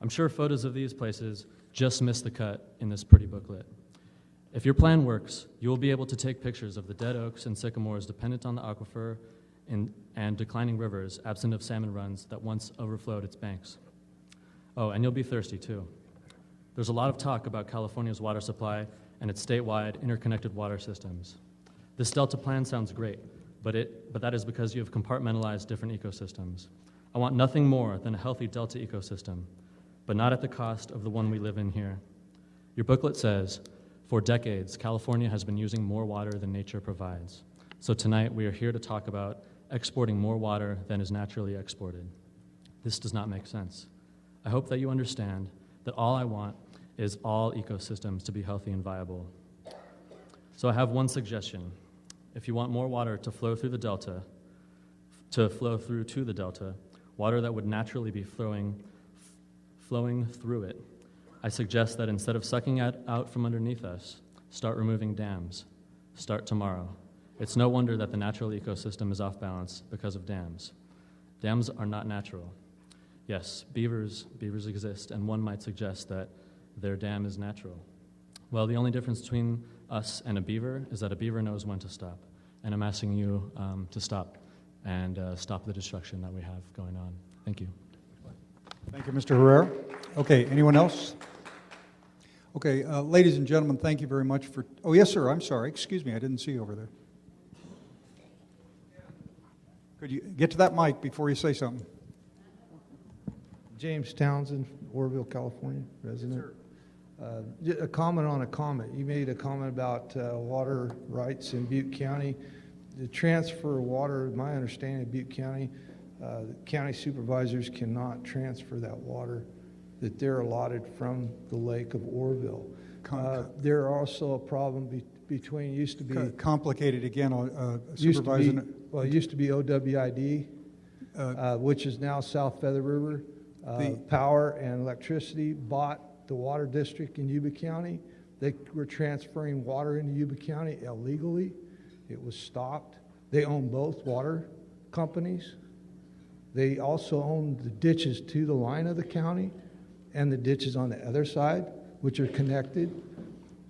H: I'm sure photos of these places just missed the cut in this pretty booklet. If your plan works, you will be able to take pictures of the dead oaks and sycamores dependent on the aquifer and declining rivers absent of salmon runs that once overflowed its banks. Oh, and you'll be thirsty too. There's a lot of talk about California's water supply and its statewide interconnected water systems. This Delta plan sounds great, but that is because you have compartmentalized different ecosystems. I want nothing more than a healthy Delta ecosystem, but not at the cost of the one we live in here. Your booklet says, for decades, California has been using more water than nature provides. So tonight, we are here to talk about exporting more water than is naturally exported. This does not make sense. I hope that you understand that all I want is all ecosystems to be healthy and viable. So I have one suggestion. If you want more water to flow through the Delta, water that would naturally be flowing through it, I suggest that instead of sucking it out from underneath us, start removing dams. Start tomorrow. It's no wonder that the natural ecosystem is off balance because of dams. Dams are not natural. Yes, beavers exist, and one might suggest that their dam is natural. Well, the only difference between us and a beaver is that a beaver knows when to stop. And I'm asking you to stop and stop the destruction that we have going on. Thank you.
A: Thank you, Mr. Herrera. Okay, anyone else? Okay, ladies and gentlemen, thank you very much for... Oh, yes, sir, I'm sorry. Excuse me, I didn't see you over there. Could you get to that mic before you say something?
E: James Townsend, Oroville, California, resident. Yes, a comment on a comment. You made a comment about water rights in Butte County. The transfer of water, my understanding of Butte County, county supervisors cannot transfer that water that they're allotted from the lake of Oroville. There are also a problem between, used to be...
A: Complicated again, supervising...
E: It used to be OWID, which is now South Feather River. Power and Electricity bought the water district in Yuba County. They were transferring water into Yuba County illegally. It was stopped. They own both water companies. They also own the ditches to the line of the county and the ditches on the other side, which are connected,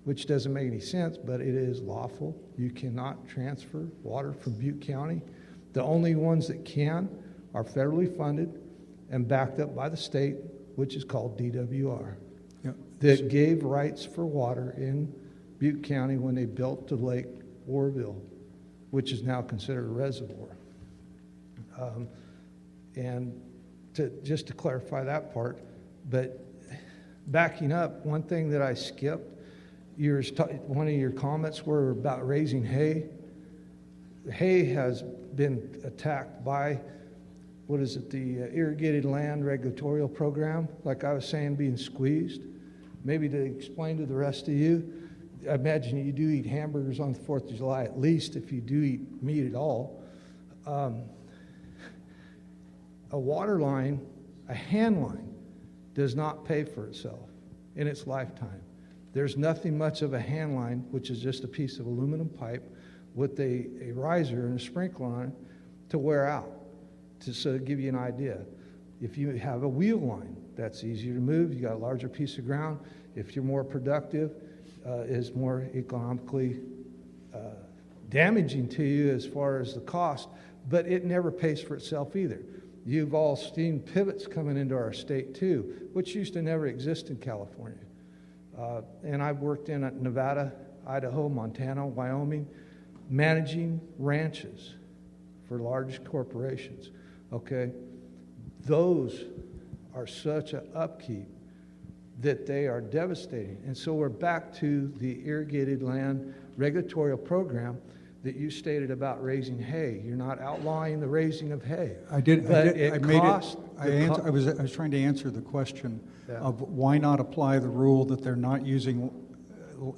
E: which doesn't make any sense, but it is lawful. You cannot transfer water from Butte County. The only ones that can are federally funded and backed up by the state, which is called DWR, that gave rights for water in Butte County when they built the Lake Oroville, which is now considered a reservoir. And just to clarify that part, but backing up, one thing that I skipped, one of your comments were about raising hay. Hay has been attacked by, the Irrigated Land Regulatory Program, like I was saying, being squeezed. Maybe to explain to the rest of you, I imagine you do eat hamburgers on the 4th of July, at least if you do eat meat at all. A water line, a hand line, does not pay for itself in its lifetime. There's nothing much of a hand line, which is just a piece of aluminum pipe with a riser and a sprinkler on it to wear out, to sort of give you an idea. If you have a wheel line, that's easier to move. You got a larger piece of ground. If you're more productive, is more economically damaging to you as far as the cost, but it never pays for itself either. You've all seen pivots coming into our state too, which used to never exist in California. And I've worked in Nevada, Idaho, Montana, Wyoming, managing ranches for large corporations, okay? Those are such an upkeep that they are devastating. And so we're back to the irrigated land regulatory program that you stated about raising hay. You're not outlawing the raising of hay.
A: I did.
E: But
A: I was trying to answer the question of why not apply the rule that they're not using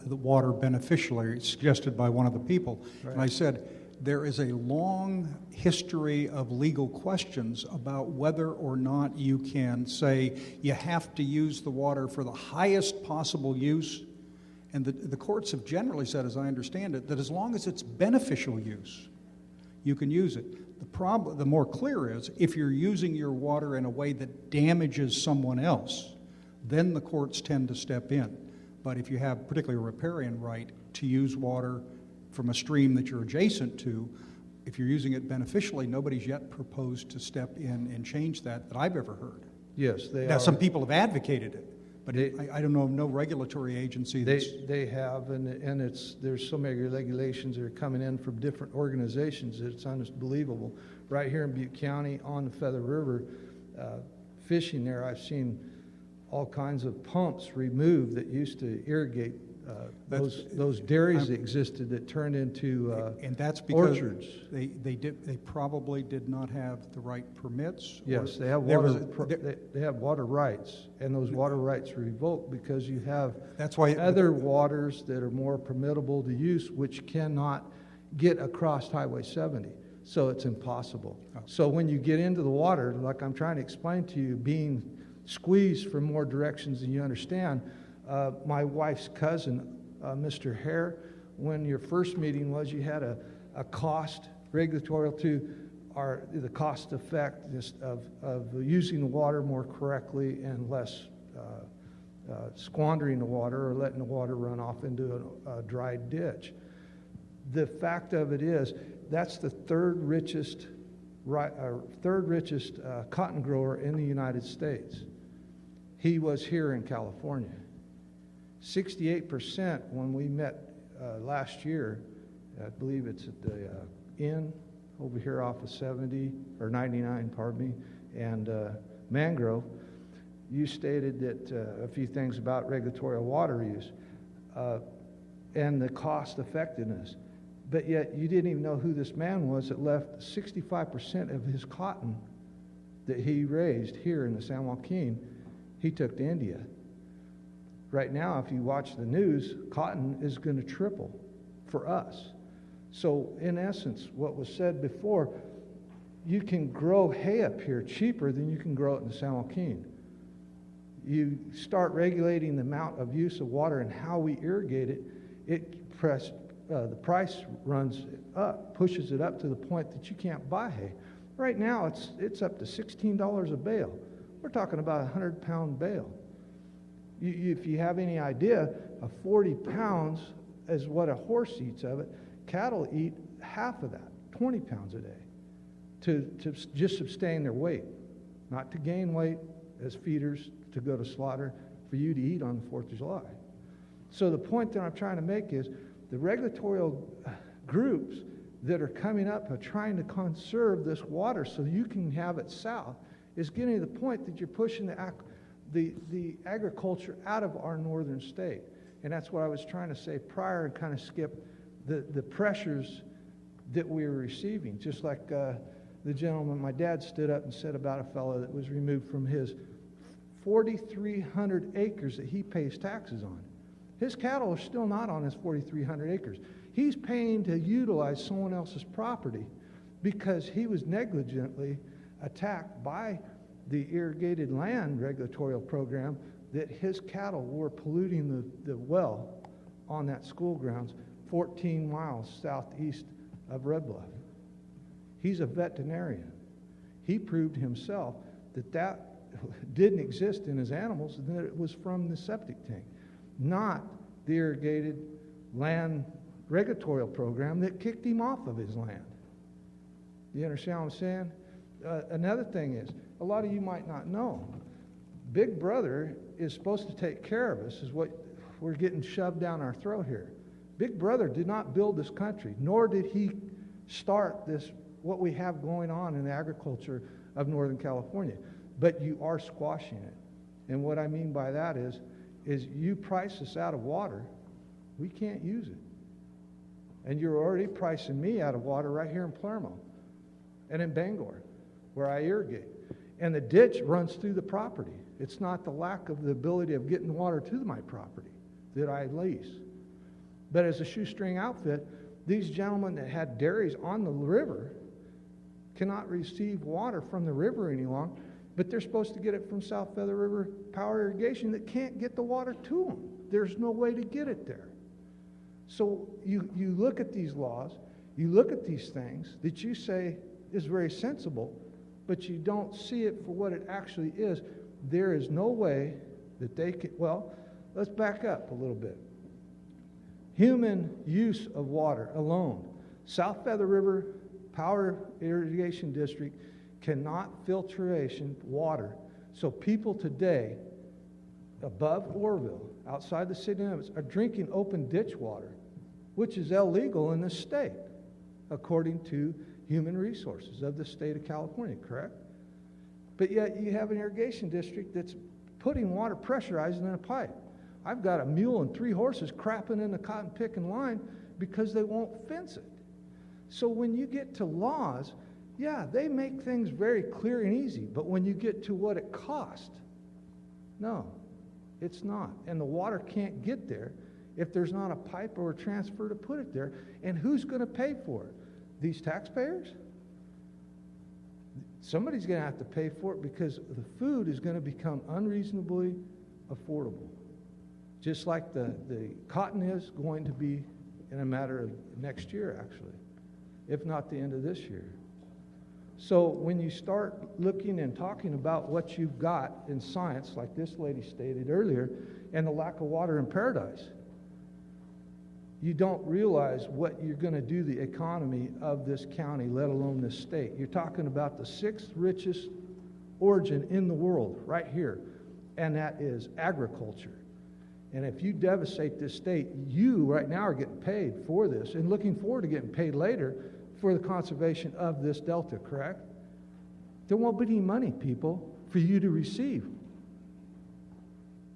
A: the water beneficially, suggested by one of the people.
E: Right.
A: And I said, there is a long history of legal questions about whether or not you can say you have to use the water for the highest possible use. And the courts have generally said, as I understand it, that as long as it's beneficial use, you can use it. The more clear is, if you're using your water in a way that damages someone else, then the courts tend to step in. But if you have particularly a riparian right to use water from a stream that you're adjacent to, if you're using it beneficially, nobody's yet proposed to step in and change that I've ever heard.
E: Yes, they
A: now,
E: are.
A: some people have advocated it, but I don't know of no regulatory agency that's...
E: They have, and there's so many regulations that are coming in from different organizations that it's unbelievable. Right here in Butte County on the Feather River, fishing there, I've seen all kinds of pumps removed that used to irrigate those dairies that existed that turned into
A: and that's because
E: orchards.
A: They probably did not have the right permits.
E: Yes, they have water rights, and those water rights were revoked because you have other waters that are more permittable to use, which cannot get across Highway 70. So it's impossible. So when you get into the water, like I'm trying to explain to you, being squeezed from more directions than you understand. My wife's cousin, Mr. Hare, when your first meeting was, you had a cost regulatory to the cost effect of using the water more correctly and less squandering the water or letting the water run off into a dry ditch. The fact of it is, that's the third richest cotton grower in the United States. He was here in California. 68% when we met last year, I believe it's at the inn over here off of 70 or 99, pardon me, and Mangrove. You stated that a few things about regulatory water use and the cost effectiveness, but yet you didn't even know who this man was that left 65% of his cotton that he raised here in the San Joaquin, he took to India. Right now, if you watch the news, cotton is going to triple for us. So in essence, what was said before, you can grow hay up here cheaper than you can grow it in the San Joaquin. You start regulating the amount of use of water and how we irrigate it, the price runs up, pushes it up to the point that you can't buy hay. Right now, it's up to $16 a bale. We're talking about a 100-pound bale. If you have any idea, 40 pounds is what a horse eats of it. Cattle eat half of that, 20 pounds a day, to just sustain their weight, not to gain weight as feeders to go to slaughter for you to eat on the 4th of July. So the point that I'm trying to make is the regulatory groups that are coming up are trying to conserve this water so you can have it south is getting to the point that you're pushing the agriculture out of our northern state. And that's what I was trying to say prior and kind of skip the pressures that we were receiving. Just like the gentleman, my dad stood up and said about a fellow that was removed from his 4,300 acres that he pays taxes on. His cattle are still not on his 4,300 acres. He's paying to utilize someone else's property because he was negligently attacked by the irrigated land regulatory program that his cattle were polluting the well on that school grounds 14 miles southeast of Red Bluff. He's a veterinarian. He proved himself that didn't exist in his animals and that it was from the septic tank, not the irrigated land regulatory program that kicked him off of his land. You understand what I'm saying? Another thing is, a lot of you might not know, Big Brother is supposed to take care of us, is what we're getting shoved down our throat here. Big Brother did not build this country, nor did he start this, what we have going on in the agriculture of Northern California. But you are squashing it. And what I mean by that is you price us out of water, we can't use it. And you're already pricing me out of water right here in Palermo and in Bangor, where I irrigate. And the ditch runs through the property. It's not the lack of the ability of getting water to my property that I lease. But as a shoestring outfit, these gentlemen that had dairies on the river cannot receive water from the river any longer, but they're supposed to get it from South Feather River Power Irrigation that can't get the water to them. There's no way to get it there. So you look at these laws, you look at these things that you say is very sensible, but you don't see it for what it actually is. There is no way that they can, well, let's back up a little bit. Human use of water alone. South Feather River Power Irrigation District cannot filtration water. So people today above Orville, outside the city limits, are drinking open ditch water, which is illegal in this state, according to Human Resources of the state of California, correct? But yet you have an irrigation district that's putting water pressurized in a pipe. I've got a mule and 3 horses crapping in the cotton picking line because they won't fence it. So when you get to laws, yeah, they make things very clear and easy, but when you get to what it costs, no, it's not. And the water can't get there if there's not a pipe or a transfer to put it there. And who's going to pay for it? These taxpayers? Somebody's going to have to pay for it because the food is going to become unreasonably affordable. Just like the cotton is going to be in a matter of next year, actually, if not the end of this year. So when you start looking and talking about what you've got in science, like this lady stated earlier, and the lack of water in paradise, you don't realize what you're going to do the economy of this county, let alone this state. You're talking about the 6th richest origin in the world right here, and that is agriculture. And if you devastate this state, you right now are getting paid for this and looking forward to getting paid later for the conservation of this delta, correct? There won't be any money, people, for you to receive.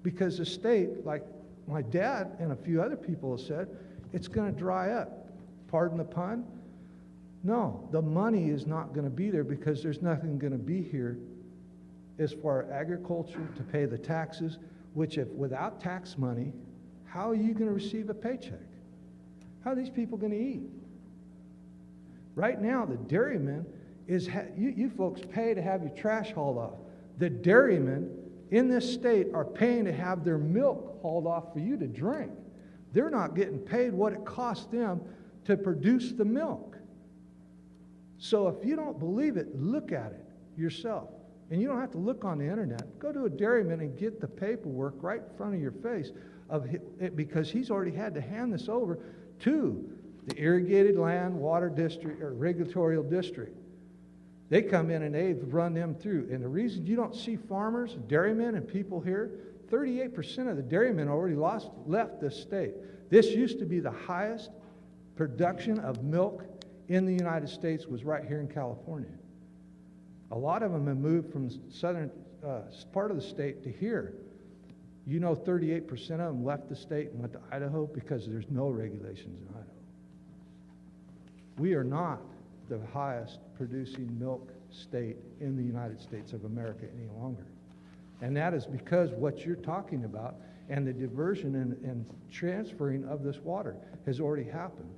E: Because the state, like my dad and a few other people have said, it's going to dry up. Pardon the pun? No, the money is not going to be there because there's nothing going to be here as far as agriculture to pay the taxes, which if without tax money, how are you going to receive a paycheck? How are these people going to eat? Right now, the dairyman is, you folks pay to have your trash hauled off. The dairymen in this state are paying to have their milk hauled off for you to drink. They're not getting paid what it costs them to produce the milk. So if you don't believe it, look at it yourself. And you don't have to look on the internet. Go to a dairyman and get the paperwork right in front of your face of it, because he's already had to hand this over to the irrigated land water district or regulatory district. They come in and they've run them through. And the reason you don't see farmers, dairymen, and people here, 38% of the dairymen already left this state. This used to be the highest production of milk in the United States, was right here in California. A lot of them have moved from southern part of the state to here. You know, 38% of them left the state and went to Idaho because there's no regulations in Idaho. We are not the highest producing milk state in the United States of America any longer. And that is because what you're talking about and the diversion and transferring of this water has already happened.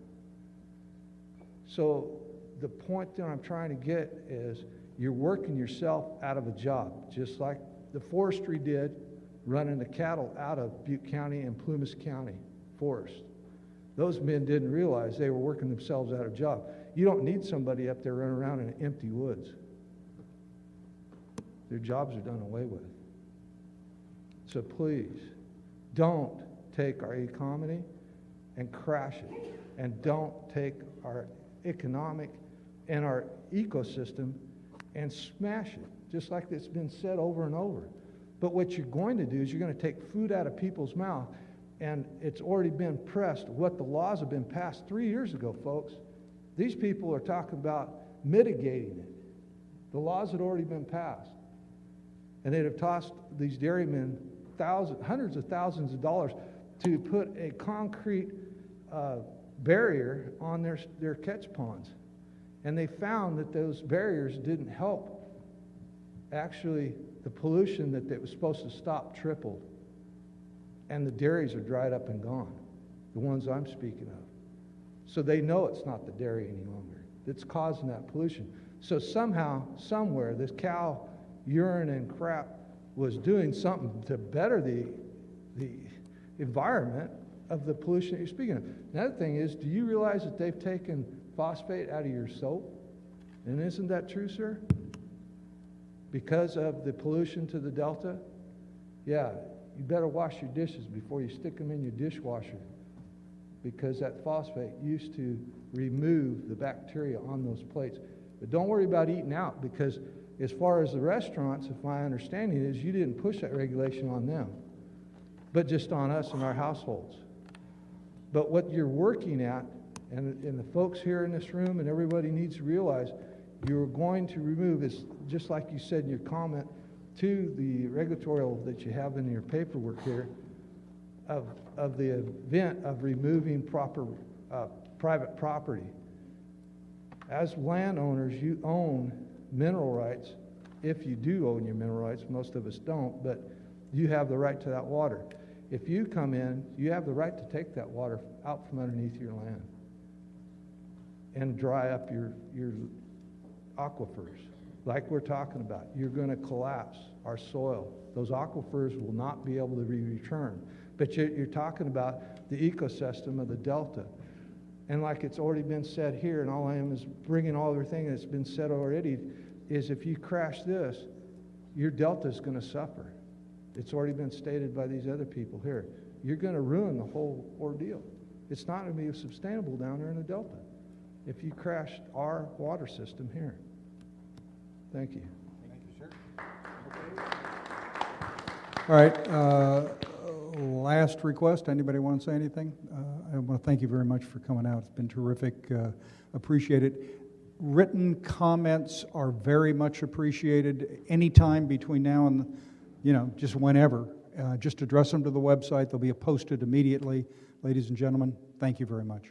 E: So the point that I'm trying to get is you're working yourself out of a job, just like the forestry did, running the cattle out of Butte County and Plumas County forest. Those men didn't realize they were working themselves out of a job. You don't need somebody up there running around in empty woods. Their jobs are done away with. So please, don't take our economy and crash it. And don't take our economic and our ecosystem and smash it, just like it's been said over and over. But what you're going to do is you're going to take food out of people's mouth, and it's already been pressed. What the laws have been passed 3 years ago, folks. These people are talking about mitigating it. The laws had already been passed. And they'd have tossed these dairymen hundreds of thousands of dollars to put a concrete barrier on their catch ponds. And they found that those barriers didn't help. Actually, the pollution that it was supposed to stop tripled. And the dairies are dried up and gone, the ones I'm speaking of. So they know it's not the dairy any longer that's causing that pollution. So somehow, somewhere, this cow urine and crap was doing something to better the environment of the pollution that you're speaking of. Another thing is, do you realize that they've taken phosphate out of your soap? And isn't that true, sir? Because of the pollution to the Delta? Yeah, you better wash your dishes before you stick them in your dishwasher, because that phosphate used to remove the bacteria on those plates. But don't worry about eating out, because as far as the restaurants, if my understanding is, you didn't push that regulation on them, but just on us and our households. But what you're working at, and the folks here in this room and everybody needs to realize, you're going to remove, is just like you said in your comment to the regulatory that you have in your paperwork here, of the event of removing private property. As landowners, you own mineral rights. If you do own your mineral rights, most of us don't, but you have the right to that water. If you come in, you have the right to take that water out from underneath your land and dry up your aquifers, like we're talking about. You're going to collapse our soil. Those aquifers will not be able to be returned. But you're talking about the ecosystem of the Delta. And like it's already been said here, and all I am is bringing all everything that's been said already, is if you crash this, your Delta is going to suffer. It's already been stated by these other people here. You're going to ruin the whole ordeal. It's not going to be sustainable down there in the Delta if you crash our water system here. Thank you.
A: Thank you, sir. All right. Last request. Anybody want to say anything? I want to thank you very much for coming out. It's been terrific. Appreciate it. Written comments are very much appreciated. Anytime between now and, just whenever. Just address them to the website. They'll be posted immediately. Ladies and gentlemen, thank you very much.